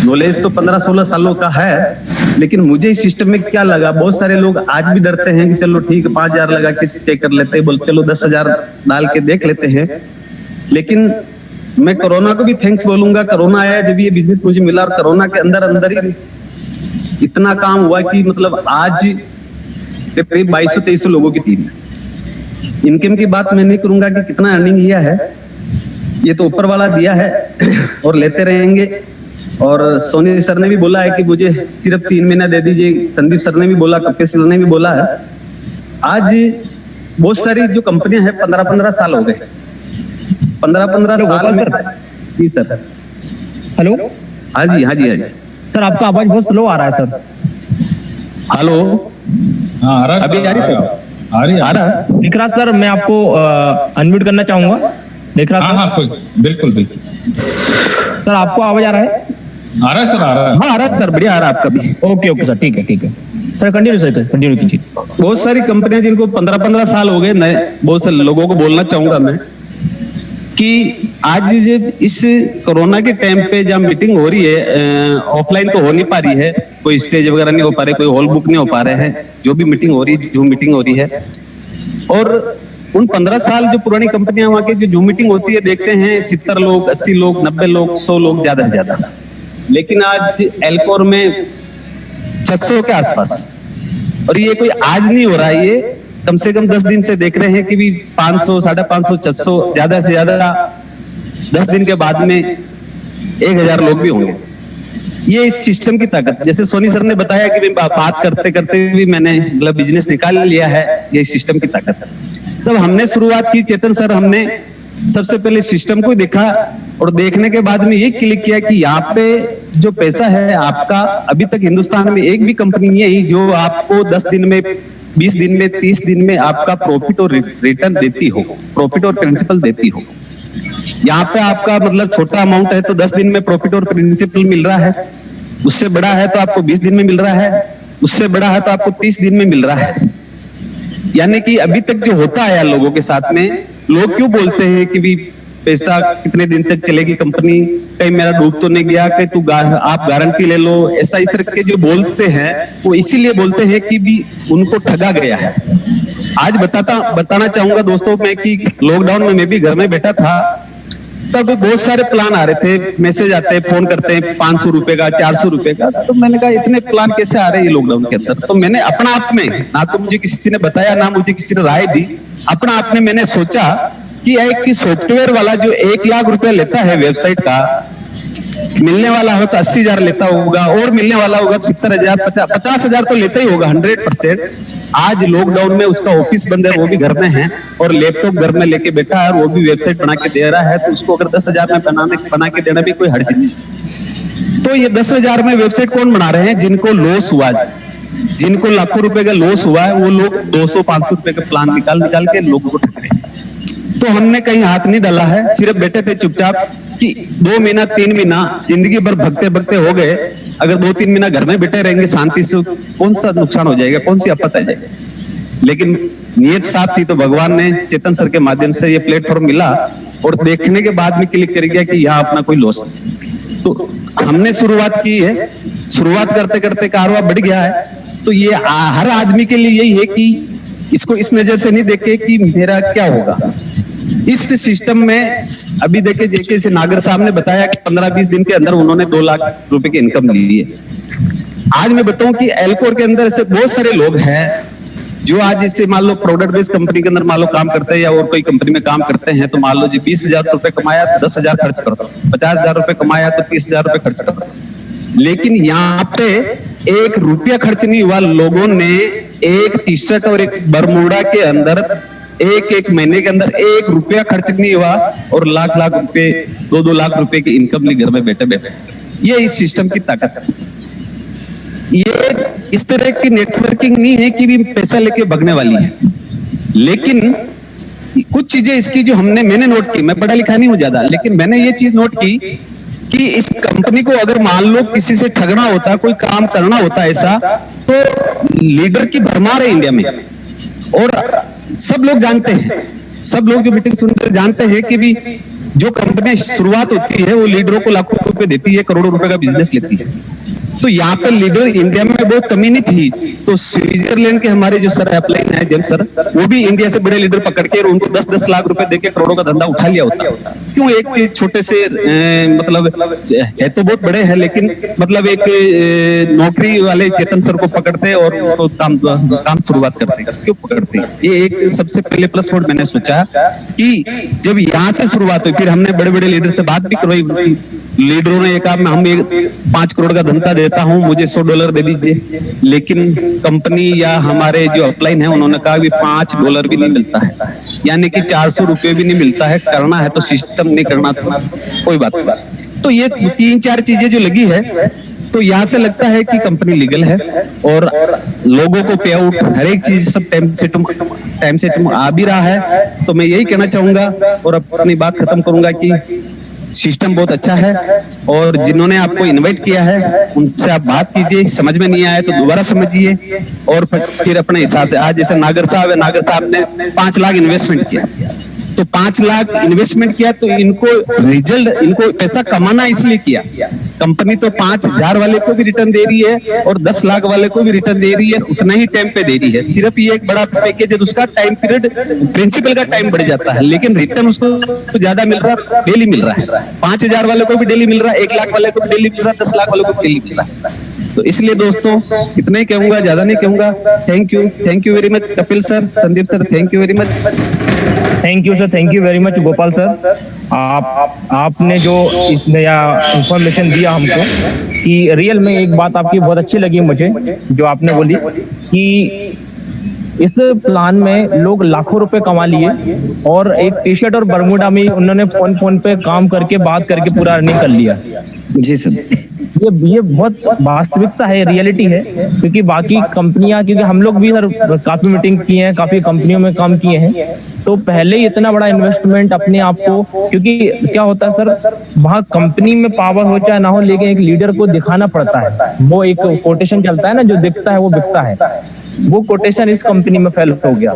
नॉलेज तो 15-16 सालों का है, लेकिन मुझे इस सिस्टम में क्या लगा। बहुत सारे लोग आज भी डरते हैं कि चलो ठीक है 5,000 लगा के चेक कर लेते हैं, बोल चलो 10,000 डाल के देख लेते हैं। लेकिन मैं कोरोना को भी थैंक्स बोलूंगा। कोरोना आया जब ये बिजनेस मुझे मिला, और कोरोना के अंदर ही इतना काम हुआ कि मतलब आज करीब 2200-2300 लोगों की टीम है। इनकम की बात मैं नहीं करूंगा कि कितना अर्निंग लिया है, ये तो ऊपर वाला दिया है और लेते रहेंगे। और सोनी सर ने भी बोला है कि मुझे सिर्फ 3 महीना दे दीजिए, संदीप सर ने भी बोला, कपिल सर ने भी बोला है। आज बहुत सारी जो कंपनियां हैं 15-15 साल हो गए, 15-15 साल में। जी सर, हेलो। हाँ जी हाँ जी हाँ जी सर आपका आवाज बहुत स्लो आ रहा है सर। हेलो, हाँ आ रहा है, अभी आ रही सर? आ रही आ रहा? दिख रहा सर, मैं आपको अनम्यूट करना चाहूंगा। दिख रहा हाँ सर? हाँ बिल्कुल बिल्कुल सर आपको आवाज आ रहा है? आ रहा है सर, आ रहा है। हाँ आ रहा है सर, बढ़िया आ रहा है आपका भी। ओके ओके सर, ठीक है ठीक है सर, कंटिन्यू कीजिए। बहुत सारी कंपनियां जिनको 15-15 साल हो गए, नए बहुत सारे लोगों को बोलना चाहूंगा मैं कि आज इस कोरोना के टाइम पे जब मीटिंग हो रही है, ऑफलाइन तो हो नहीं पा रही है, कोई स्टेज वगैरह नहीं हो पा रहे, कोई हॉल बुक नहीं हो पा रहे हैं, जो भी मीटिंग हो रही है जूम मीटिंग हो रही है। और उन 15 साल जो पुरानी कंपनियां वहां की जो जूम मीटिंग होती है देखते हैं 70 लोग, 80 लोग, 90 लोग, 100 लोग ज्यादा से ज्यादा। लेकिन आज एल्कोर में 600 के आसपास, और ये कोई आज नहीं हो रहा है, ये कम से कम 10 दिन से देख रहे हैं कि भी 500, 550, 600, ज्यादा से ज्यादा 10 दिन के बाद में 1000 लोग भी होंगे। ये इस सिस्टम की ताकत, जैसे सोनी सर ने बताया कि मैं बात करते करते भी मैंने मतलब बिजनेस निकाल लिया है, ये सिस्टम की ताकत है। तब हमने शुरुआत की, चेतन सर, हमने सबसे पहले सिस्टम को देखा और देखने के बाद में ये क्लिक किया कि यहाँ पे जो पैसा है आपका, अभी तक हिंदुस्तान में एक भी कंपनी नहीं है जो आपको 10 दिन में, 20 दिन में, 30 दिन में आपका प्रॉफिट और रिटर्न देती हो, प्रॉफिट और प्रिंसिपल देती हो। यहाँ पे आपका मतलब छोटा अमाउंट है तो 10 दिन में प्रॉफिट और प्रिंसिपल मिल रहा है, उससे बड़ा है तो आपको 20 दिन में मिल रहा है, उससे बड़ा है तो आपको 30 दिन में मिल रहा है। यानी कि अभी तक जो होता है लोगों के साथ में, लोग क्यों बोलते हैं कि भी पैसा कितने दिन तक चलेगी कंपनी, कहीं मेरा डूब तो नहीं गया, कहीं तू आप गारंटी ले लो, ऐसा इस तरह के जो बोलते हैं वो इसीलिए बोलते हैं कि भी उनको ठगा गया है। आज बताना चाहूंगा दोस्तों मैं कि लॉकडाउन में मैं भी घर में बैठा था, तब बहुत सारे प्लान आ रहे थे, मैसेज आते हैं, फोन करते हैं 500 रुपए का, 400 रुपए का। तो मैंने कहा इतने प्लान कैसे आ रहे हैं लॉकडाउन के अंदर। तो मैंने अपना आप में, ना तो मुझे किसी ने बताया, ना मुझे किसी ने राय दी, अपना आप में मैंने सोचा कि एक सॉफ्टवेयर वाला जो 1 लाख रुपए लेता है वेबसाइट का, मिलने वाला हो तो 80,000 लेता होगा, और मिलने वाला होगा 70,000, 50,000 तो लेता ही होगा 100%। आज लॉकडाउन में उसका ऑफिस बंद है, वो भी घर में है, और लैपटॉप घर में लेके बैठा है, और वो भी वेबसाइट बना के दे रहा है, तो उसको अगर 10,000 में बना के देना भी कोई हर्ज नहीं। तो ये 10,000 में वेबसाइट कौन बना रहे हैं? जिनको लॉस हुआ, जिनको लाखों रुपए का लॉस हुआ है, वो लोग 200-500 रुपए का प्लान निकाल के लोगों को ठग रहे हैं। तो हमने कहीं हाथ नहीं डाला है, सिर्फ बैठे थे चुपचाप कि 2 महीना 3 महीना जिंदगी भर भगते भगते हो गए। अगर 2-3 महीना घर में बैठे रहेंगे शांति से, कौन सा नुकसान हो जाएगा, कौन सी आफत आ जाएगी। लेकिन नियत साफ थी तो भगवान ने चेतन सर के माध्यम से ये प्लेटफॉर्म मिला, और देखने के बाद में क्लिक कर गया कि यहाँ अपना कोई लॉस नहीं। तो हमने शुरुआत की है, शुरुआत करते करते कारोबार बढ़ गया है। तो ये हर आदमी के लिए यही है कि इसको इस नजर से नहीं देखे कि मेरा क्या होगा। इस सिस्टम में अभी देखे जैसे नागर साहब ने बताया कि 15-20 दिन के अंदर उन्होंने 2 लाख रुपए की इनकम ली है। आज मैं बताऊं कि एल्कोर के अंदर ऐसे बहुत सारे लोग हैं जो आज इससे मान लो प्रोडक्ट बेस्ड कंपनी के अंदर मान लो काम करते हैं, या और कोई कंपनी में काम करते हैं, तो मान लो जी 20,000 रुपए कमाया तो 10,000 खर्च कर दो, 50,000 रुपए कमाया तो 30,000 रुपए खर्च कर दो। लेकिन यहाँ पे 1 रुपया खर्च नहीं हुआ। लोगों ने एक टी शर्ट और एक बरमूडा के अंदर एक महीने के अंदर 1 रुपया खर्च नहीं हुआ, और लाख रुपए, 2-2 लाख रुपए की इनकम ली घर में बैठे बैठे। ये इस सिस्टम की ताकत है। ये इस तरह की नेटवर्किंग नहीं है कि भी पैसा लेके भगने वाली है, लेकिन कुछ चीजें इसकी जो मैंने नोट की, मैं पढ़ा लिखा नहीं हूं ज्यादा, लेकिन मैंने ये चीज नोट की कि इस कंपनी को अगर मान लो किसी से ठगना होता, कोई काम करना होता ऐसा, तो लीडर की भरमार है इंडिया में। और सब लोग जानते हैं, सब लोग जो मीटिंग सुनते हैं जानते हैं कि भी जो कंपनी शुरुआत होती है वो लीडरों को लाखों रुपए देती है, करोड़ों रुपए का बिजनेस लेती है। तो यहाँ पे लीडर इंडिया में बहुत कमी नहीं थी, तो स्विट्जरलैंड के हमारे जो सर अपलाइन है जेम्स सर, वो भी इंडिया से बड़े लीडर पकड़ के उनको 10-10 लाख रुपए देके करोड़ों का धंधा उठा लिया होता। क्यों? एक छोटे से मतलब है तो बहुत बड़े हैं, लेकिन मतलब एक नौकरी वाले चेतन सर को पकड़ते और काम शुरुआत करते। क्यों पकड़ते? ये एक सबसे पहले प्लस पॉइंट मैंने सोचा कि जब यहाँ से शुरुआत हुई, फिर हमने बड़े बड़े लीडर से बात भी करवाई। लीडरों ने कहा हम 5 करोड़ का धंधा देता हूं, मुझे $100 दे दीजिए। लेकिन कंपनी या हमारे जो अपलाइन है उन्होंने कहा कि $5 भी नहीं मिलता है, यानी कि 400 रुपए भी नहीं मिलता है। करना है तो सिस्टम, नहीं करना तो कोई बात नहीं। तो ये 3-4 चीजें जो लगी है, तो यहाँ से लगता है कि कंपनी लीगल है और लोगों को पे आउट हर एक चीज सब टाइम से आ भी रहा है। तो मैं यही कहना चाहूंगा और अपनी बात खत्म करूंगा कि सिस्टम बहुत अच्छा है और जिन्होंने आपको इनवाइट किया है उनसे आप बात कीजिए, समझ में नहीं आया तो दोबारा समझिए और फिर अपने हिसाब से। आज जैसे नागर साहब ने 5 लाख इन्वेस्टमेंट किया, तो 5 लाख इन्वेस्टमेंट किया तो इनको पैसा कमाना इसलिए किया। कंपनी तो 5,000 वाले को भी रिटर्न दे रही है और 10 लाख वाले को भी रिटर्न दे रही है, उतना ही टाइम पे दे रही है। सिर्फ ये एक बड़ा पैकेज है, उसका टाइम पीरियड प्रिंसिपल का टाइम बढ़ जाता है, लेकिन रिटर्न उसको तो ज्यादा मिल रहा है, डेली मिल रहा है। 5,000 वाले को भी डेली मिल रहा है, 1 लाख वाले को भी डेली मिल रहा है, 10 लाख वाले को भी डेली मिल रहा है। तो इसलिए दोस्तों इतना ही कहूंगा, ज्यादा नहीं कहूंगा। Thank you very much Kapil sir, Sandeep sir, thank you very much. Thank you sir, thank you very much Gopal sir. आपने जो नया इंफॉर्मेशन दिया हमको कि रियल में एक बात आपकी बहुत अच्छी लगी मुझे, जो आपने बोली कि इस प्लान में लोग लाखों रुपए कमा लिए और एक टी शर्ट और बरमूडा में उन्होंने फोन पे काम करके बात करके पूरा अर्निंग कर लिया। जी सर, ये बहुत वास्तविकता है, रियलिटी है। क्योंकि बाकी कंपनियां, क्योंकि हम लोग भी सर काफी मीटिंग किए हैं, काफी कंपनियों में काम किए हैं, तो पहले ही इतना बड़ा इन्वेस्टमेंट अपने आप को, क्योंकि क्या होता है सर, वहां कंपनी में पावर हो चाहे ना हो, लेकिन एक लीडर को दिखाना पड़ता है। वो एक कोटेशन चलता है ना, जो दिखता है वो बिकता है। वो कोटेशन इस कंपनी में फेल हो गया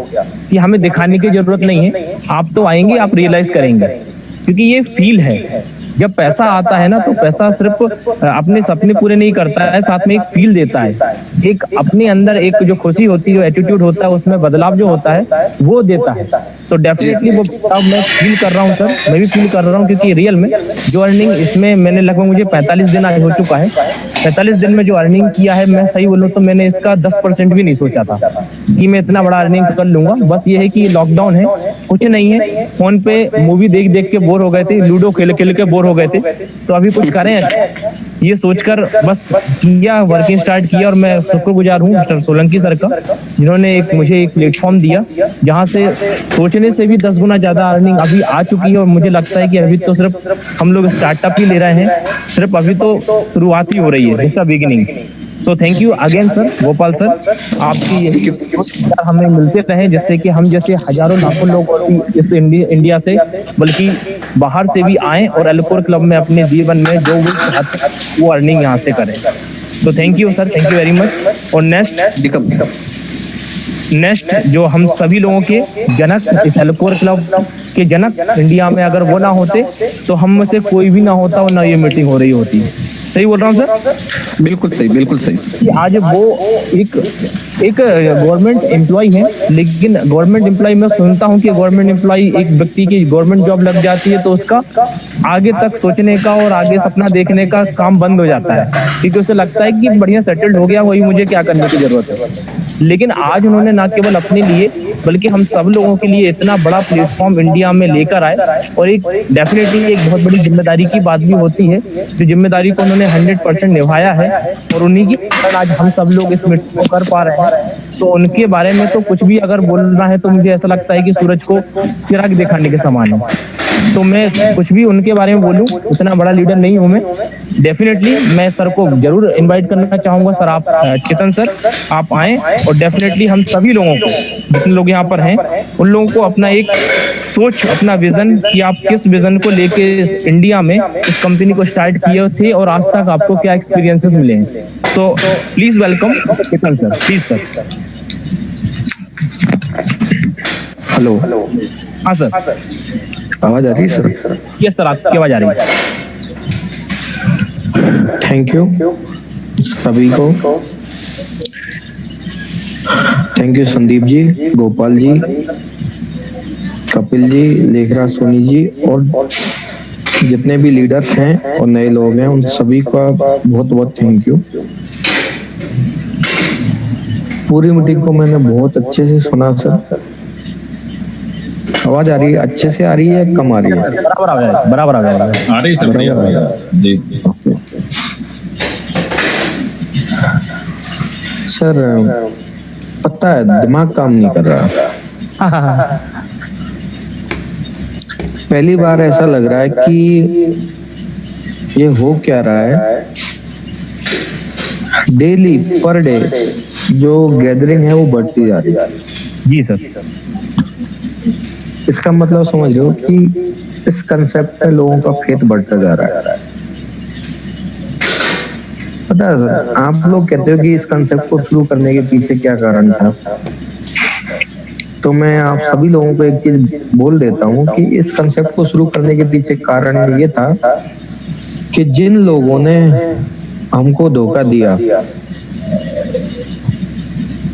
कि हमें दिखाने की जरूरत नहीं है, आप तो आएंगे, आप रियलाइज करेंगे। क्योंकि ये फील है, जब पैसा आता है ना तो पैसा सिर्फ अपने सपने पूरे नहीं करता है, साथ में एक फील देता है, एक अपने अंदर एक जो खुशी होती है, जो एटीट्यूड होता है, उसमें बदलाव जो होता है वो देता है। तो डेफिनेटली वो बदलाव मैं फील कर रहा हूँ सर, मैं भी फील कर रहा हूँ। क्योंकि रियल में जो अर्निंग इसमें मैंने लगभग मुझे 45 दिन आज हो चुका है, 45 दिन में जो अर्निंग किया है, मैं सही बोलूं तो मैंने इसका 10% भी नहीं सोचा था कि मैं इतना बड़ा अर्निंग कर लूंगा। बस ये है कि लॉकडाउन है, कुछ नहीं है, फोन पे मूवी देख के बोर हो गए थे, लूडो खेल के बोर हो गए थे, तो अभी कुछ करें ये सोचकर बस किया, वर्किंग स्टार्ट किया। और मैं शुक्रगुजार हूँ मिस्टर सोलंकी सर का, जिन्होंने मुझे एक प्लेटफॉर्म दिया जहाँ से सोचने से भी 10 गुना ज्यादा अर्निंग अभी आ चुकी है। और मुझे लगता है कि अभी तो सिर्फ हम लोग स्टार्टअप ही ले रहे हैं, सिर्फ अभी तो शुरुआत ही हो रही है, इसका बिगिनिंग। तो thank you again sir, Gopal sir, आपकी यही हमें मिलते रहे, जिससे कि हम जैसे हजारों लाखों लोग इस इंडिया से बल्कि बाहर से भी आए और एल्कोर क्लब में अपने जीवन में जो वो अर्निंग यहाँ से करें। तो thank you sir, thank you very much. और नेक्स्ट जो हम सभी लोगों के जनक, इस एल्कोर क्लब के जनक इंडिया में अगर वो ना होते तो हम में से कोई भी ना होता और ना ये मीटिंग हो रही होती। सही बोल रहा हूँ सर? बिल्कुल सही, बिल्कुल सही। आज वो एक गवर्नमेंट एम्प्लॉय है, लेकिन गवर्नमेंट एम्प्लॉय में सुनता हूँ कि गवर्नमेंट एम्प्लॉय एक व्यक्ति की गवर्नमेंट जॉब लग जाती है तो उसका आगे तक सोचने का और आगे सपना देखने का काम बंद हो जाता है, क्योंकि उसे लगता है कि बढ़िया सेटल्ड हो गया, वही मुझे क्या करने की जरूरत है। लेकिन आज उन्होंने ना केवल अपने लिए बल्कि हम सब लोगों के लिए इतना बड़ा प्लेटफॉर्म इंडिया में लेकर आए, और एक डेफिनेटली एक बहुत बड़ी जिम्मेदारी की बात भी होती है, जो जिम्मेदारी को उन्होंने 100% निभाया है, और उन्हीं की कारण आज हम सब लोग इस मीटिंग को कर पा रहे हैं। तो उनके बारे में तो कुछ भी अगर बोलना है तो मुझे ऐसा लगता है कि सूरज को चिराग दिखाने के समान है। तो मैं कुछ भी उनके बारे में बोलूं, उतना बड़ा लीडर नहीं हूं मैं, डेफिनेटली मैं सर को जरूर इनवाइट करना चाहूंगा। सर आप चेतन सर आप आएं और डेफिनेटली हम सभी लोगों को, जितने लोग यहाँ पर हैं, उन लोगों को अपना एक सोच, अपना विजन कि आप किस विजन को लेके इंडिया में इस कंपनी को स्टार्ट किए थे और आज तक आपको क्या एक्सपीरियंसेस मिले हैं। So please welcome Chetan sir, please sir. Hello, हाँ सर, आवाज आ रही है सर? यस सर, आपकी आवाज आ रही है। थैंक यू सभी को। थैंक यू संदीप जी, गोपाल जी, कपिल जी, लेखराज सोनी जी और जितने भी लीडर्स हैं और नए लोग हैं, उन सभी का बहुत बहुत थैंक यू। पूरी मीटिंग को मैंने बहुत अच्छे से सुना सर। आवाज आ रही है? अच्छे से आ रही है, कम आ रही है? बराबर आ रही है, बराबर आ रही है। आ रही सर, बढ़िया जी। सर पता है दिमाग काम नहीं कर रहा। पहली बार ऐसा लग रहा है कि ये हो क्या रहा है। डेली पर डे जो गैदरिंग है वो बढ़ती जा रही है। जी सर, इसका मतलब समझ रहे हो कि इस कंसेप्ट में लोगों का फेथ बढ़ता जा रहा है। पता है सर, आप लोग कहते हो कि इस कंसेप्ट को शुरू करने के पीछे क्या कारण था, तो मैं आप सभी लोगों को एक चीज बोल देता हूँ कि इस कंसेप्ट को शुरू करने के पीछे कारण ये था कि जिन लोगों ने हमको धोखा दिया,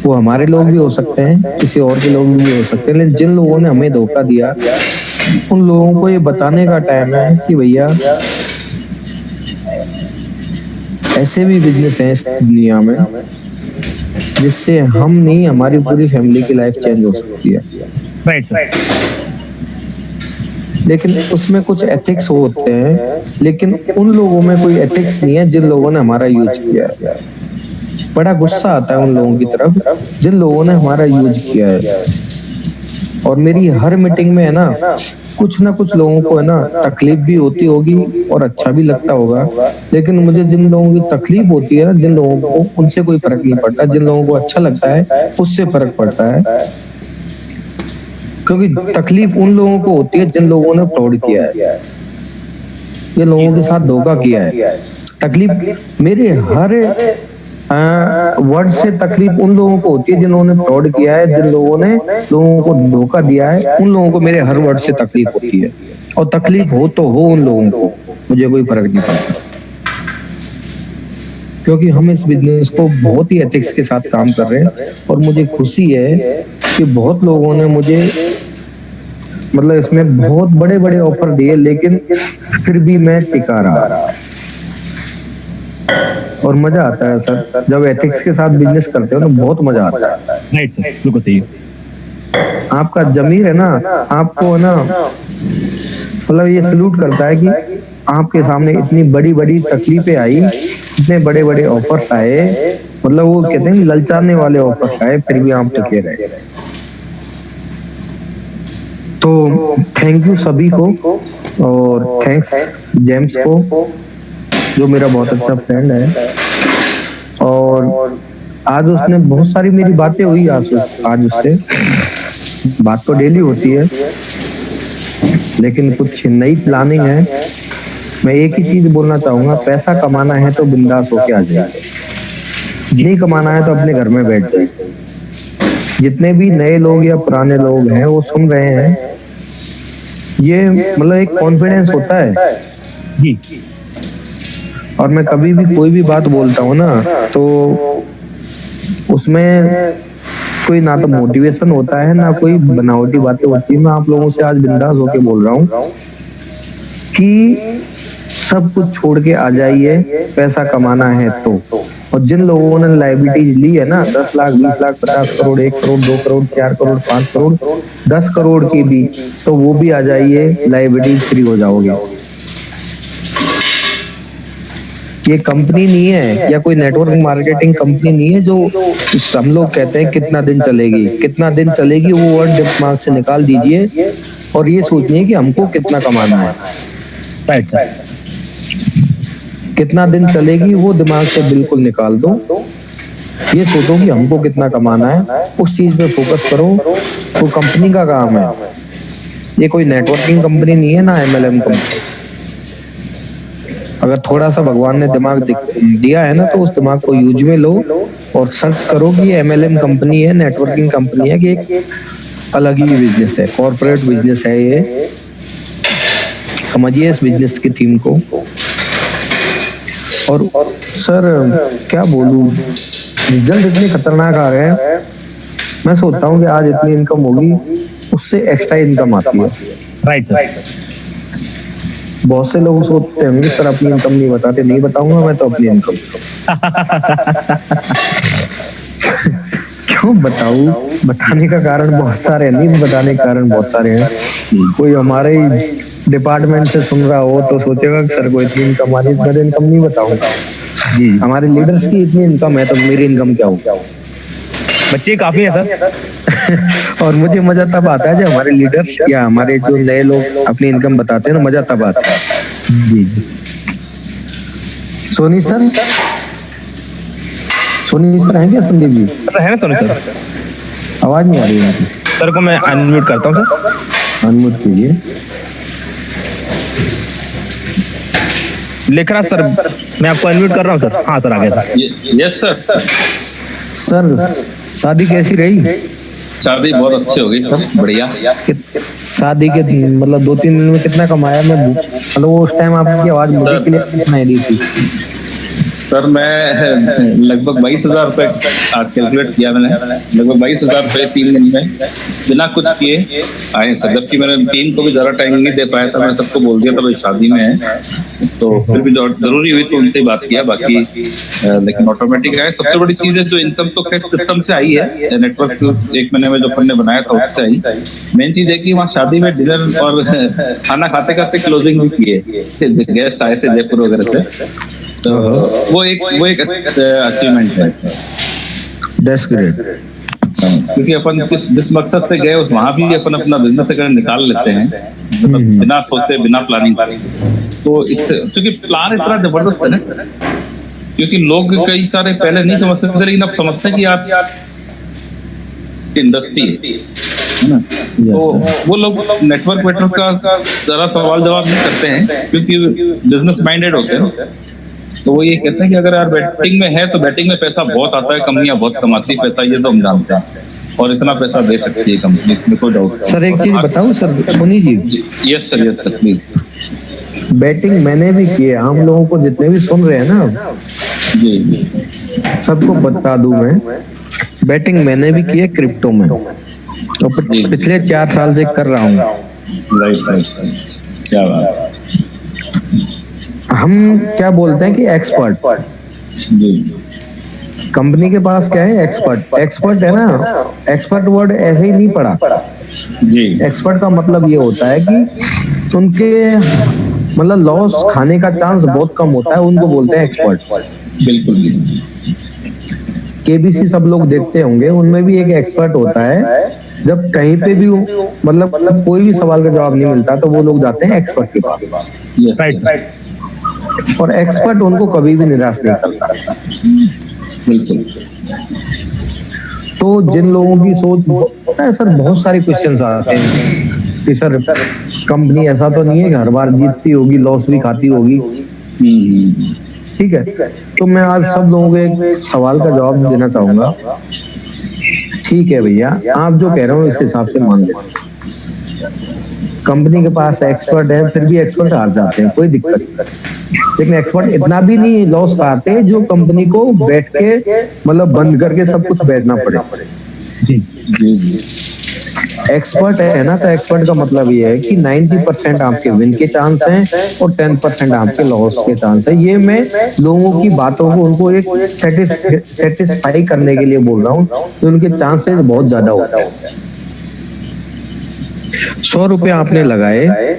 वो हमारे लोग भी हो सकते हैं, किसी और के लोग भी हो सकते हैं, लेकिन जिन लोगों ने हमें धोखा दिया उन लोगों को ये बताने का टाइम है कि भैया ऐसे भी बिजनेस हैं इस दुनिया में जिससे हम नहीं, हमारी पूरी फैमिली की लाइफ चेंज हो सकती है। Right sir. लेकिन उसमें कुछ एथिक्स होते हैं, लेकिन उन लोगों में कोई एथिक्स नहीं है जिन लोगों ने हमारा यूज किया है। बड़ा गुस्सा आता है उन लोगों की तरफ जिन लोगों ने हमारा यूज किया है। और मेरी हर मीटिंग में है ना कुछ लोगों को है ना तकलीफ भी होती होगी और अच्छा भी लगता होगा, लेकिन मुझे जिन लोगों की तकलीफ होती है ना, जिन लोगों को, उनसे कोई फर्क नहीं पड़ता। जिन लोगों को अच्छा लगता है उससे फर्क पड़ता है, क्योंकि तकलीफ उन लोगों को होती है जिन लोगों ने फ्रॉड किया है, ये लोगों के साथ धोखा किया है। तकलीफ मेरे हर वर्ड से तकलीफ उन लोगों को होती है जिन्होंने फ्रॉड किया है, जिन लोगों ने लोगों को धोखा दिया है, उन लोगों को मेरे हर वर्ड से तकलीफ होती है। और तकलीफ हो तो हो उन लोगों को, मुझे कोई फर्क नहीं पड़ता, क्योंकि हम इस बिजनेस को बहुत ही एथिक्स के साथ काम कर रहे हैं। और मुझे खुशी है कि बहुत लोगों ने मुझे मतलब इसमें बहुत बड़े बड़े ऑफर दिए, लेकिन फिर भी मैं टिका रहा। और मजा आता है सर, जब एथिक्स के साथ बिजनेस करते हो ना, बहुत मजा आता है। राइट सर, बिल्कुल सही। आपका जमीर है ना, आपको है ना, मतलब ये सलूट करता है कि आपके सामने इतनी बड़ी बड़ी तकलीफें आई, इतने बड़े बड़े ऑफर्स आए, मतलब वो कहते हैं ललचाने वाले ऑफर्स आए, फिर भी आप टिके रहे। तो थैंक यू सभी को, और थैंक्स जेम्स को जो मेरा बहुत अच्छा फ्रेंड है। और आज उसने बहुत सारी मेरी बातें हुई, आज उससे बात तो डेली होती है, लेकिन कुछ नई प्लानिंग है। मैं एक ही चीज बोलना चाहूंगा, पैसा कमाना है तो बिंदास होके आ जाइए, नहीं कमाना है तो अपने घर में बैठ जाइए। जितने भी नए लोग या पुराने लोग हैं वो सुन रहे हैं, ये मतलब एक कॉन्फिडेंस होता है जी। और मैं कभी भी कोई भी बात बोलता हूँ ना, तो उसमें कोई ना तो मोटिवेशन होता है ना कोई बनावटी बातें होती है। मैं आप लोगों से आज बिंदास होके बोल रहा हूँ कि सब कुछ छोड़ के आ जाइए, पैसा कमाना है तो। और जिन लोगों ने लाइबिलिटीज ली है ना, 10 लाख 20 लाख 50 करोड़ 1 करोड़ 2 करोड़ 4 करोड़ 5 करोड़ 10 करोड़ की भी, तो वो भी आ जाइए, लाइबिलिटीज फ्री हो जाओगे। ये कंपनी नहीं है या कोई नेटवर्क मार्केटिंग कंपनी नहीं है जो हम लोग कहते हैं कितना दिन चलेगी, कितना दिन चलेगी वो वर्ड दिमाग से निकाल दीजिए और ये सोचिए कि हमको कितना कमाना है। राइट। कितना दिन चलेगी वो दिमाग से बिल्कुल निकाल दो। ये सोचो कि हमको कितना कमाना है, उस चीज पे फोकस करो। तो कंपनी का काम है, ये कोई नेटवर्किंग कंपनी नहीं है ना MLM कंपनी। अगर थोड़ा सा भगवान ने दिमाग दिया है ना तो उस दिमाग को यूज में लो और सर्च करो कि ये MLM कंपनी है, नेटवर्किंग कंपनी है कि एक अलग ही बिजनेस है, कॉर्पोरेट बिजनेस है ये। समझिए इस बिजनेस की थीम को। और सर क्या बोलूं, रिजल्ट इतने खतरनाक आ रहे हैं। मैं सोचता हूँ कि आज इतनी इनकम होगी, उससे एक्स्ट्रा इनकम आती है। Right sir. बहुत से लोग सोचते होंगे सर अपनी इनकम नहीं बताते। नहीं बताऊंगा मैं तो अपनी इनकम। क्यों बताऊं? बताने का कारण बहुत सारे हैं, नहीं बताने के कारण बहुत सारे हैं। कोई हमारे डिपार्टमेंट से सुन रहा हो तो सोचेगा कि सर को इतनी इनकम आ रही है, मेरी इनकम नहीं बताऊंगा। जी, हमारे लीडर्स की इतनी इनकम है तो मेरी इनकम क्या होगी? बच्चे काफी है सर। और मुझे मजा तब आता है जब हमारे लीडर्स या हमारे जो नए लोग अपनी इनकम बताते हैं ना, मजा तब आता है। जी जी। सोनी सर, सोनी सर हैं क्या? संदीप जी सर है ना सोनी सर? आवाज नहीं आ रही है सर को मैं अनम्यूट करता हूँ सर। अनम्यूट कीजिए। लिख रहा सर, मैं आपको अनम्यूट कर रहा हूँ सर। हाँ सर आ गया सर। Yes sir. सर शादी कैसी रही? शादी बहुत अच्छी हो गई सर, बढ़िया। शादी के मतलब 2-3 दिन में कितना कमाया? मैं मतलब उस टाइम आपकी आवाज मुझे क्लियर नहीं रही थी। सर मैं लगभग 22,000 रुपए आज कैलकुलेट किया मैंने, लगभग 22,000 रुपए 3 दिन में बिना कुछ किए आए सर। जबकि मैंने टीम को भी ज्यादा टाइम नहीं दे पाया था, मैं सबको बोल दिया था भाई शादी में है, तो फिर भी जरूरी हुई तो उनसे ही बात किया। बाकी लेकिन ऑटोमेटिक है। सबसे बड़ी चीज है जो इनकम तो खैर सिस्टम से आई है, नेटवर्क 1 महीने में जो अपन ने बनाया था उससे आई। मेन चीज है कि वहाँ शादी में डिनर और खाना खाते खाते क्लोजिंग भी किए, गेस्ट आए थे जयपुर वगैरह से, तो वो एक अचीवमेंट है। That's great. क्योंकि अपन जिस मकसद से गए वहां भी अपन अपना बिजनेस अगर निकाल लेते हैं, मतलब बिना सोचे बिना प्लानिंग करे, तो इससे क्योंकि प्लान इतना जबरदस्त है ना, क्योंकि लोग कई सारे पहले नहीं समझते थे लेकिन अब समझते हैं कि आप इंडस्ट्री है ना, तो वो लोग नेटवर्क का जरा सवाल जवाब नहीं करते हैं क्योंकि बिजनेस माइंडेड होते हैं। तो वो ये कहते हैं कि अगर यार बैटिंग में है तो बैटिंग में पैसा बहुत आता है, कंपनियां बहुत कमाती है पैसा, ये तो हम जानते हैं, और इतना पैसा दे सकती है कंपनी, इसमें कोई डाउट। सर एक चीज बताऊं sir, Soni ji. Yes sir please. Batting मैंने भी की है। हम लोगों को जितने भी सुन रहे हैं ना, जी सबको बता दूं मैं, बैटिंग मैंने भी की है क्रिप्टो में, तो पिछले 4 साल से कर रहा हूँ। राइट, क्या बात। हम क्या बोलते हैं कि एक्सपर्ट, कंपनी के पास क्या है? एक्सपर्ट है ना। एक्सपर्ट वर्ड ऐसे ही नहीं पड़ा जी। एक्सपर्ट का मतलब ये होता है कि उनके मतलब लॉस खाने का चांस बहुत कम होता है, उनको बोलते हैं एक्सपर्ट। बिल्कुल। केबीसी सब लोग देखते होंगे, उनमें भी एक एक्सपर्ट होता है। जब कहीं पे भी मतलब कोई भी सवाल का जवाब नहीं मिलता तो वो लोग जाते हैं एक्सपर्ट के पास। राइट। और एक्सपर्ट उनको कभी भी निराश नहीं करता। बिल्कुल। तो जिन लोगों की सोच है सर, बहुत सारे क्वेश्चंस आते हैं कि सर कंपनी ऐसा तो नहीं है कि हर बार जीतती होगी, लॉस भी खाती होगी। ठीक है, तो मैं आज सब लोगों को एक सवाल का जवाब देना चाहूंगा। ठीक है भैया, आप जो कह रहे हो इस हिसाब से मान लेते, कंपनी के पास एक्सपर्ट है, फिर भी एक्सपर्ट हार जाते हैं, कोई दिक्कत नहीं। लेकिन एक्सपर्ट इतना भी नहीं लॉस खाते जो कंपनी को बैठ के मतलब बंद करके सब कुछ बैठना पड़े। एक्सपर्ट है ना, तो एक्सपर्ट का मतलब ये है कि 90% आपके विन के चांस हैं और 10% आपके लॉस के चांस है। ये मैं लोगों की बातों को उनको एक सेटिस्फाई करने के लिए बोल रहा हूँ, तो उनके चांसेस बहुत ज्यादा होते हैं। 100 रुपए आपने लगाए,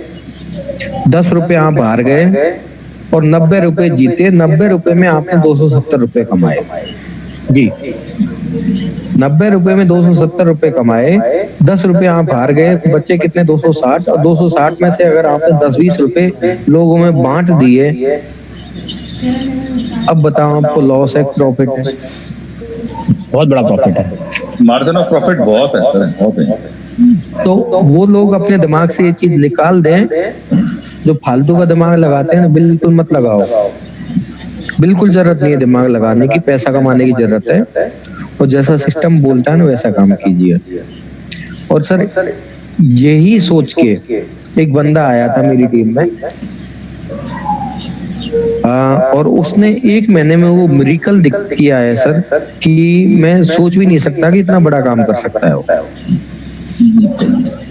10 रुपए आप हार गए और 90 रुपए जीते। 90 रुपए में आपने 270 रुपए कमाए। जी, 90 रुपए में 270 रुपए कमाए, 10 रुपए आप हार गए, बच्चे कितने? 260। और 260 में से अगर आपने 10-20 रुपए लोगों में बांट दिए अब बताओ आपको लॉस है प्रॉफिट है? बहुत बड़ा प्रॉफिट है। मार्जिन ऑफ प्रॉफिट बहुत है सर, बहुत है। तो वो लोग अपने दिमाग से ये चीज निकाल दें, जो फालतू का दिमाग लगाते हैं ना, बिल्कुल मत लगाओ। बिल्कुल जरूरत नहीं है दिमाग लगाने की, पैसा कमाने की जरूरत है। और जैसा सिस्टम बोलता है ना वैसा काम कीजिए। और सर यही सोच के एक बंदा आया था मेरी टीम में, और उसने 1 महीने में वो मिरेकल किया है सर, कि मैं सोच भी नहीं सकता कि इतना बड़ा काम कर सकता है वो।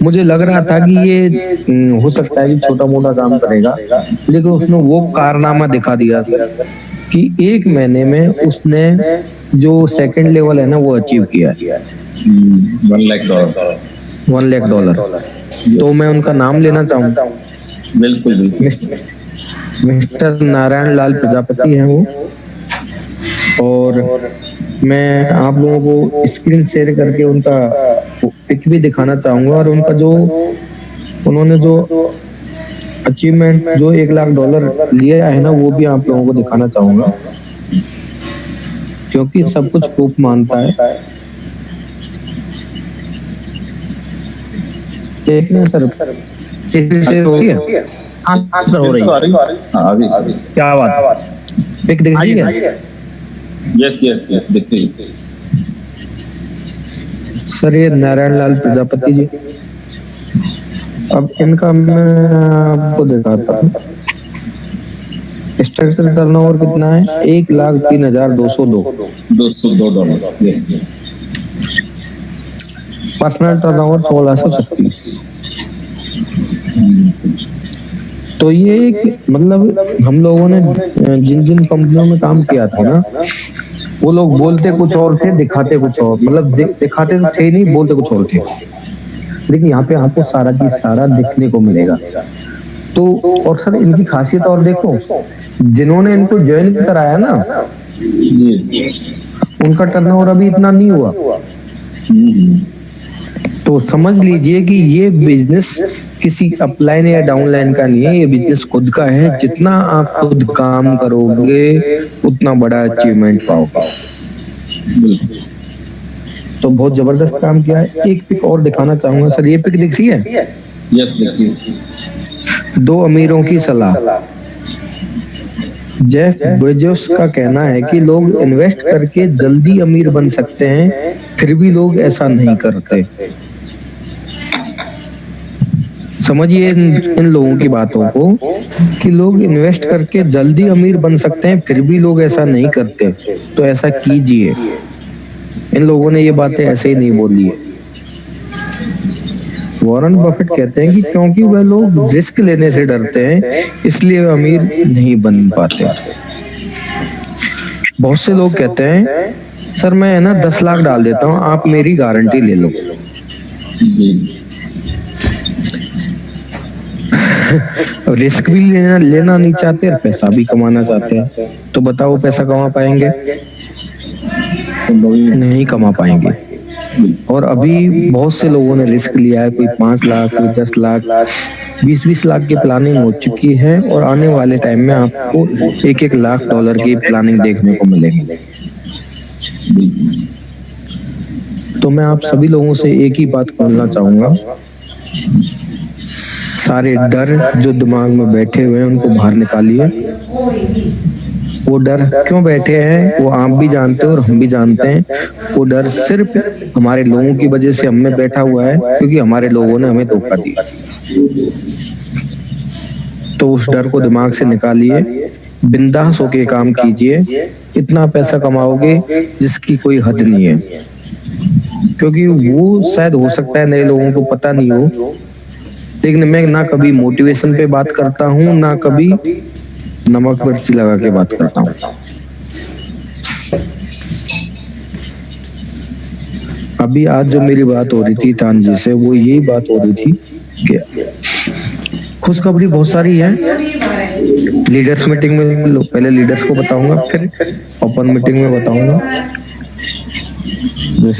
मुझे लग रहा था कि ये हो सकता है कि छोटा मोटा काम करेगा, लेकिन उसने वो कारनामा दिखा दिया सर कि 1 महीने में उसने जो सेकंड लेवल है ना वो अचीव किया है। $1 लाख। $1 लाख। तो मैं उनका नाम लेना चाहूंगा। बिल्कुल बिल्कुल। मिस्टर नारायण लाल प्रजापति हैं वो। और मैं आप लोगों को स्क्रीन शेयर करके उनका पिक भी दिखाना चाहूंगा, और उनका जो उन्होंने जो अचीवमेंट जो $1 लाख लिया है ना वो भी आप लोगों को दिखाना चाहूंगा, क्योंकि सब कुछ प्रूफ मानता है। एक मिनट सर, शेयर हो गया? हाँ सर, हो रही है। अभी क्या बात, पिक दिख रही है? यस यस यस, दिख रही है सर। ये नारायण लाल प्रजापति जी। अब इनका मैं आपको दिखाता हूँ। स्ट्रक्चर टर्नओवर कितना है? $1,03,202। $202। Yes yes. Personal turnover 1636। तो ये एक मतलब हम लोगों ने जिन जिन कंपनियों में काम किया था ना, वो लोग बोलते कुछ और थे, दिखाते कुछ और, मतलब दिखाते तो थे नहीं, बोलते कुछ और थे। लेकिन यहाँ पे आपको सारा की सारा दिखने को मिलेगा। तो और सर इनकी खासियत और देखो, जिन्होंने इनको ज्वाइन कराया ना उनका टर्नओवर अभी इतना नहीं हुआ। तो समझ लीजिए कि ये बिजनेस किसी अपलाइन या डाउनलाइन का नहीं है, ये बिजनेस खुद का है। जितना आप खुद काम करोगे उतना बड़ा अचीवमेंट पाओगे। तो बहुत जबरदस्त काम किया है। एक पिक और दिखाना चाहूंगा सर, ये पिक दिख रही है? यस देखिए। 2 अमीरों की सलाह। जेफ बेजोस का कहना है कि लोग इन्वेस्ट करके जल्दी अमीर बन सकते हैं, फिर भी लोग ऐसा नहीं करते। समझिए इन लोगों की बातों को कि लोग इन्वेस्ट करके जल्दी अमीर बन सकते हैं, फिर भी लोग ऐसा नहीं करते। तो ऐसा कीजिए। इन लोगों ने ये बातें ऐसे ही नहीं बोली है। वॉरेन बफेट कहते हैं कि क्योंकि वह लोग रिस्क लेने से डरते हैं, इसलिए वे अमीर नहीं बन पाते। बहुत से लोग कहते हैं सर मैं है ना 10 लाख डाल देता हूँ, आप मेरी गारंटी ले लो। रिस्क भी लेना नहीं चाहते और पैसा भी कमाना चाहते हैं। तो बताओ पैसा कमा पाएंगे? नहीं कमा पाएंगे। और अभी बहुत से लोगों ने रिस्क लिया है, कोई 5 लाख, कोई 10 लाख, 20-20 लाख की प्लानिंग हो चुकी है, और आने वाले टाइम में आपको $1-1 लाख की प्लानिंग देखने को मिलेगी। तो मैं आप सभी लोगों से एक ही बात बोलना चाहूंगा, सारे डर जो दिमाग में बैठे हुए हैं उनको बाहर निकालिए। वो डर क्यों बैठे हैं वो आप भी जानते हो और हम भी जानते हैं। वो डर सिर्फ हमारे लोगों की वजह से हम में बैठा हुआ है, क्योंकि हमारे लोगों ने हमें धोखा दिया। तो उस डर को दिमाग से निकालिए, बिंदास होके काम कीजिए। इतना पैसा कमाओगे जिसकी कोई हद नहीं है, क्योंकि वो शायद हो सकता है नए लोगों को पता नहीं हो, लेकिन मैं ना कभी मोटिवेशन पे बात करता हूँ, ना कभी नमक मिर्ची लगा के बात करता हूँ। अभी आज जो मेरी बात हो रही थी तान जी से, वो यही बात हो रही थी कि खुशखबरी बहुत सारी है। लीडर्स मीटिंग में पहले लीडर्स को बताऊंगा, फिर ओपन मीटिंग में बताऊंगा। जो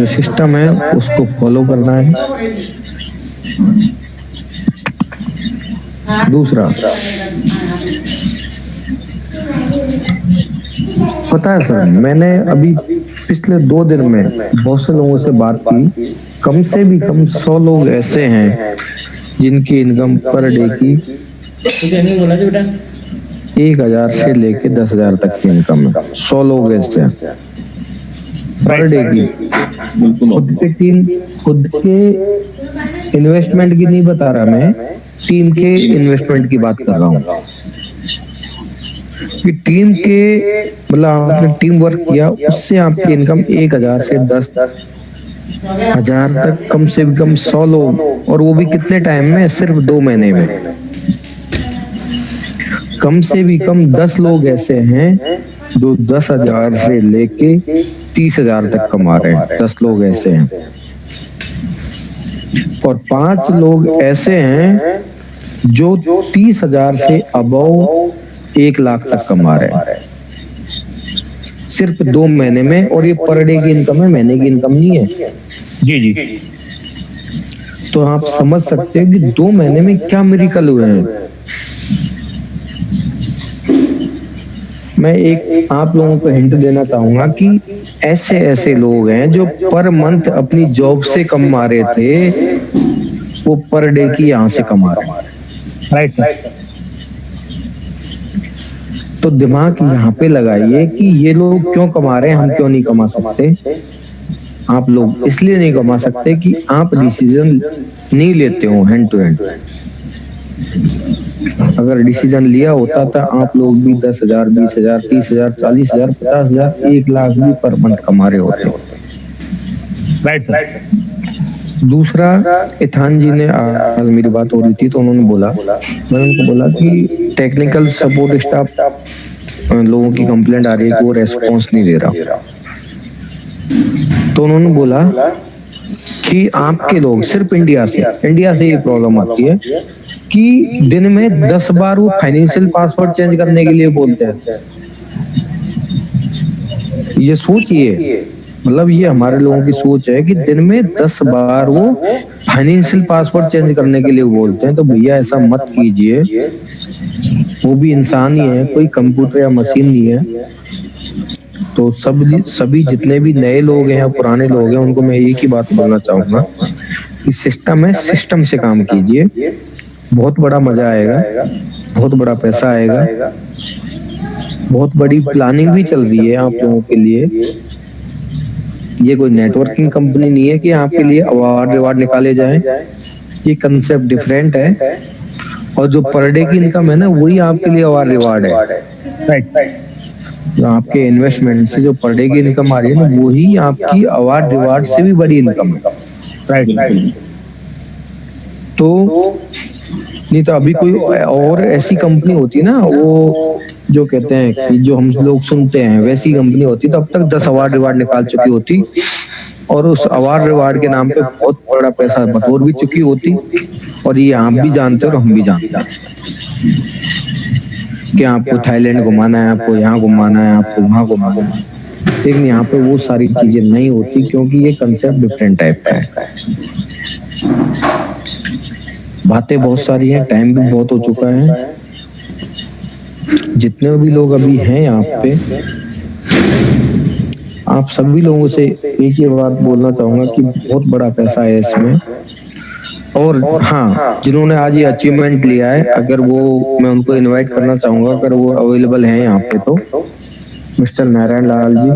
सिस्टम है उसको फॉलो करना है। दूसरा, पता है सर, मैंने अभी पिछले 2 दिन में बहुत से लोगों से बात की, कम से भी कम 100 लोग ऐसे हैं जिनकी इनकम पर डे की 1,000 से लेके 10,000 तक की इनकम है। 100 लोग ऐसे हैं पर डे की। खुद के इन्वेस्टमेंट की नहीं बता रहा मैं, टीम के इन्वेस्टमेंट की बात कर रहा हूँ कि टीम के, मतलब आपने टीम वर्क किया, उससे आपकी इनकम 1,000 से 10,000 तक, कम से कम 100 लोग, और वो भी कितने टाइम में? सिर्फ 2 महीने में। कम से भी कम 10 लोग ऐसे हैं जो 10,000 से लेके 30,000 तक कमा रहे हैं। 10 लोग ऐसे हैं, और 5 लोग ऐसे हैं जो 30,000 से अबव 1 लाख तक कमा रहे हैं सिर्फ 2 महीने में। और ये पर डे की इनकम है, महीने की इनकम नहीं है। जी जी। तो आप समझ सकते हो कि 2 महीने में क्या मिरेकल हुए हैं। मैं एक आप लोगों को हिंट देना चाहूंगा कि ऐसे ऐसे लोग हैं जो पर मंथ अपनी जॉब से कमा रहे थे, वो पर डे की यहाँ से कमा रहे हैं। Right sir. तो दिमाग यहाँ पे लगाइए कि ये लोग क्यों कमा रहे हैं, हम क्यों नहीं कमा सकते। आप लोग इसलिए नहीं कमा सकते कि आप डिसीजन नहीं लेते हो हैंड टू हैंड। अगर डिसीजन लिया होता था, आप लोग भी 10,000, 20,000, 30,000, 40,000, 50,000, 1 लाख भी पर मंथ कमा रहे होते। Right sir. दूसरा, इथान जी ने, आज मेरी बात हो रही थी तो उन्होंने बोला, मैंने उनको बोला कि टेक्निकल सपोर्ट स्टाफ लोगों की कंप्लेंट आ रही है कि वो रेस्पॉन्स नहीं दे रहा। तो उन्होंने बोला कि आपके लोग सिर्फ इंडिया से ये प्रॉब्लम आती है कि दिन में 10 बार वो फाइनेंशियल पासवर्ड चेंज करने के लिए बोलते हैं। ये सोचिए, मतलब ये हमारे लोगों की सोच है कि दिन में 10 बार वो फाइनेंशियल पासवर्ड चेंज करने के लिए बोलते हैं। तो भैया ऐसा मत कीजिए, वो भी इंसान ही है, कोई कंप्यूटर या मशीन नहीं है। तो सभी जितने भी नए लोग हैं या पुराने लोग हैं, उनको मैं एक ही बात बोलना चाहूंगा कि सिस्टम है, सिस्टम से काम कीजिए, बहुत बड़ा मजा आएगा, बहुत बड़ा पैसा आएगा, बहुत बड़ी प्लानिंग भी चल रही है आप लोगों के लिए। ये कोई नेटवर्किंग कंपनी नहीं है कि आपके लिए अवार्ड रिवार्ड निकाले जाएं। ये कंसेप्ट डिफरेंट है, और जो पर डे की इनकम है ना, वही आपके लिए अवार्ड रिवार्ड है। राइट। जो आपके इन्वेस्टमेंट से जो पर डे की इनकम आ रही है ना, वही आपकी अवार्ड रिवार्ड से भी बड़ी इनकम है। राइट। तो नहीं तो अभी कोई और ऐसी कंपनी होती ना, वो जो कहते हैं कि जो हम लोग सुनते हैं, वैसी कंपनी होती तो अब तक 10 अवार्ड रिवार्ड निकाल चुकी होती, और उस अवार्ड रिवार्ड के नाम पे बहुत बड़ा पैसा बटोर भी चुकी होती। और ये आप भी जानते हो और हम भी जानते हैं कि आपको थाईलैंड घुमाना है, आपको यहाँ घुमाना है, आपको वहां घुमाना है। लेकिन यहाँ पे वो सारी चीजें नहीं होती, क्योंकि ये कंसेप्ट डिफरेंट टाइप का है। बातें बहुत सारी हैं, टाइम भी बहुत हो चुका है। जितने भी लोग अभी हैं यहाँ पे, आप सभी लोगों से एक ही बात बोलना चाहूंगा कि बहुत बड़ा पैसा है इसमें। और हाँ, जिन्होंने आज ये अचीवमेंट लिया है, अगर वो, मैं उनको इनवाइट करना चाहूंगा, अगर वो अवेलेबल हैं यहाँ पे, तो मिस्टर नारायण लाल जी।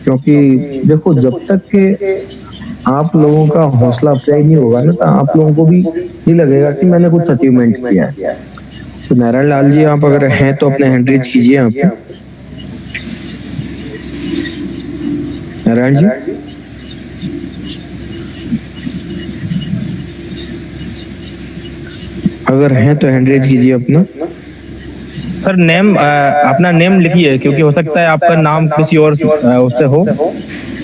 क्योंकि देखो, जब तक के आप लोगों का हौसला अफजाई नहीं होगा ना, तो आप लोगों को भी नहीं लगेगा कि मैंने कुछ अचीवमेंट किया है। तो नारायण लाल जी, आप अगर हैं तो अपने हैंड रेज कीजिए यहाँ पे। नारायण जी, अगर हैं तो हैंड रेज कीजिए अपना। सर नेम, अपना नेम लिखिए, क्योंकि हो सकता है आपका नाम किसी और उससे हो,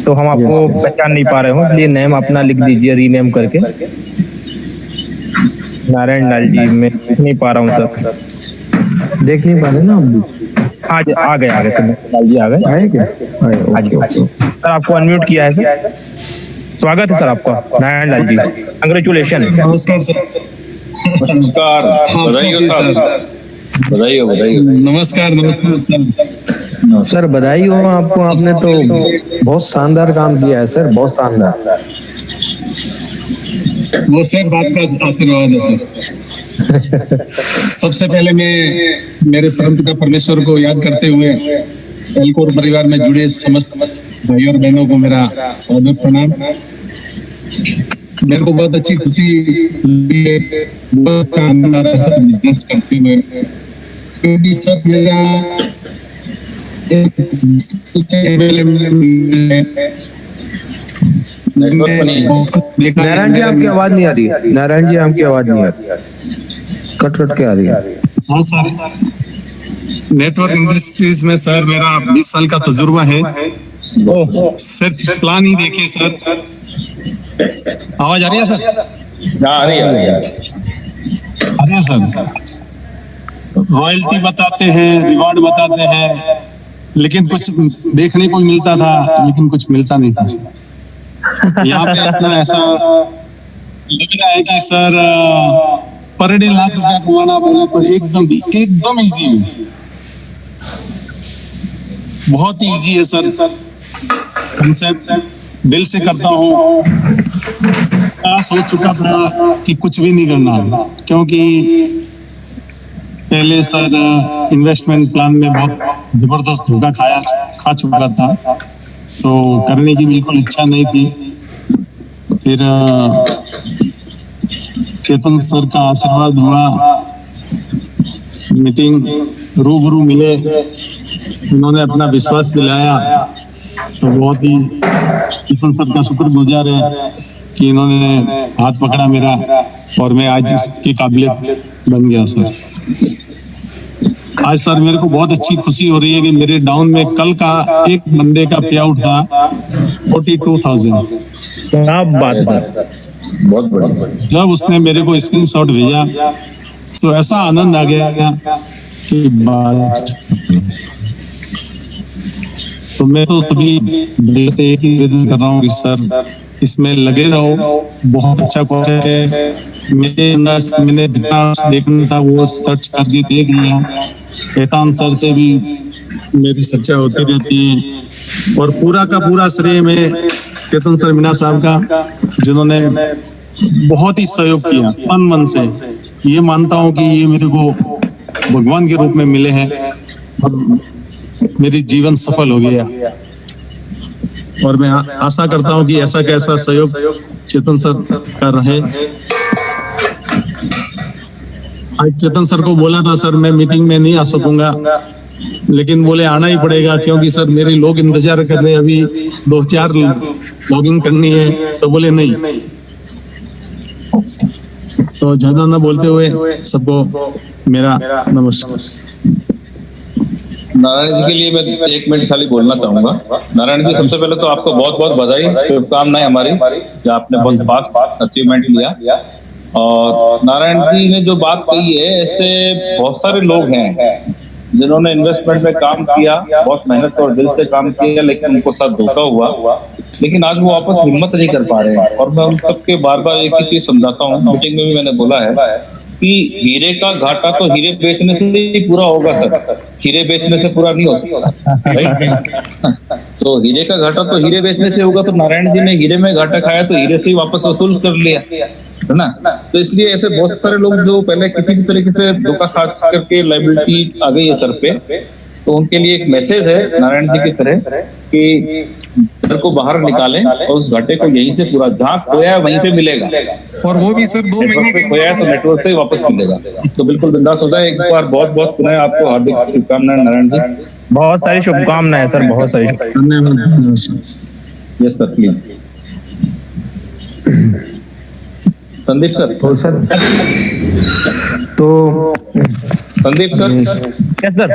तो हम आपको पहचान नहीं पा रहे हो, इसलिए नेम अपना लिख दीजिए रीनेम करके। नारायण लाल जी, मैं लिख नहीं पा रहा हूँ सर। देख नहीं पा रहे ना आप भी? आज आ गए सर, लाल जी आ गए। आए क्या? आए, आज सर आपको अनम्यूट किया है सर। स्वागत है सर आपका नारायण लाल जी, कंग्रेचुलेशन। नमस्कार, बधाई हो साहब, बधाई हो, बधाई हो। नमस्कार नमस्कार सर। सर बधाई हो आपको, आपने तो बहुत शानदार काम किया है सर, बहुत शानदार। वो सर आपका आशीर्वाद है सर। सबसे पहले मैं मेरे परमपिता परमेश्वर को याद करते हुए एल्कोर परिवार में जुड़े समस्त भाई और बहनों को मेरा सादर प्रणाम। मेरे को बहुत अच्छी खुशी हुई है, बहुत आनंद आ रहा है सर बिजनेस करते हुए, क्योंकि सर मेरा नारायण जी आपकी आवाज नहीं आ रही है, नारायण जी आपकी आवाज नहीं आ रही है, कट कट के आ रही है। हाँ सर, नेटवर्क इंडस्ट्रीज में सर मेरा 20 साल का तजुर्बा है। सिर्फ प्लान ही देखे सर। आवाज आ रही है सर? आ रही है। अरे सर, रॉयल्टी बताते हैं, रिवॉर्ड बताते हैं, लेकिन कुछ देखने को मिलता था, लेकिन कुछ मिलता नहीं था सर। यहाँ पे इतना ऐसा लग रहा है कि सर पर डे लाख रुपया कमाना बोले तो एकदम इजी है, बहुत ही इजी है सर। कंसेप्ट दिल से करता हूँ। सोच चुका था कि कुछ भी नहीं करना, क्योंकि पहले सर इन्वेस्टमेंट प्लान में बहुत जबरदस्त धोखा खा चुका था, तो करने की बिल्कुल इच्छा नहीं थी। फिर चेतन सर का आशीर्वाद हुआ, मीटिंग रूबरू मिले, उन्होंने अपना विश्वास दिलाया, तो बहुत ही चेतन सर का शुक्रगुजार है कि इन्होंने हाथ पकड़ा मेरा और मैं आज इसके काबिलियत बन गया सर। आज सर मेरे को बहुत अच्छी खुशी हो रही है कि मेरे डाउन में कल का एक बंदे का पे आउट था 42,000। क्या बात है सर, बहुत बढ़िया। जब उसने मेरे को स्क्रीनशॉट भेजा तो ऐसा आनंद आ गया कि बात। तो मैं तो सभी से एक ही निवेदन कर रहा हूँ कि सर इसमें लगे रहो, बहुत अच्छा क्वेश्चन है। मैंने जितना देखना था वो सर्च करके देख लिया, शैतान सर से भी मेरी चर्चा होती रहती है, और पूरा का पूरा श्रेय में चेतन सर मीना साहब का, जिन्होंने बहुत ही सहयोग किया तन मन से। ये मानता हूँ कि ये मेरे को भगवान के रूप में मिले हैं और मेरी जीवन सफल हो गया, और मैं आशा करता हूँ कि ऐसा कैसा सहयोग चेतन सर कर रहे। आज चेतन सर को बोला था सर मैं मीटिंग में नहीं आ सकूंगा, लेकिन बोले आना ही पड़ेगा, क्योंकि सर मेरे लोग इंतजार कर रहे हैं, अभी 2-4 लॉगिंग करनी है। तो बोले नहीं। तो ज्यादा ना बोलते हुए सबको मेरा नमस्कार। नारायण जी के लिए मैं 1 मिनट खाली बोलना चाहूंगा। नारायण जी, सबसे पहले तो आपको बहुत बहुत बधाई, शुभकामनाएं हमारी कि आपने बहुत फास्ट अचीवमेंट लिया। और नारायण जी ने जो बात कही है, ऐसे बहुत सारे लोग हैं जिन्होंने इन्वेस्टमेंट में काम किया, बहुत मेहनत और दिल से काम किया, लेकिन उनको साथ धोखा हुआ, लेकिन आज वो वापस हिम्मत नहीं कर पा रहे हैं। और मैं उन सबके बार बार एक ही चीज समझाता हूँ, मीटिंग में भी मैंने बोला है कि हीरे का घाटा तो हीरे बेचने से ही पूरा होगा सर, हीरे बेचने से पूरा नहीं होता। तो हीरे का घाटा तो हीरे बेचने से होगा, तो नारायण जी ने हीरे में घाटा खाया तो हीरे से ही वापस वसूल कर लिया, है ना। तो इसलिए ऐसे बहुत सारे लोग जो पहले किसी भी तरीके से धोखा खा करके लायबिलिटी आ गई है सर पे, तो उनके लिए एक मैसेज है नारायण जी की तरह कि घर को बाहर निकालें और उस घाटे को यहीं से पूरा, जहाँ खोया है वहीं पे मिलेगा, और वो भी सर 2 महीने पे खोया है तो नेटवर्क से वापस मिलेगा। तो बिल्कुल बिंदास होता है। एक बार बहुत बहुत पुनः आपको हार्दिक शुभकामनाएं नारायण जी। बहुत सारी शुभकामनाएं सर, बहुत सारी। Yes sir, please Sandeep sir. तो sir Sandeep sir. Yes sir,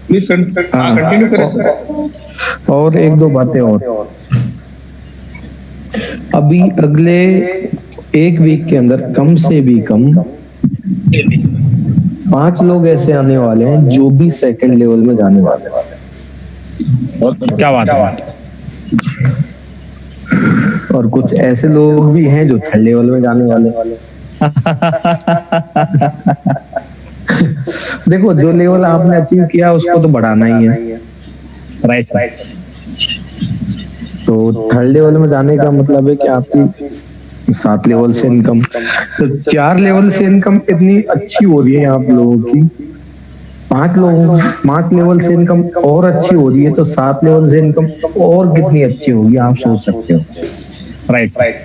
please continue करें सर। और 1-2 बातें और। अभी अगले 1 वीक के अंदर कम से भी कम 5 लोग ऐसे आने वाले हैं जो भी सेकंड लेवल में जाने वाले हैं। क्या बात है। और कुछ ऐसे लोग भी हैं जो थर्ड लेवल में जाने वाले, देखो जो लेवल आपने अचीव किया उसको तो बढ़ाना ही है, राइट राइट। तो थर्ड लेवल में जाने का मतलब है कि आपकी 7 लेवल से इनकम, तो 4 लेवल से इनकम इतनी अच्छी हो रही है आप लोगों की, 5 लेवल से इनकम और अच्छी हो रही है, तो 7 लेवल से इनकम और कितनी अच्छी होगी आप सोच सकते हो। Right right.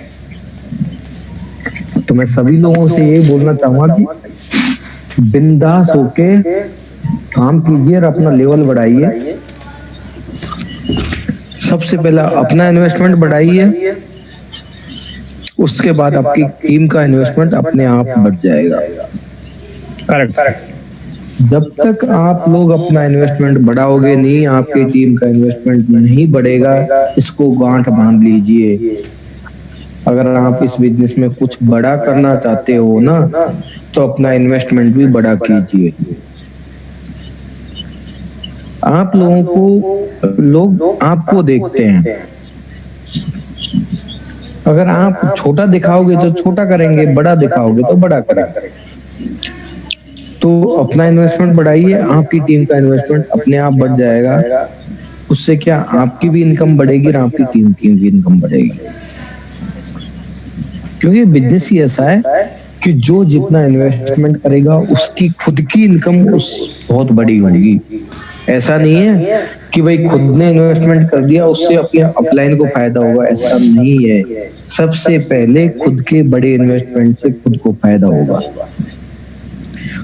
तो मैं सभी लोगों से ये बोलना चाहूंगा कि बिंदास होके काम कीजिए और अपना लेवल बढ़ाइए। सबसे पहला अपना इन्वेस्टमेंट बढ़ाइए, उसके बाद आपकी टीम का इन्वेस्टमेंट अपने आप बढ़ जाएगा। Correct correct. जब तक आप लोग अपना इन्वेस्टमेंट बढ़ाओगे नहीं, आपकी टीम का इन्वेस्टमेंट नहीं बढ़ेगा, इसको गांठ बांध लीजिए। अगर आप इस बिजनेस में कुछ बड़ा करना चाहते हो ना, तो अपना इन्वेस्टमेंट भी बड़ा कीजिए। आप लोगों को लोग आपको देखते हैं, अगर आप छोटा दिखाओगे तो छोटा करेंगे, बड़ा दिखाओगे तो बड़ा करेंगे। तो अपना इन्वेस्टमेंट बढ़ाइए, आपकी टीम का इन्वेस्टमेंट अपने आप बढ़ जाएगा। उससे क्या आपकी भी इनकम बढ़ेगी और आपकी टीम की भी इनकम बढ़ेगी। क्योंकि बिजनेस ही ऐसा है कि जो जितना इन्वेस्टमेंट करेगा उसकी खुद की इनकम उस बहुत बड़ी होगी। ऐसा नहीं है कि भाई खुद ने इन्वेस्टमेंट कर दिया उससे अपने अपलाइन को फायदा होगा, ऐसा नहीं है। सबसे पहले खुद के बड़े इन्वेस्टमेंट से खुद को फायदा होगा।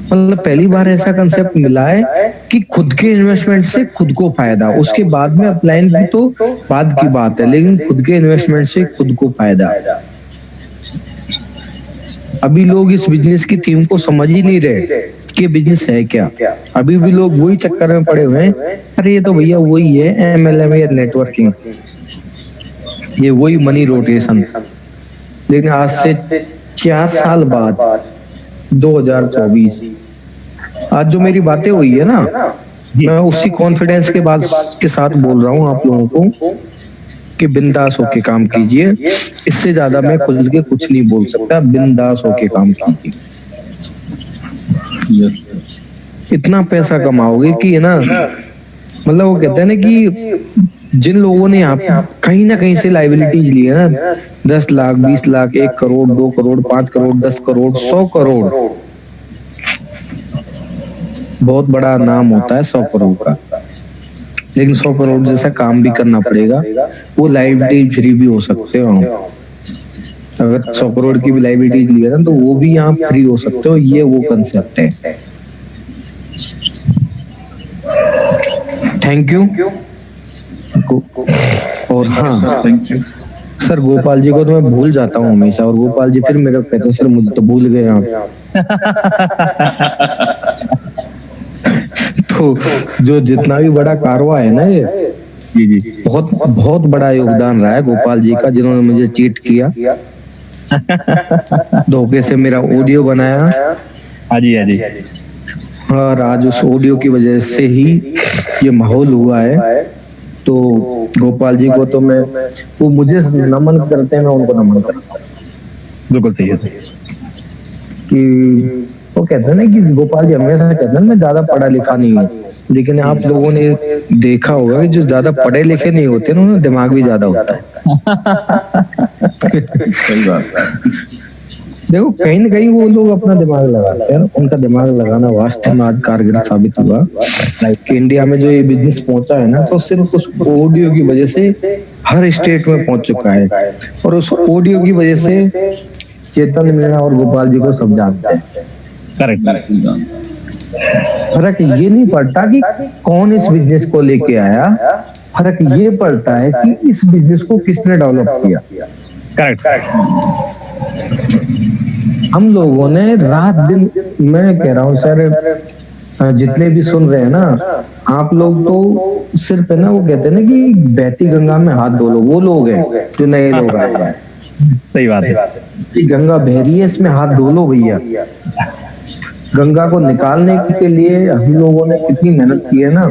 मतलब पहली बार ऐसा कंसेप्ट मिला है कि खुद के इन्वेस्टमेंट से खुद को फायदा, उसके बाद में अपलाइन की तो बाद की बात है, लेकिन खुद के इन्वेस्टमेंट से खुद को फायदा। अभी लोग इस बिजनेस की थीम को समझ ही नहीं रहे कि बिजनेस है क्या। अभी भी लोग वही चक्कर में पड़े हुए हैं, अरे ये तो भैया वही है MLM या नेटवर्किंग, ये वही मनी रोटेशन। लेकिन आज से 4 साल बाद 2024 आज जो मेरी बातें हुई है ना, मैं उसी कॉन्फिडेंस के बाद के साथ बोल रहा हूँ आप लोगों को कि बिंदास होके काम कीजिए। इससे ज्यादा मैं खुल के कुछ नहीं बोल सकता, बिंदास होके काम कीजिए। इतना पैसा कमाओगे कि ना, मतलब वो कहते हैं ना कि जिन लोगों ने आप कहीं ना कहीं से लाइबिलिटीज ली है ना, 10 लाख 20 लाख 1 करोड़ 2 करोड़ 5 करोड़ 10 करोड़ 100 करोड़, बहुत बड़ा नाम होता है 100 करोड़ का। लेकिन 100 करोड़ जैसा काम भी करना पड़ेगा। वो लाइबिलिटी फ्री भी हो सकते हो। अगर 100 करोड़ की भी लाइबिलिटीज ली है ना, तो वो भी आप फ्री हो सकते हो। ये वो कंसेप्ट है। Thank you. और हाँ सर, गोपाल जी को तो मैं भूल जाता हूँ हमेशा, और गोपाल जी फिर मेरे को कहते हैं सर मुझे तो भूल गए आप। तो जो जितना भी बड़ा कारवा है ना, ये जी बहुत बहुत बड़ा योगदान रहा है गोपाल जी का, जिन्होंने मुझे चीट किया, धोखे से मेरा ऑडियो बनाया। हाँ जी हाँ जी। और आज उस ऑडियो की वजह से ही ये माहौल हुआ है। तो गोपाल जी को तो मैं, वो मुझे नमन करते हैं, मैं उनको नमन करता हूँ। बिल्कुल सही है कि वो कहते हैं ना कि गोपाल जी हमेशा कहते हैं मैं ज्यादा पढ़ा लिखा नहीं हूँ, लेकिन आप लोगों ने देखा होगा कि जो ज्यादा पढ़े लिखे नहीं होते ना, उन्हें दिमाग भी ज्यादा होता है। सही बात है। देखो कहीं ना कहीं वो लोग अपना दिमाग लगाते हैं, उनका दिमाग लगाना वास्तव में आज कारगर साबित हुआ। कि इंडिया में जो ये बिजनेस पहुंचा है ना, तो सिर्फ उस ऑडियो की वजह से हर स्टेट में पहुंच चुका है। और उस ऑडियो की वजह से चेतन मीणा और गोपाल जी को सब जानते हैं। Correct correct. फर्क ये नहीं पड़ता कि कौन इस बिजनेस को लेके आया, फर्क ये पड़ता है कि इस बिजनेस को किसने डेवलप किया। Correct correct. हम लोगों ने रात दिन, मैं कह रहा हूँ सर, जितने भी सुन रहे हैं ना आप लोग, तो सिर्फ है ना, वो कहते हैं ना कि बहती गंगा में हाथ धो लो, वो लोग हैं जो नए लोग आए हैं। सही बात है कि गंगा बह रही है, इसमें हाथ धो लो भैया। गंगा को निकालने के लिए हम लोगों ने कितनी मेहनत की है ना।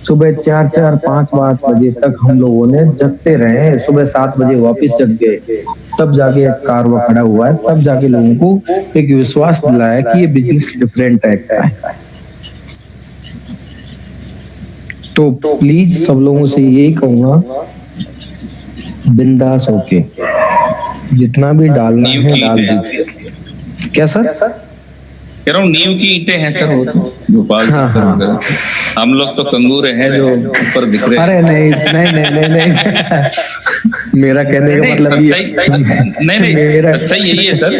सुबह 4-4, 5-5 बजे तक हम लोगों ने जगते रहे, सुबह 7 बजे वापस जग गए। तब जाके एक कारवा खड़ा हुआ है, तब जाके लोगों को एक विश्वास दिलाया कि ये बिजनेस डिफरेंट टाइप का है। तो प्लीज सब लोगों से यही कहूंगा, बिंदास होके जितना भी डालना है डाल दीजिए। क्या सर? कह रहा हूँ नींव की ईंटें हैं सर वो तो भोपाल। हाँ। हम लोग तो कंगूरे हैं जो ऊपर दिख रहे हैं। अरे नहीं मेरा कहने का मतलब ये नहीं सही यही है सर।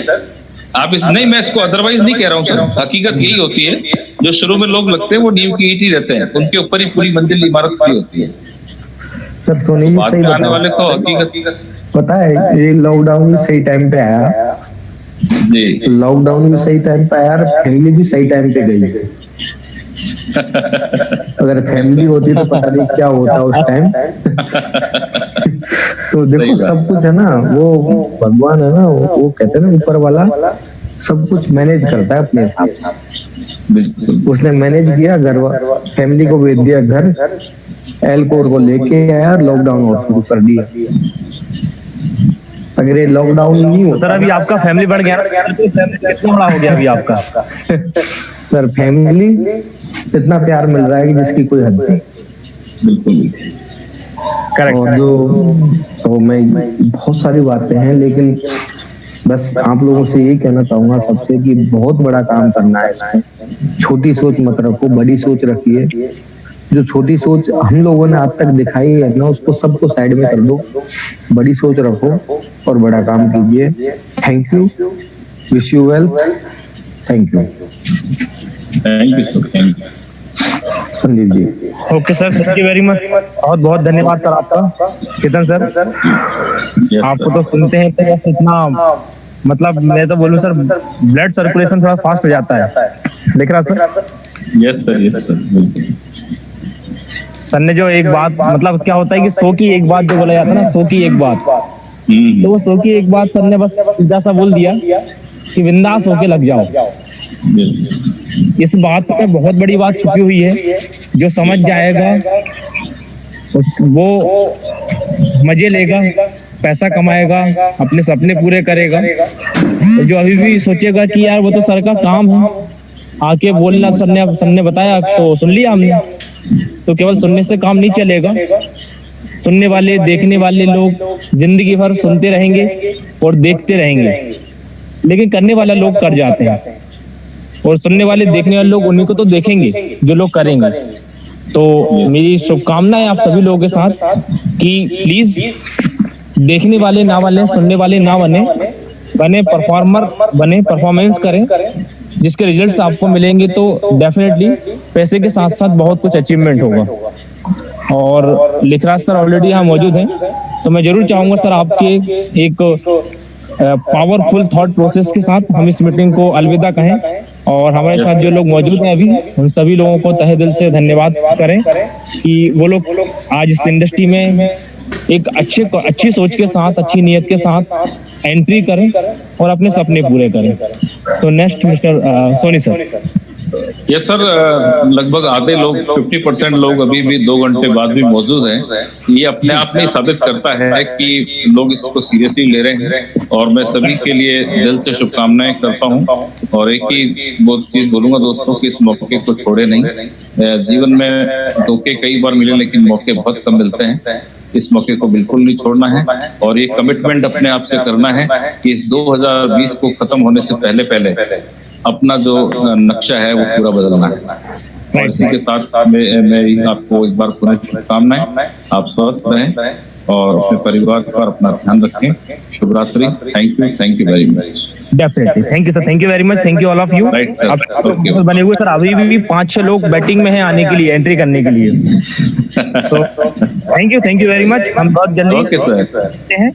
आप नहीं, मैं इसको अदरवाइज नहीं कह रहा हूँ सर, हकीकत यही होती है। जो शुरू में लोग लगते हैं वो नींव की ईंट ही रहते हैं, उनके ऊपर ही पूरी मंजिल इमारत खड़ी होती है सर। तो नहीं सही आने वाले तो हकीकत पता है, ये लॉकडाउन भी सही टाइम पे आया जी। लॉकडाउन भी सही टाइम पे आया, फैमिली भी सही टाइम पे गई। अगर फैमिली होती तो पता नहीं क्या होता उस टाइम। तो देखो सब कुछ है ना, वो भगवान है ना, वो कहते हैं ना ऊपर वाला सब कुछ मैनेज करता है अपने हिसाब से। उसने मैनेज किया, घर फैमिली को भेज दिया घर, एलकोर को लेके आया, लॉकडाउन और शुरू कर दिया। अगर ये लॉकडाउन नहीं हो सर, अभी आपका फैमिली बढ़ गया, कितना बड़ा हो गया अभी आपका? सर फैमिली इतना प्यार मिल रहा है कि जिसकी कोई हद नहीं। करेक्ट। और तो मैं बहुत सारी बातें हैं, लेकिन बस आप लोगों से यही कहना चाहूंगा सबसे कि बहुत बड़ा काम करना है इसमें। छोटी सोच मत रखो, बड़ी सोच रखिए। जो छोटी सोच हम लोगों ने आज तक दिखाई है ना, उसको सबको साइड में कर दो, बड़ी सोच रखो और बड़ा काम कीजिए। Thank you, wish you wealth. Thank you Sandeep ji. Okay sir, thank you very much. बहुत बहुत धन्यवाद सर आपका। केतन सर, आपको तो सुनते हैं तो बस इतना, मतलब मैं तो बोलूं सर, ब्लड सर्कुलेशन थोड़ा फास्ट हो जाता है। देख रहा sir? Yes sir, yes sir. Sir ने जो एक बात, मतलब क्या होता है कि 100 की एक बात जो बोला जाता है ना, 100 की एक बात, तो वो 100 की एक बात सर ने बस सीधा सा बोल दिया कि बिंदास होके लग जाओ। इस बात में बहुत बड़ी बात छुपी हुई है। जो समझ जाएगा वो मजे लेगा, पैसा कमाएगा, अपने सपने पूरे करेगा। और जो अभी भी सोचेगा कि यार वो तो सर का काम है, आके बोलना, सर ने बताया तो सुन लिया हमने, तो केवल सुनने से काम नहीं चलेगा। सुनने वाले, देखने वाले लोग जिंदगी भर सुनते रहेंगे और देखते रहेंगे, लेकिन करने वाला लोग कर जाते हैं। और सुनने वाले, देखने वाले लोग उन्हीं को तो देखेंगे जो लोग करेंगे। तो मेरी शुभकामनाएं आप सभी लोगों के साथ कि प्लीज देखने वाले ना बने, सुनने वाले ना बने परफॉर्मर बने, परफॉर्मेंस करें, जिसके रिजल्ट्स आपको मिलेंगे तो डेफिनेटली पैसे के साथ साथ बहुत कुछ अचीवमेंट होगा। और लिखराज सर ऑलरेडी यहाँ मौजूद हैं, तो मैं जरूर चाहूंगा सर आपके एक पावरफुल थॉट प्रोसेस के साथ हम इस मीटिंग को अलविदा कहें। और हमारे साथ जो लोग मौजूद हैं अभी, उन सभी लोगों को तहे दिल से धन्यवाद करें कि वो लोग आज इस इंडस्ट्री में एक अच्छी सोच के साथ, अच्छी नीयत के साथ एंट्री करें और अपने सपने पूरे करें। तो next mister Soni sir. Yes sir, लगभग आधे लोग, 50% लोग अभी भी 2 घंटे बाद भी मौजूद हैं। ये अपने आप में साबित करता है कि लोग इसको सीरियसली ले रहे हैं, और मैं सभी के लिए दिल से शुभकामनाएं करता हूं। और एक ही बहुत चीज बोलूंगा दोस्तों कि इस मौके को छोड़े नहीं। जीवन में धोखे कई बार मिले, लेकिन मौके बहुत कम मिलते हैं। इस मौके को बिल्कुल नहीं छोड़ना है, और ये कमिटमेंट अपने आप से करना है कि इस 2020 को खत्म होने से पहले अपना जो नक्शा है वो पूरा बदलना है। और इसी के साथ मैं आपको एक बार पुनः शुभकामनाएं। आप स्वस्थ रहें और अपने परिवार पर अपना ध्यान रखें। शुभ रात्रि। Thank you very much. Definitely, thank you sir, thank you very much, thank you all of you. आप बने हुए सर, अभी भी 5-6 लोग बैटिंग में हैं आने के लिए, एंट्री करने के लिए। तो थैंक यू वेरी मच। हम बहुत जल्दी ओके सर। हैं।